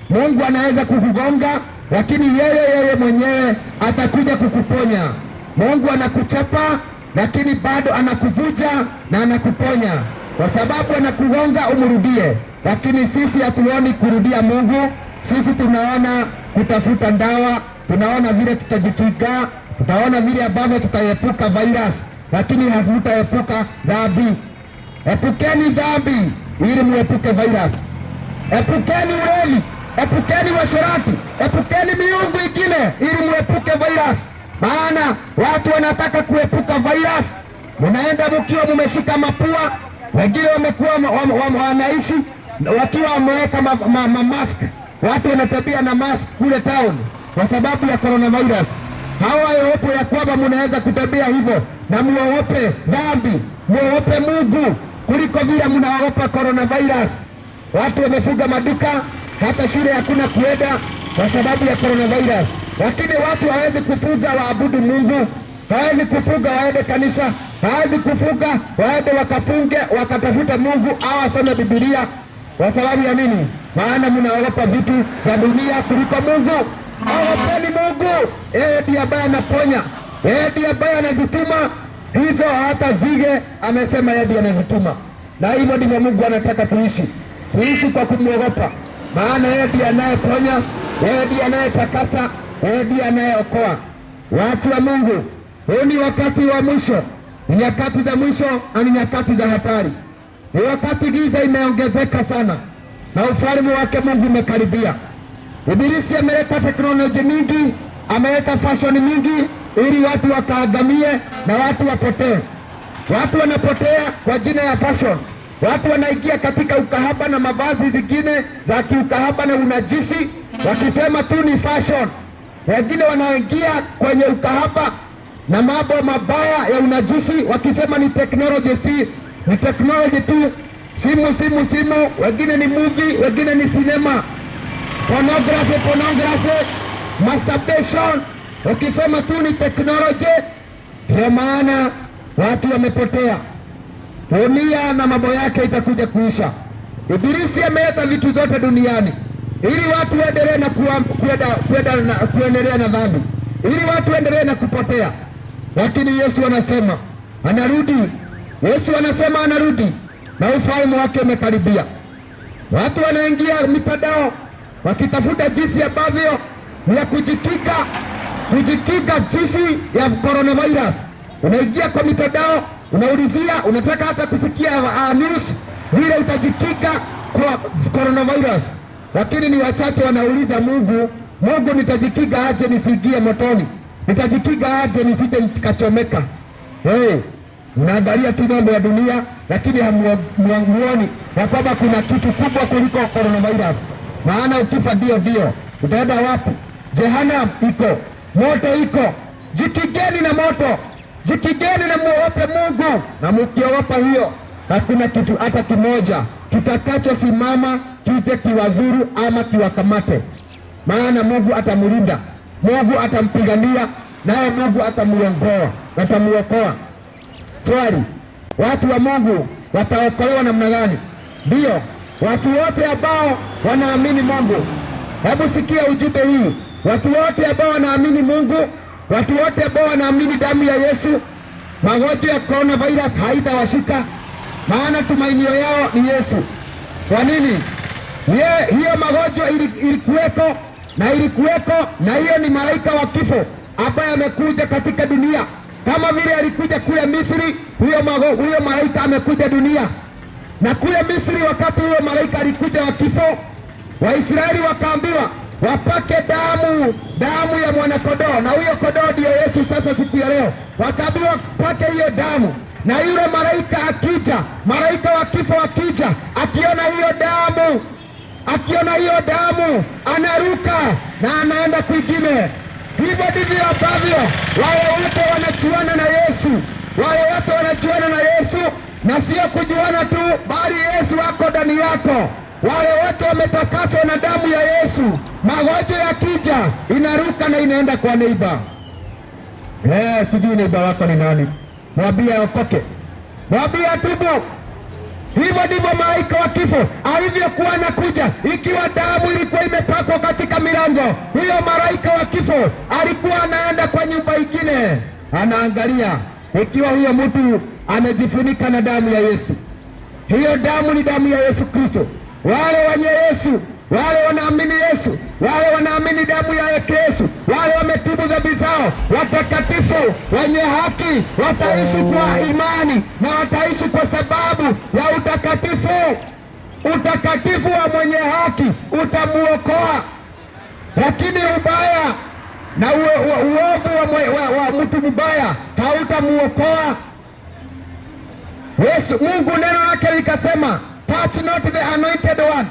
Mungu anaweza kukugonga lakini yeye mwenyewe atakuja kukuponya. Mungu anakuchapa lakini bado anakuvuja na anakuponya, kwa sababu anakugonga umrudie. Lakini sisi hatuoni kurudia Mungu, sisi tunaona kutafuta ndawa, tunaona vile tutajikinga, tutaona vile ambavyo tutaepuka virus, lakini hatutaepuka dhambi. Epukeni dhambi ili muepuke virus. Epukeni ulevi, epukeni uasherati, epukeni miungu ingine ili muepuke virus. Maana watu wanataka kuepuka virus, munaenda mkiwa mumeshika mapua, wengine wamekuwa wanaishi wakiwa wameweka mask. Watu wanatembea na mask kule town kwa sababu ya coronavirus. Hawaogope ya kwamba munaweza kutembea hivyo, na muogope dhambi, muogope Mungu kuliko vile mnaogopa coronavirus. Watu wamefunga maduka, hata shule hakuna kuenda kwa sababu ya coronavirus. Lakini watu hawezi kufunga waabudu Mungu, hawezi kufunga waende kanisa, hawezi kufunga waende wakafunge wakatafuta Mungu au wasome Biblia. Kwa sababu ya nini? Maana mnaogopa vitu vya dunia kuliko Mungu. Ogopeni Mungu, yeye ndiye ambaye anaponya, yeye ndiye ambaye anazituma hizo hata zige, amesema yeye ndiye anazituma. Na hivyo ndivyo Mungu anataka tuishi kwa kumwogopa, maana yeye ndiye anayeponya, yeye ndiye anayetakasa, yeye ndiye anayeokoa. Watu wa Mungu, huu ni wakati wa mwisho, ni nyakati za mwisho na ni nyakati za hatari. Ni wakati giza imeongezeka sana na ufalme wake Mungu umekaribia. Ibilisi ameleta teknolojia mingi, ameleta fashion mingi ili watu wakaagamie na watu wapotee. Watu wanapotea kwa jina ya fashion. Watu wanaingia katika ukahaba na mavazi zingine za kiukahaba na unajisi, wakisema tu ni fashion. Wengine wanaingia kwenye ukahaba na mambo mabaya ya unajisi, wakisema ni technology. Si ni technology tu, simu. Wengine ni movie, wengine ni cinema. Pornography, masturbation, wakisema tu ni technology. Ndio maana watu wamepotea. Dunia na mambo yake itakuja kuisha. Ibilisi ameleta vitu zote duniani ili watu waendelee na kuendelea na dhambi, ili watu waendelee na kupotea. Lakini Yesu anasema anarudi. Yesu anasema anarudi na ufalme wake umekaribia. Watu wanaingia mitandao wakitafuta jinsi ambavyo ya kujikinga jinsi ya coronavirus. Unaingia kwa mitandao, unaulizia, unataka hata kusikia news vile utajikinga kwa coronavirus. Lakini ni wachache wanauliza Mungu, nitajikinga aje nisiingie motoni? Nitajikinga aje nisije nikachomeka? Unaangalia tu mambo ya dunia, lakini hamuoni ya kwamba kuna kitu kubwa kuliko coronavirus. Maana ukifa ndio utaenda wapi? Jehanamu iko, moto iko. Jikingeni na moto, jikingeni na muogope Mungu, na mkiogopa hiyo, hakuna kitu hata kimoja kitakachosimama kije kiwazuru ama kiwakamate. Maana Mungu atamlinda, Mungu atampigania, naye Mungu atamuongoa, atamuokoa. Swali, watu wa Mungu wataokolewa namna gani? Ndio, watu wote ambao wanaamini Mungu. Hebu sikia ujumbe hii. Watu wote ambao wanaamini Mungu, watu wote ambao wanaamini damu ya Yesu, magonjwa ya coronavirus haitawashika, maana tumainio yao ni Yesu. Kwa nini? Hiyo magonjwa ilikuweko na hiyo ni malaika wa kifo ambaye amekuja katika dunia Kama vile alikuja kule Misri, huyo malaika amekuja dunia. Na kule Misri, wakati huyo malaika alikuja wa kifo, Waisraeli wakaambiwa wapake damu ya mwanakondoo, na huyo kondoo ndiyo Yesu. Sasa siku ya leo wakaambiwa pake hiyo damu, na yule malaika akija, malaika wa kifo akija, akiona hiyo damu anaruka na anaenda kwingine. Hivyo ndivyo ambavyo wale wote wanajuana na Yesu, na sio kujuana tu, bali Yesu ako ndani yako. Wale wote wametakaswa na damu ya Yesu. Magonjwa yakija, inaruka na inaenda kwa neiba. Sijui neiba wako ni nani, mwambie aokoke, mwambie atubu. Hivyo ndivyo malaika wa kifo alivyokuwa anakuja. Ikiwa damu ilikuwa imepakwa katika milango, huyo malaika wa kifo alikuwa anaenda kwa nyumba ingine, anaangalia ikiwa huyo mtu amejifunika na damu ya Yesu. Hiyo damu ni damu ya Yesu Kristo. Wale wenye Yesu, wale wanaamini Yesu, wale wanaamini damu ya Yesu, wale wametubu dhambi zao, watakatifu wenye haki wataishi kwa imani na wataishi kwa sababu ya utakatifu. Utakatifu wa mwenye haki utamuokoa, lakini ubaya na uovu wa mtu mbaya hautamuokoa. Yesu, Mungu neno lake likasema, touch not the anointed one,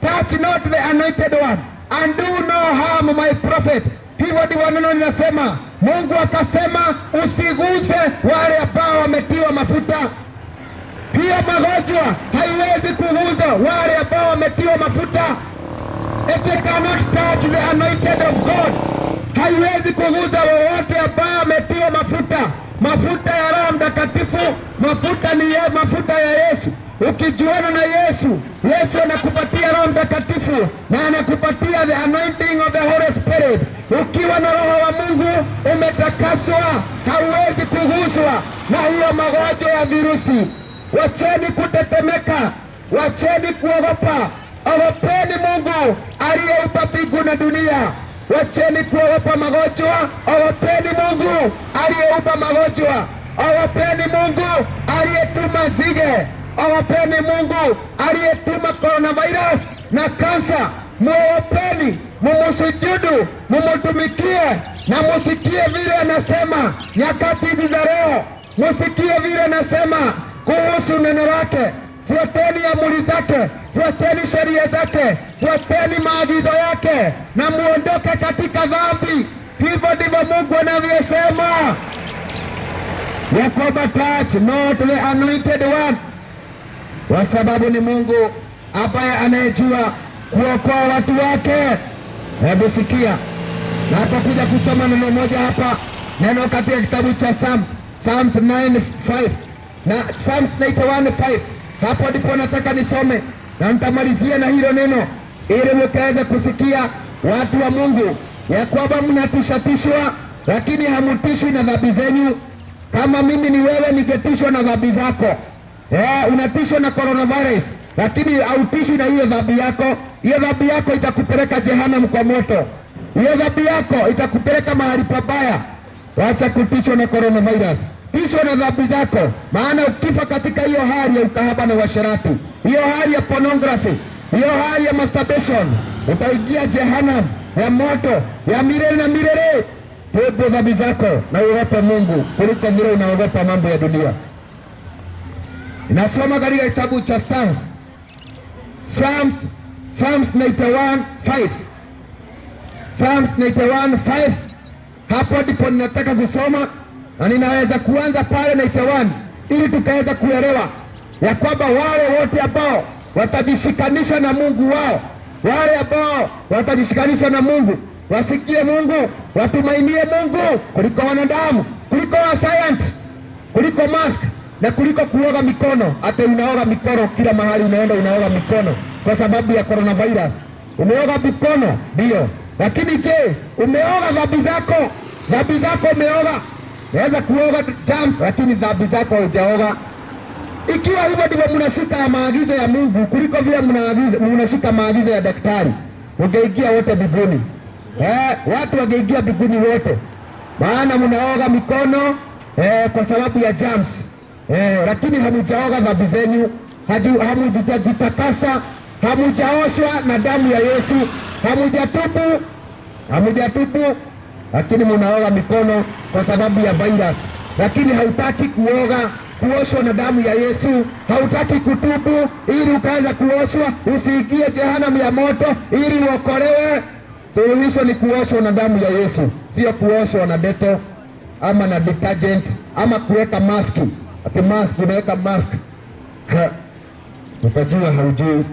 touch not the anointed one and do no harm my prophet. Hivyo ndivyo neno linasema. Mungu akasema usiguze wale ambao wametiwa mafuta. Hiyo magonjwa haiwezi kuguza wale ambao wametiwa mafuta. It cannot touch the anointed of God. Haiwezi kuguza wowote ambao wametiwa mafuta. Mafuta ya Roho Mtakatifu, mafuta ni mafuta ya Yesu. Ukijuana na Yesu, Yesu anakupatia Roho Mtakatifu na anakupatia the anointing of the Holy Spirit. Ukiwa na Roho wa Mungu umetakaswa, hauwezi kuguswa na hiyo magonjwa ya virusi. Wacheni kutetemeka, wacheni kuogopa. Ogopeni Mungu aliyeupa mbingu na dunia. Wacheni kuogopa magonjwa, ogopeni Mungu aliyeupa magonjwa. Ogopeni Mungu aliyetuma nzige. Ogopeni Mungu aliyetuma coronavirus na kansa. Muogopeni, mumusujudu, mumutumikie na musikie vile anasema nyakati hizi za leo. Musikie vile anasema kuhusu neno lake. Fuateni amri zake, fuateni sheria zake, fuateni maagizo yake na muondoke katika dhambi. Hivyo ndivyo Mungu anavyosema ya kwamba touch not the anointed one, kwa sababu ni Mungu ambaye anayejua kuokoa watu wake. Hebu sikia, na hatakuja kusoma neno moja hapa, neno katika kitabu cha Psalms 9:5 na Psalms 91:5. Hapo ndipo nataka nisome na nitamalizia na hilo neno, ili mkaweze kusikia watu wa Mungu ya kwamba mnatishatishwa, lakini hamutishwi na dhambi zenyu. Kama mimi ni wewe, ningetishwa na dhambi zako. Unatishwa na coronavirus, lakini hautishwi na hiyo dhambi yako. Hiyo dhambi yako itakupeleka jehanamu kwa moto. Hiyo dhambi yako itakupeleka mahali pabaya. Wacha kutishwa na coronavirus, tishwa na dhambi zako, maana ukifa katika hiyo hali ya ukahaba na uasherati, hiyo hali ya pornography, hiyo hali ya masturbation, utaingia jehanamu ya moto ya milele na milele. Tubu dhambi zako na uogope Mungu kuliko vile unaogopa mambo ya dunia. Inasoma katika kitabu cha Psalms 91:5. Psalms 91:5. Hapo ndipo ninataka kusoma na ninaweza kuanza pale 91 ili tukaweza kuelewa ya kwamba wale wote ambao watajishikanisha na Mungu wao, wale ambao watajishikanisha na Mungu, wasikie Mungu, watumainie Mungu kuliko wanadamu, kuliko wa science, kuliko mask na kuliko kuoga mikono. Hata unaoga mikono kila mahali unaenda, unaoga mikono kwa sababu ya coronavirus. Umeoga mikono ndio, lakini je, umeoga dhambi zako? Dhambi zako umeoga? Naweza kuoga germs, lakini dhambi zako hujaoga. Ikiwa hivyo ndivyo mnashika maagizo ya Mungu kuliko vile mnashika maagizo ya daktari, ungeingia wote mbinguni. Watu wangeingia mbinguni wote, maana mnaoga mikono kwa sababu ya germs lakini hamujaoga dhambi zenyu, hamujajitakasa, hamujaoshwa na damu ya Yesu, hamujatubu, lakini munaoga mikono kwa sababu ya virus, lakini hautaki kuoshwa na damu ya Yesu, hautaki kutubu ili ukaanza kuoshwa usiingie jehanamu ya moto ili uokolewe. Suluhisho ni kuoshwa na damu ya Yesu, sio kuoshwa na Dettol ama na detergent ama kuweka maski. Ati mask, unaweka mask utajua haujui.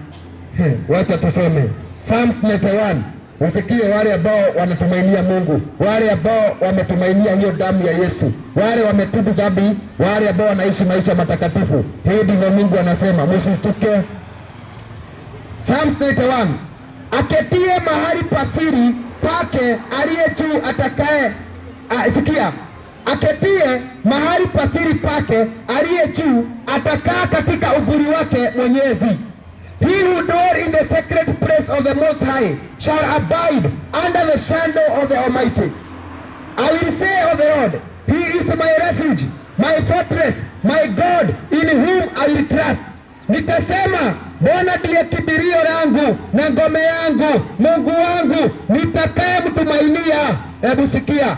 Wacha tusome Psalms 91. Usikie wale ambao wanatumainia Mungu, wale ambao wametumainia hiyo damu ya Yesu, wale wametubu dhambi, wale ambao wanaishi maisha matakatifu. Hii ndivyo Mungu anasema, msistuke. Psalms 91. Aketie mahali pasiri pake aliye juu atakaye, sikia, aketie mahali pasiri pake aliye juu atakaa katika uvuli wake Mwenyezi. He who dwell in the sacred place of the Most High shall abide under the shadow of the Almighty. I will say of the Lord, He is my refuge, my fortress, my God, in whom I will trust. Nitasema, Bwana ndiye kimbilio langu na ngome yangu, Mungu wangu nitakaye mtumainia. Hebu sikia,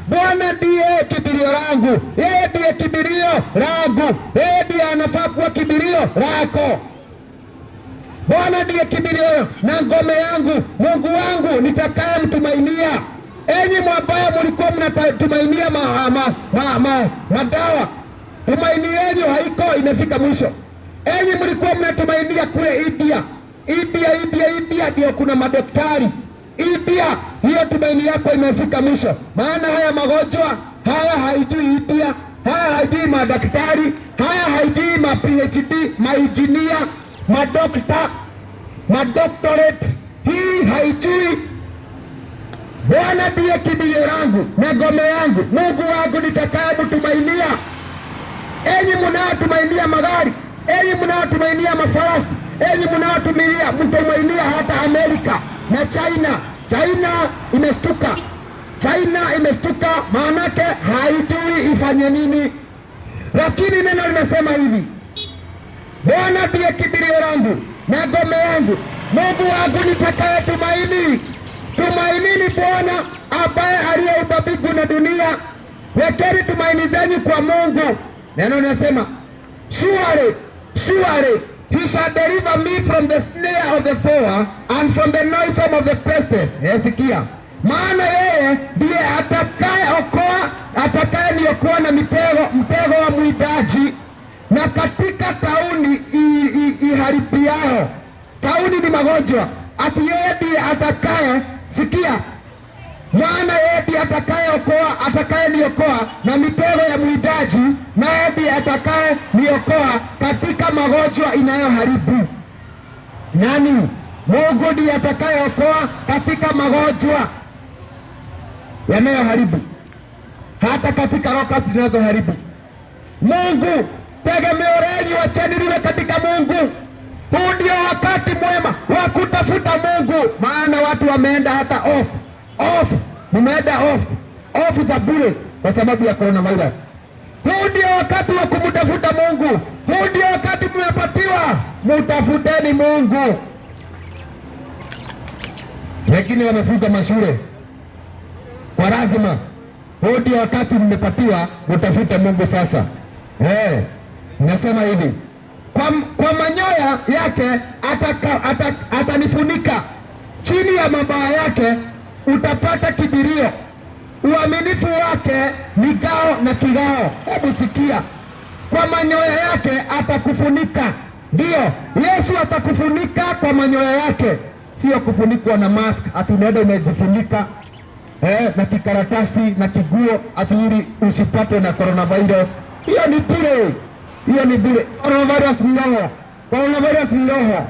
Bwana ndiye kimbilio langu, yeye ndiye kimbilio langu, yeye ndiye anafaa kuwa kimbilio lako. Bwana ndiye kimbilio na ngome yangu, Mungu wangu nitakaye mtumainia. Enyi ambao mlikuwa mnatumainia madawa, tumaini yenu haiko, imefika mwisho. Enyi mlikuwa mnatumainia kule India ndio kuna madaktari. India, hiyo tumaini yako imefika mwisho. Maana haya magonjwa haya haijui India, haya haijui madaktari, haya haijui ma PhD, maengineer, madoctorate, hii haijui. Bwana ndiye kimbilio langu na ngome yangu, Mungu wangu nitakaye mtumainia. Enyi mnaotumainia magari, enyi mnaotumainia mafarasi, enyi mnaotumainia hata Amerika na China imestuka, maanake haijui ifanye nini. Lakini neno linasema hivi, Bwana ndiye kimbilio langu na ngome yangu, Mungu wangu nitakaye tumaini. Tumainini Bwana ambaye aliyeumba mbingu na dunia. Wekeni tumaini zenyu kwa Mungu. Neno linasema, surely he shall deliver me from the snare of the fowler and from the noisome of the pestilence. Sikia, maana yeye ndiye atakaye niokoa na mtego wa mwidaji na katika tauni iharibiao. Tauni ni magonjwa. Ati yeye ndiye atakaye, sikia, maana yeye ndiye atakaye niokoa na mitego ya mwidaji, na yeye ndiye atakaye niokoa katika magonjwa inayoharibu. Nani? Mungu ndiye atakaye okoa katika magonjwa yanayoharibu, hata katika roka zinazoharibu. Mungu, tegemeo lenyu wacheni liwe katika Mungu. Huu ndio wakati mwema wa kutafuta Mungu, maana watu wameenda hata off, mumeenda off za bure kwa sababu ya coronavirus. Huu ndio wakati wa kumtafuta Mungu, huu ndio wakati mmepatiwa, mtafuteni Mungu. Wengine wamefunga mashule kwa lazima. Huu ndio wakati mmepatiwa, mtafute Mungu sasa. Nasema hivi, kwa manyoya yake atanifunika, chini ya mabawa yake utapata kibirio. Uaminifu wake ni ngao na kigao. Hebu sikia, kwa manyoya yake atakufunika. Ndio, Yesu atakufunika kwa manyoya yake, sio kufunikwa na mask ati unaenda umejifunika na kikaratasi na kiguo ati ili usipatwe na coronavirus. Hiyo ni bure. Coronavirus ni roho,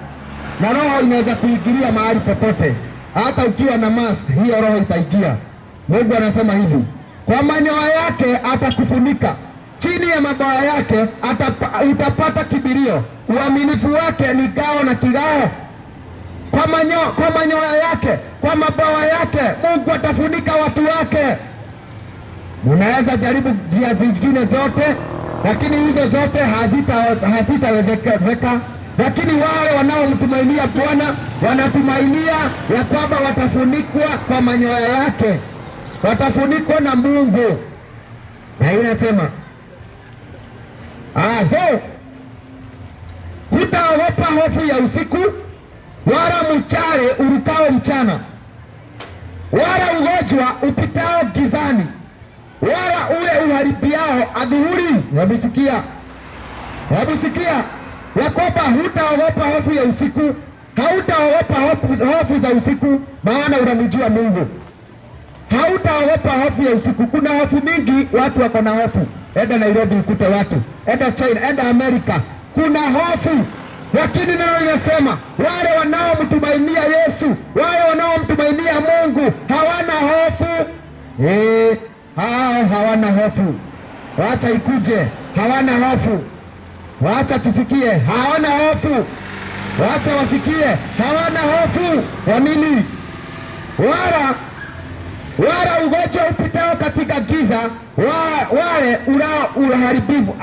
na roho inaweza kuingilia mahali popote. Hata ukiwa na mask, hiyo roho itaingia. Mungu anasema hivi, kwa manyoya yake atakufunika, chini ya mabawa yake utapata kibirio. Uaminifu wake ni ngao na kigao. Kwa manyoya yake, kwa mabawa yake, Mungu atafunika watu wake. Munaweza jaribu njia zingine zote, lakini hizo zote hazitawezekana. Lakini wale wanaomtumainia Bwana wanatumainia ya kwamba watafunikwa kwa manyoya yake, watafunikwa na Mungu. Na inasema hutaogopa hofu ya usiku, wala mshale urukao mchana, wala ugonjwa upitao gizani, wala ule uharibiao adhuhuri. Wabisikia ya kwamba hutaogopa hofu ya usiku, hautaogopa hofu za usiku, maana unamjua Mungu. Hautaogopa hofu ya usiku. Kuna hofu mingi, watu wako na hofu. Enda Nairobi ukute watu, enda China, enda Amerika, kuna hofu. Lakini neno linasema wale wanaomtumainia Yesu, wale wanaomtumainia Mungu hawana hofu. Hao hawana hofu. Wacha ikuje, hawana hofu. Wacha tusikie, hawana hofu. Wacha wasikie, hawana hofu. Kwa nini? Wala ugonjwa upitao katika giza, wale ulao uharibifu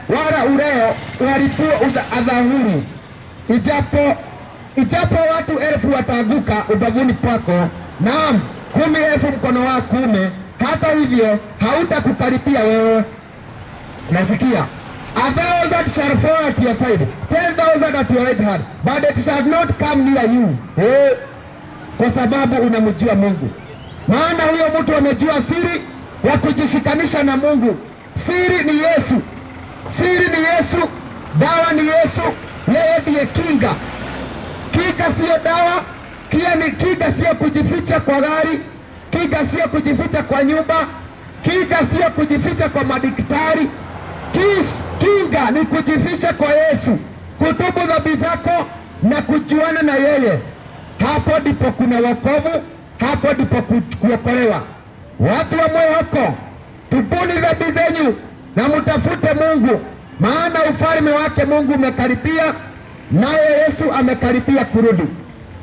wala uleo uharibu adhuhuri. Ijapo watu 1000 wataanguka ubavuni pako, naam 10,000 mkono wa kuume, hata hivyo hautakukaribia wewe. Nasikia 1,000 shall fall at your side, 10,000 at your right hand, but it shall not come near you. Kwa sababu unamjua Mungu. Maana huyo mtu amejua siri ya kujishikanisha na Mungu. Siri ni Yesu. Siri ni Yesu. Dawa ni Yesu. Yeye ndiye kinga. Kinga sio dawa. Kinga sio kujificha kwa gari. Kinga sio kujificha kwa nyumba. Kinga sio kujificha kwa madaktari. Kinga ni kujificha kwa Yesu, kutubu dhambi zako na kujuana na yeye. Hapo ndipo kuna wokovu, hapo ndipo kuokolewa. Watu wa Mwehoko, tubuni dhambi zenyu na mtafute Mungu, maana ufalme wake Mungu umekaribia, naye Yesu amekaribia kurudi.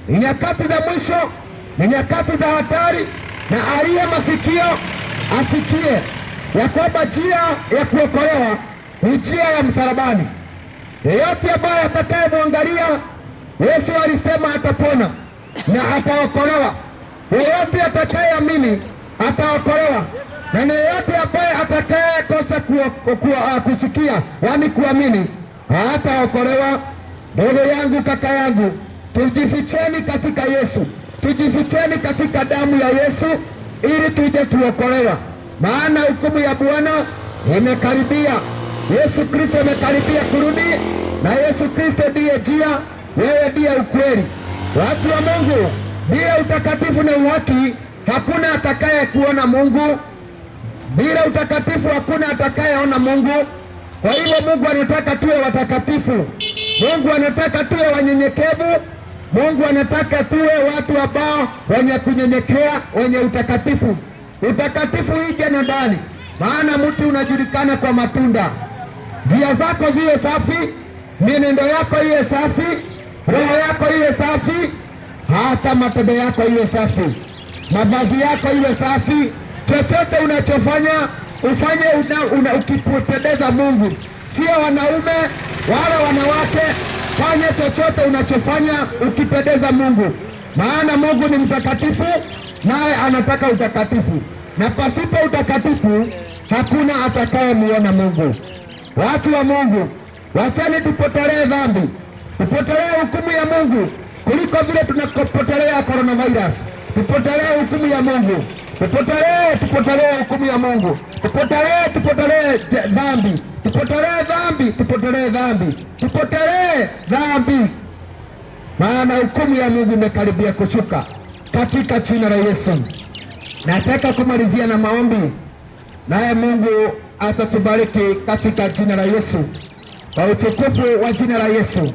Ni nyakati za mwisho, ni nyakati za hatari, na aliye masikio asikie ya kwamba njia ya kuokolewa ni njia ya msalabani. Yeyote ambaye atakayemwangalia Yesu alisema atapona na ataokolewa. Yeyote atakayeamini ataokolewa, na yeyote ambaye atakayekosa kusikia, yaani kuamini, hataokolewa. Ndugu yangu, kaka yangu, tujificheni katika Yesu, tujificheni katika damu ya Yesu ili tuje tuokolewa, maana hukumu ya Bwana imekaribia. Yesu Kristo amekaribia kurudi, na Yesu Kristo ndiye njia, yeye ndiye ukweli. Watu wa Mungu, bila utakatifu na uhaki hakuna atakaye kuona Mungu. Bila utakatifu hakuna atakayeona Mungu. Kwa hivyo Mungu anataka tuwe watakatifu. Mungu anataka tuwe wanyenyekevu. Mungu anataka tuwe watu ambao wenye kunyenyekea, wenye utakatifu. Utakatifu ije na ndani, maana mtu unajulikana kwa matunda. Njia zako ziwe safi, mienendo yako iwe safi, roho yako iwe safi, hata matendo yako iwe safi, mavazi yako iwe safi. Chochote unachofanya ufanye ukipendeza Mungu, sio wanaume wala wanawake. Fanya chochote unachofanya ukipendeza Mungu, maana Mungu ni mtakatifu, naye anataka utakatifu, na pasipo utakatifu hakuna atakayemuona Mungu. Watu wa Mungu, wacheni tupotelee dhambi, tupotelee hukumu ya Mungu kuliko vile tunapotelea coronavirus. Tupotelee hukumu ya Mungu, tupotelee hukumu ya Mungu, tupotelee dhambi, tupotelee dhambi, maana hukumu ya Mungu imekaribia kushuka katika jina la Yesu. Nataka kumalizia na maombi, naye Mungu atatubariki katika jina la Yesu, kwa utukufu wa jina la Yesu.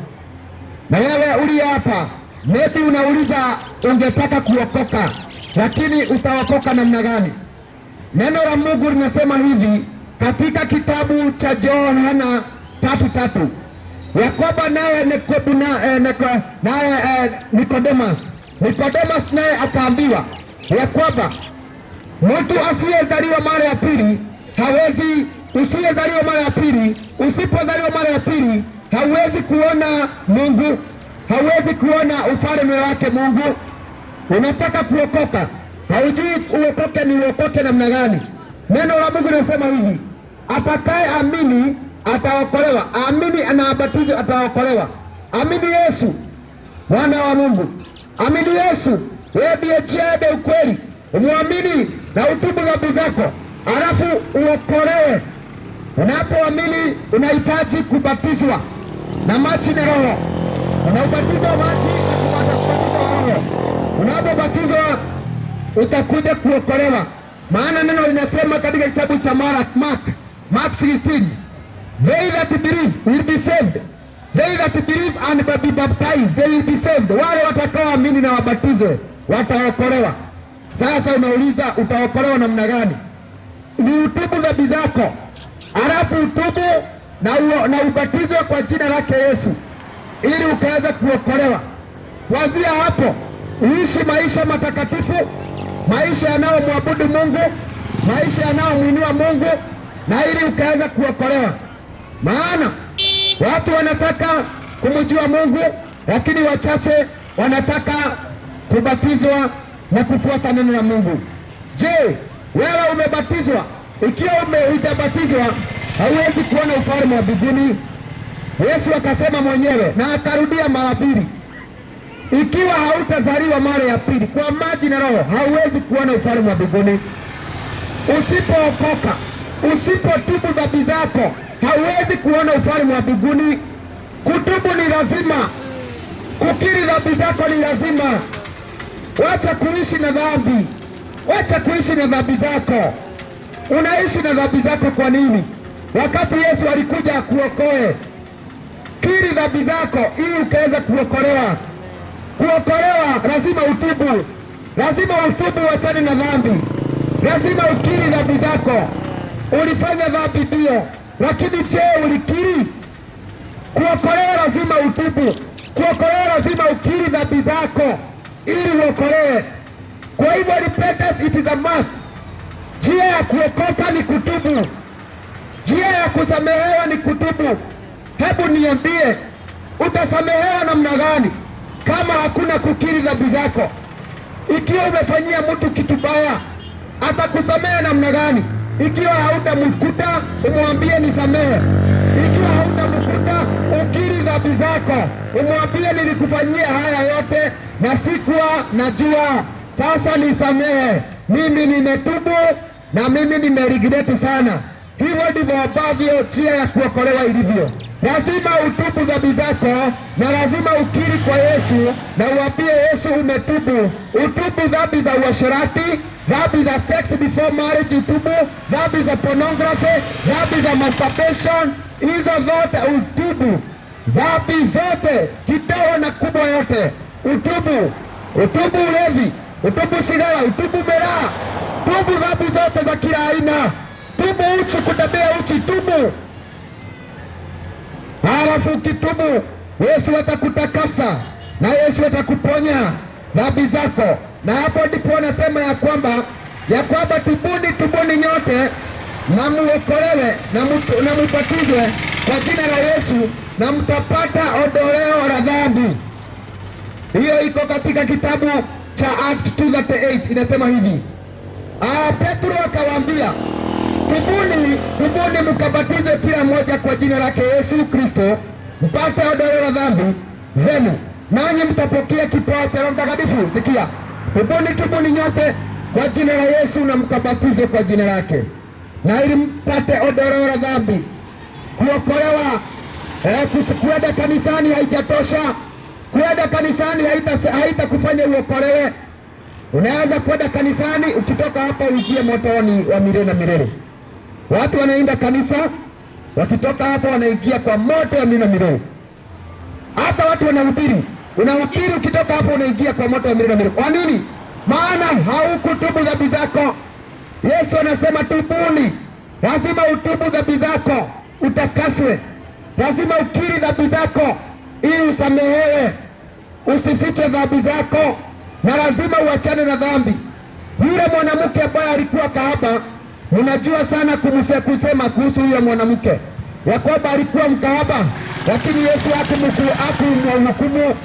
Na wewe uliye hapa, maybe unauliza ungetaka kuokoka, lakini utaokoka namna gani? Neno la Mungu linasema hivi katika kitabu cha Yohana 3:3 ya kwamba naye Nikodemus naye akaambiwa ya kwamba Mtu asiyezaliwa mara ya pili hawezi, usiyezaliwa mara ya pili, usipozaliwa mara ya pili hauwezi kuona Mungu, hauwezi kuona ufalme wake Mungu. Unataka kuokoka, haujui uokoke ni uokoke namna gani. Neno la Mungu linasema hivi, atakaye amini ataokolewa. Amini anabatizwa ataokolewa. Amini Yesu mwana wa Mungu, amini Yesu, wewe ndiye njia ya ukweli. Umwamini na utubu dhambi zako, alafu uokolewe. Unapoamini unahitaji kubatizwa na maji na Roho. Unapobatizwa maji na kubatizwa Roho, unapobatizwa utakuja kuokolewa. Maana neno linasema katika kitabu cha Mark 16, they that believe will be saved, they that believe and be baptized they will be saved. Wale watakaoamini na wabatizwe wataokolewa. Sasa unauliza utaokolewa namna gani? Ni utubu dhambi zako, alafu utubu na ubatizwe kwa jina lake Yesu ili ukaweza kuokolewa. Kuanzia hapo uishi maisha matakatifu, maisha yanayomwabudu Mungu, maisha yanayomwinua Mungu, na ili ukaweza kuokolewa. Maana watu wanataka kumjua Mungu, lakini wachache wanataka kubatizwa na kufuata neno la Mungu. Je, wewe umebatizwa? Ikiwa hujabatizwa hauwezi kuona ufalme wa mbinguni. Yesu akasema mwenyewe na akarudia mara mbili, ikiwa hautazaliwa mara ya pili kwa maji na Roho hauwezi kuona ufalme wa mbinguni. Usipookoka, usipotubu dhambi zako hauwezi kuona ufalme wa mbinguni. Kutubu ni lazima, kukiri dhambi zako ni lazima. Wacha kuishi na dhambi, wacha kuishi na dhambi zako. Unaishi na dhambi zako kwa nini, wakati Yesu alikuja akuokoe? Kiri dhambi zako ili ukaweza kuokolewa. Kuokolewa lazima utubu, lazima utubu, wachane na dhambi, lazima ukiri dhambi zako. Ulifanya dhambi ndio, lakini je, ulikiri? Kuokolewa lazima utubu, kuokolewa lazima ukiri dhambi zako ili uokolewe. Kwa hivyo repentance it is a must. Njia ya kuokoka ni kutubu, njia ya kusamehewa ni kutubu. Hebu niambie, utasamehewa namna gani kama hakuna kukiri dhambi zako? Ikiwa umefanyia mtu kitu baya, atakusamehe namna gani? Ikiwa hautamkuta umwambie nisamehe, ikiwa hautamkuta ukiri dhambi zako, umwambie nilikufanyia haya yote na sikuwa najua, sasa nisamehe, mimi nimetubu na mimi nimeregret sana. Hivyo ndivyo ambavyo njia ya kuokolewa ilivyo. Lazima utubu dhambi zako na lazima ukiri kwa Yesu na uambie Yesu umetubu. Utubu dhambi za uasherati, dhambi za sex before marriage, utubu dhambi za pornography, dhambi za masturbation, hizo zote utubu. Dhambi zote, kidogo na kubwa yote utubu. Utubu ulevi, utubu sigara, utubu miraa, tubu dhambi zote za kila aina. Tubu uchi, kutembea uchi, tubu. Halafu ukitubu, Yesu atakutakasa na Yesu atakuponya dhambi zako. Na hapo ndipo anasema ya kwamba tubuni nyote na muokolewe na mubatizwe kwa jina la Yesu na mtapata ondoleo la dhambi. Hiyo iko katika kitabu cha Acts 2:38 inasema hivi. Petro akawaambia, tubuni mkabatizwe kila mmoja kwa jina lake Yesu Kristo mpate ondoleo la dhambi zenu, nanyi mtapokea kipawa cha Roho Mtakatifu. Sikia, tubuni nyote kwa jina la Yesu na mkabatizwe kwa jina lake, na ili mpate ondoleo la dhambi. Kuokolewa, kwenda kanisani haijatosha. Kwenda kanisani haitakufanya uokolewe. Unaweza kwenda kanisani, ukitoka hapa uingie motoni wa milele na milele. Watu wanaenda kanisa, wakitoka hapa wanaingia kwa moto wa milele na milele. Hata watu wanahubiri, unahubiri, ukitoka hapa unaingia kwa moto wa milele na milele. Kwa nini? Maana haukutubu dhambi zako. Yesu anasema tubuni. Lazima utubu dhambi zako utakaswe, lazima ukiri dhambi zako ili usamehewe. Usifiche dhambi zako na lazima uachane na dhambi. Yule mwanamke ambaye alikuwa kahaba, mnajua sana kusema kuhusu yule mwanamke ya kwamba alikuwa mkahaba, lakini Yesu hakumhukumu.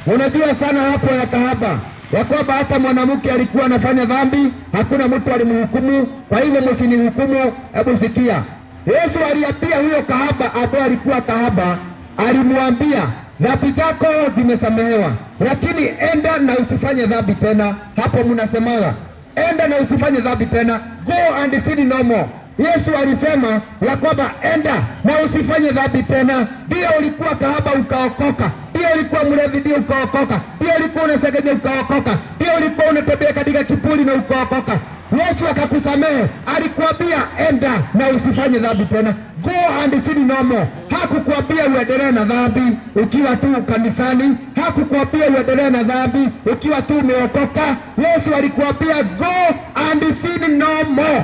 Unajua sana hapo ya kahaba ya kwamba hata mwanamke alikuwa anafanya dhambi, hakuna mtu alimhukumu. Kwa hivyo msinihukumu. Hebu sikia, Yesu aliambia huyo kahaba ambaye alikuwa kahaba, alimwambia dhambi zako zimesamehewa, lakini enda na usifanye dhambi tena. Hapo mnasemaga enda na usifanye dhambi tena, go and sin no more. Yesu alisema ya kwamba enda na usifanye dhambi tena. Ndio ulikuwa kahaba ukaokoka, ndio ulikuwa mlevi ndio ukaokoka, ndio ulikuwa unasengenya ukaokoka, ndio ulikuwa unatembea katika kiburi na ukaokoka. Yesu akakusamehe, alikwambia enda na usifanye dhambi tena, go and sin no more. Hakukwambia uendelee na dhambi ukiwa tu kanisani, hakukwambia uendelee na dhambi ukiwa tu umeokoka. Yesu alikwambia go and sin no more,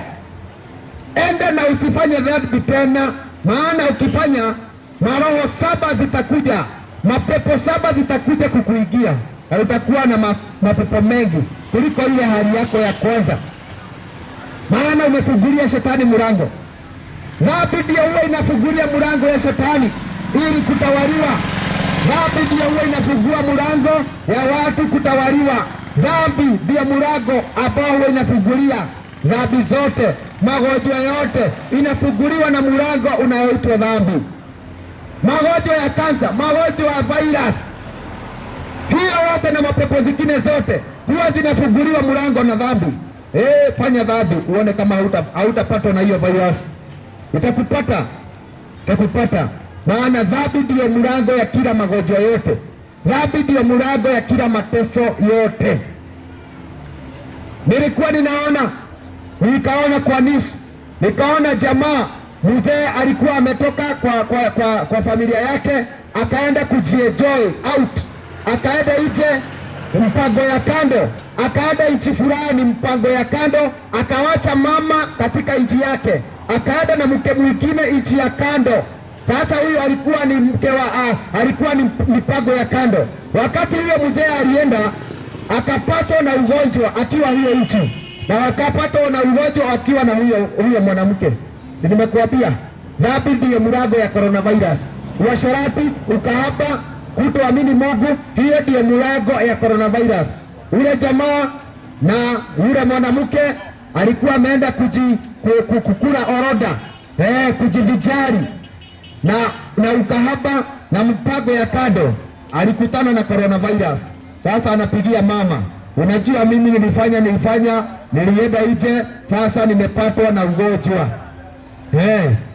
enda na usifanye dhambi tena. Maana ukifanya, maroho 7 zitakuja, mapepo 7 zitakuja kukuingia, na utakuwa na mapepo mengi kuliko ile hali yako ya kwanza. Maana umefungulia shetani mlango. Dhambi ndio huwa inafungulia mlango ya shetani ili kutawaliwa. Dhambi ndio huwa inafungua mlango ya watu kutawaliwa. Dhambi ndio mlango ambao huwa inafungulia dhambi zote, magonjwa yote inafunguliwa na mlango unaoitwa dhambi. Magonjwa ya kansa, magonjwa ya virus, hiyo yote na mapepo zingine zote huwa zinafunguliwa mlango na dhambi. Fanya dhambi uone kama hautapatwa na hiyo virus. Itakupata. Maana dhambi ndio mlango ya kila magonjwa yote. Dhambi ndio mlango ya kila mateso yote. Nilikuwa nikaona kwa nisi, nikaona jamaa mzee alikuwa ametoka kwa familia yake, akaenda kujienjoy out, akaenda nje mpango ya kando, akaenda nchi fulani mpango ya kando, akawacha mama katika nchi yake, akaenda na mke mwingine nchi ya kando. Sasa huyo alikuwa ni mke alikuwa ni mipango ya kando. Wakati huyo mzee alienda akapatwa na ugonjwa akiwa hiyo nchi, na akapatwa na ugonjwa akiwa na huyo mwanamke. Nimekuambia dhambi ndiyo mlango ya coronavirus. Uasherati, ukahaba, kutoamini Mungu, hiyo ndiyo mlango ya coronavirus. Ule jamaa na yule mwanamke alikuwa ameenda kukula orodha, kujivijari na ukahaba na mpango ya kando, alikutana na coronavirus. Sasa anapigia mama, unajua mimi nilienda nje, sasa nimepatwa na ugonjwa.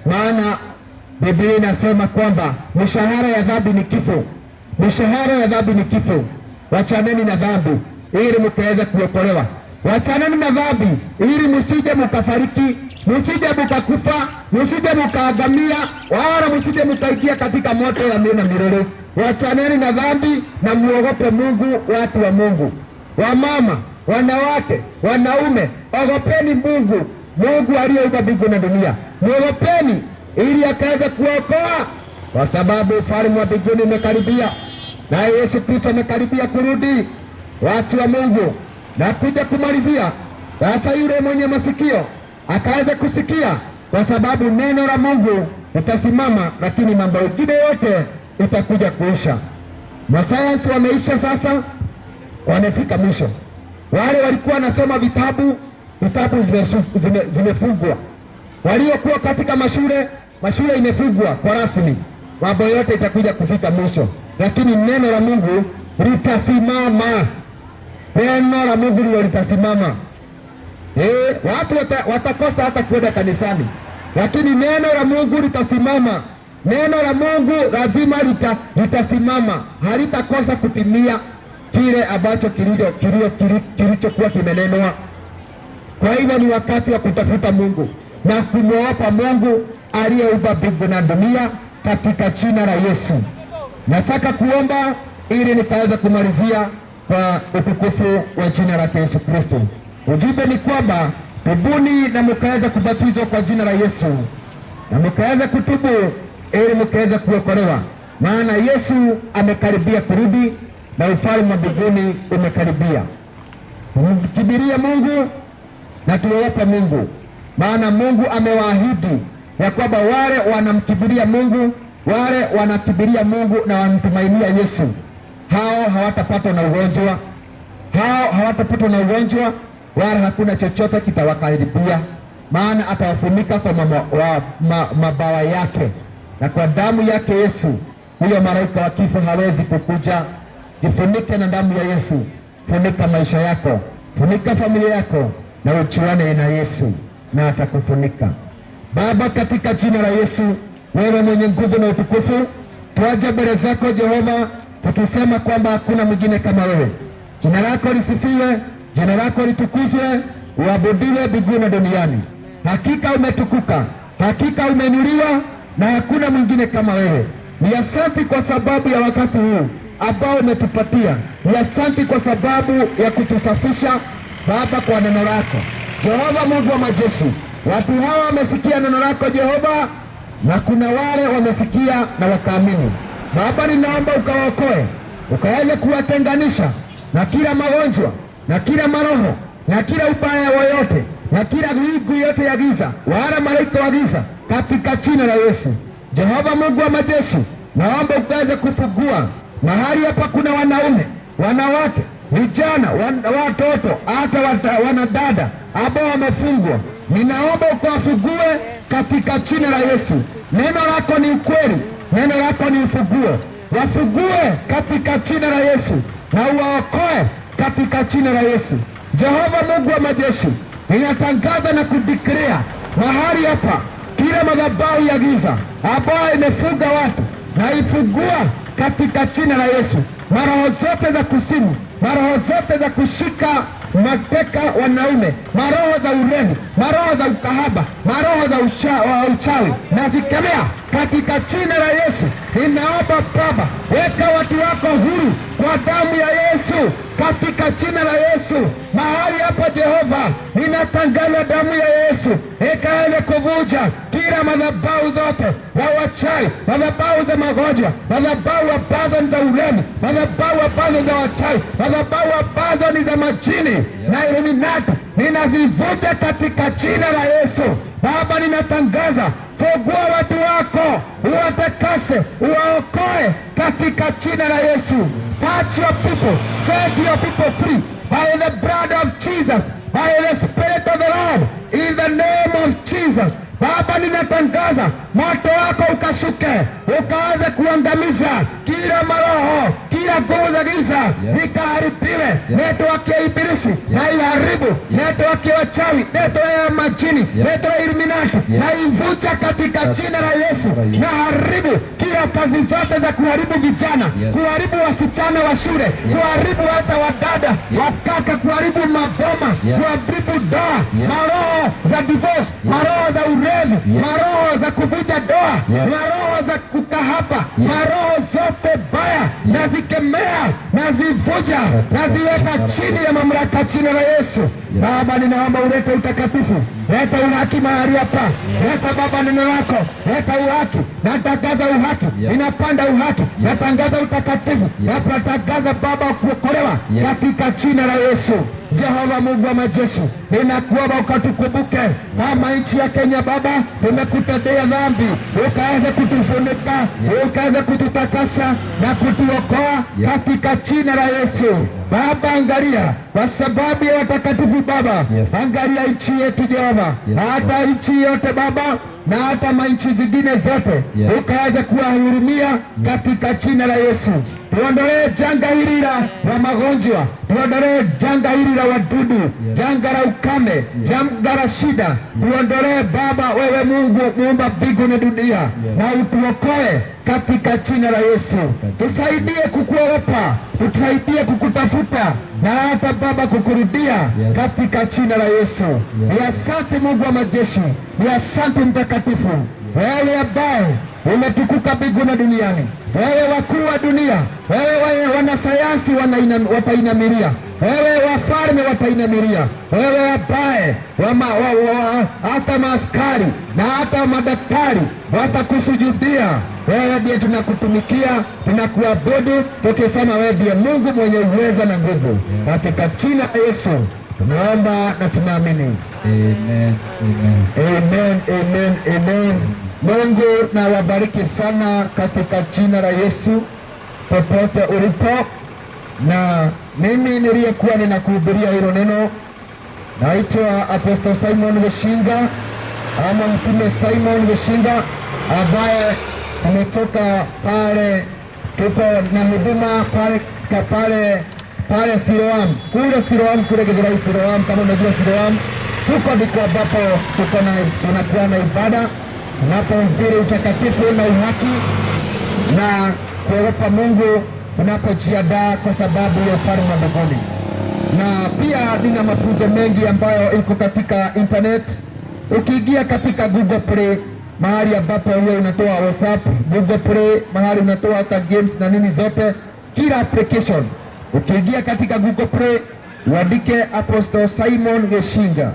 Maana Biblia inasema kwamba mshahara ya dhambi ni kifo. Mshahara ya dhambi ni kifo. Wachaneni na dhambi ili mkaweze kuokolewa. Wachaneni na dhambi ili msije mkafariki, msije mkakufa, msije mkaagamia, wala msije mkaingia katika moto ya milele. Wachaneni na dhambi na muogope Mungu, watu wa Mungu. Wamama, wanawake, wanaume, ogopeni Mungu. Mungu aliyeumba mbingu na dunia, muogopeni ili akaweze kuokoa, kwa sababu ufalme wa mbinguni umekaribia, na Yesu Kristo amekaribia kurudi. Watu wa Mungu, na kuja kumalizia sasa, yule mwenye masikio akaweze kusikia, kwa sababu neno la Mungu litasimama, lakini mambo mengine yote itakuja kuisha. Masayansi wameisha sasa, wamefika mwisho. Wale walikuwa wanasoma vitabu zimefungwa. Waliokuwa katika mashule imefungwa kwa rasmi. Mambo yote itakuja kufika mwisho, lakini neno la Mungu litasimama. Neno la Mungu ndio litasimama. Watu watakosa hata kwenda kanisani, lakini neno la Mungu litasimama. Neno la Mungu lazima litasimama, halitakosa kutimia kile ambacho kilichokuwa kimenenwa. Kwa hivyo ni wakati wa kutafuta Mungu na kumwogopa Mungu aliyeumba mbingu na dunia, katika jina la Yesu. Nataka kuomba ili nikaweza kumalizia kwa utukufu wa jina la Yesu Kristo. Ujumbe ni kwamba tubuni na mkaweza kubatizwa kwa jina la Yesu, na mkaweza kutubu ili mkaweza kuokolewa, maana Yesu amekaribia kurudi na ufalme wa mbinguni umekaribia. tumkibirie Mungu na tuogope Mungu, maana Mungu amewaahidi ya kwamba wale wanamkibiria Mungu, wale wanakibiria Mungu na wanamtumainia Yesu, hao hawatapatwa na ugonjwa, hao hawatapatwa na ugonjwa, wala hakuna chochote kitawakaribia, maana atawafunika kwa mabawa yake, na kwa damu yake Yesu huyo malaika wa kifo hawezi kukuja. Jifunike na damu ya Yesu. Funika maisha yako, funika familia yako, na uchuane na Yesu na atakufunika. Baba, katika jina la Yesu, wewe mwenye nguvu na utukufu, twaja mbele zako Jehova, tukisema kwamba hakuna mwingine kama wewe. Jina lako lisifiwe, jina lako litukuzwe, uabudiwe mbinguni na duniani. Hakika umetukuka, hakika umeinuliwa, na hakuna mwingine kama wewe. Ni asante kwa sababu ya wakati huu ambao umetupatia. Ni asante kwa sababu ya kutusafisha Baba kwa neno lako Jehova Mungu wa majeshi. Watu hawa wamesikia neno lako Jehova, na kuna wale wamesikia na wakaamini. Baba, ninaomba ukawaokoe, ukaweze kuwatenganisha na kila magonjwa, na kila maroho, na kila ubaya woyote, na kila migu yote ya giza, wala malaika wa giza, katika jina la Yesu. Jehova Mungu wa majeshi, naomba ukaweze kufungua mahali hapa. Kuna wanaume, wanawake, vijana, watoto, hata wanadada ambao wamefungwa. Ninaomba ukawafungue katika jina la Yesu. Neno lako ni ukweli, neno lako ni ufunguo. Wafungue katika jina la Yesu, na uwaokoe katika jina la Yesu. Jehova Mungu wa majeshi, ninatangaza na kudeclare mahali hapa, kila madhabahu ya giza ambayo imefunga watu, na ifungua katika jina la Yesu. Maroho zote za kuzimu, maroho zote za kushika mateka wanaume, maroho za ulevi, maroho za ukahaba, maroho za uchawi, na zikemea katika jina la Yesu. Ninaomba Baba, weka watu wako huru kwa damu ya Yesu, katika jina la Yesu. Mahali hapa Jehova, ninatangaza damu ya Yesu ikaweze kuvuja kila madhabahu zote za wachawi, madhabahu za magonjwa, madhabahu ambazo ni za ulevi, madhabahu ambazo za wachawi, madhabahu ambazo ni za majini na Illuminati, ninazivuja katika jina la Yesu. Baba, ninatangaza, fungua watu wako, uwatakase, uwaokoe katika jina la Yesu. Touch your people, set your people free by the blood of Jesus, by the Spirit of the Lord, in the name of Jesus. Baba, ninatangaza moto wako ukashuke, ukaweze kuangamiza kila maroho, kila nguvu za giza zikaharibiwe. Network ya ibilisi na iharibu, network ya wachawi, network ya majini, network ya Illuminati na ivuja katika jina la Yesu. Na haribu kila kazi zote za kuharibu vijana, kuharibu wasichana wa shule, kuharibu hata wadada, wakaka, kuharibu maboma, kuharibu doa, maroho za divorce, maroho za ulevi, maroho za kuvuja doa, maroho za kukahaba, maroho zote baya nazikemea, nazivuja, naziweka chini ya mamlaka jina la Yesu. Baba, ninaomba ulete utakatifu, leta uhaki mahali hapa. Leta Baba neno lako, leta uhaki. Natangaza uhaki, ninapanda uhaki, natangaza utakatifu, natangaza Baba kuokolewa katika jina la Yesu. Jehova Mungu wa majeshi, ninakuomba ukatukumbuke kama nchi ya Kenya. Baba, tumekutendea dhambi, ukaweze kutufunika, ukaweze kututakasa na kutuokoa katika jina la Yesu. Baba, angalia kwa sababu ya watakatifu Baba, angalia nchi yetu Jehova, hata nchi yote Baba, na hata manchi zingine zote, ukaweze kuwahurumia katika jina la Yesu. Tuondolee janga hili la magonjwa, tuondolee janga hili la wadudu, janga la ukame, janga la shida. Tuondolee Baba, wewe Mungu muumba mbingu na dunia, na utuokoe katika jina la Yesu. Tusaidie kukuogopa, tusaidie kukutafuta, na hata Baba kukurudia katika jina la Yesu. Ni asante Mungu wa majeshi, ni asante mtakatifu, wewe ambaye umetukuka mbingu na duniani, wewe wakuu wa dunia, wewe wanasayansi watainamilia, wewe wafalme watainamilia, wewe ambaye hata maaskari na hata madaktari watakusujudia Wewe ndiye tunakutumikia, tunakuabudu, tukisema wewe ndiye Mungu mwenye uweza na nguvu. Katika jina la Yesu tunaomba na tunaamini. Amen. Amen. Amen. Amen. Mungu na wabariki sana katika jina la Yesu popote ulipo. Na mimi niliyekuwa ninakuhubiria hilo neno naitwa Apostle Simon Gishinga ama Mtume Simon Gishinga, ambaye tumetoka pale, tupo na huduma pale Siloam, kule Githurai Siloam. Kama unajua Siloam, huko ndiko ambapo tunakuwa na ibada, tunapohubiri utakatifu na uhaki na kuogopa Mungu, tunapojiandaa kwa sababu ya ufalme wa mbinguni. Na pia nina mafunzo mengi ambayo iko katika internet. Ukiingia katika Google Play, mahali ambapo wewe unatoa WhatsApp, Google Play, mahali unatoa hata games na nini zote, kila application. Ukiingia katika Google Play, uandike Apostle Simon Gishinga.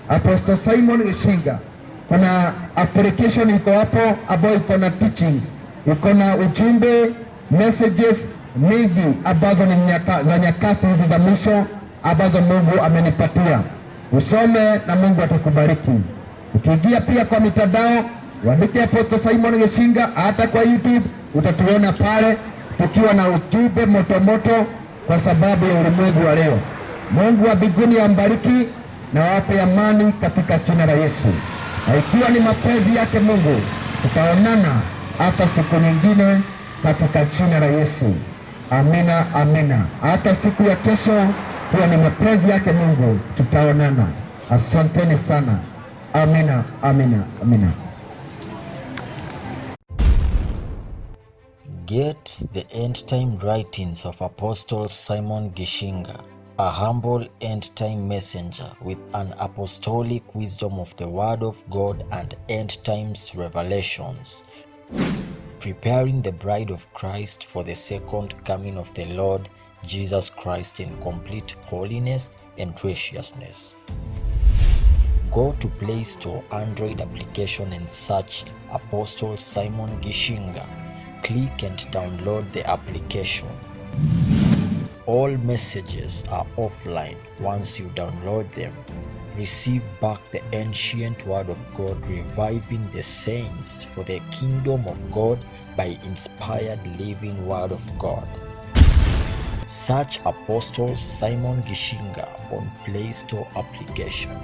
Apostle Simon Gishinga. Kuna application iko hapo ambayo iko na teachings, iko na ujumbe, messages mingi ambazo ni za nyakati hizi za mwisho ambazo Mungu amenipatia. Usome na Mungu atakubariki. Ukiingia pia kwa mitandao, uandike Apostle Simon Gishinga, hata kwa YouTube utatuona pale tukiwa na ujumbe moto kwa sababu ya ulimwengu wa leo. Mungu wa mbinguni ambariki na wape amani katika jina la Yesu. Na ikiwa ni mapenzi yake Mungu, tutaonana hata siku nyingine katika jina la Yesu. Amina, amina. Hata siku ya kesho, ikiwa ni mapenzi yake Mungu, tutaonana. Asanteni sana. Amina, amina, amina. Get the end time writings of Apostle Simon Gishinga, a humble end time messenger with an apostolic wisdom of the Word of God and end times revelations, preparing the bride of Christ for the second coming of the Lord Jesus Christ in complete holiness and graciousness. Go to Play Store Android application and search Apostle Simon Gishinga. Click and download the application. All messages are offline. Once you download them, receive back the ancient Word of God, reviving the saints for the kingdom of God by inspired living Word of God. Search Apostle Simon Gishinga on Play Store application.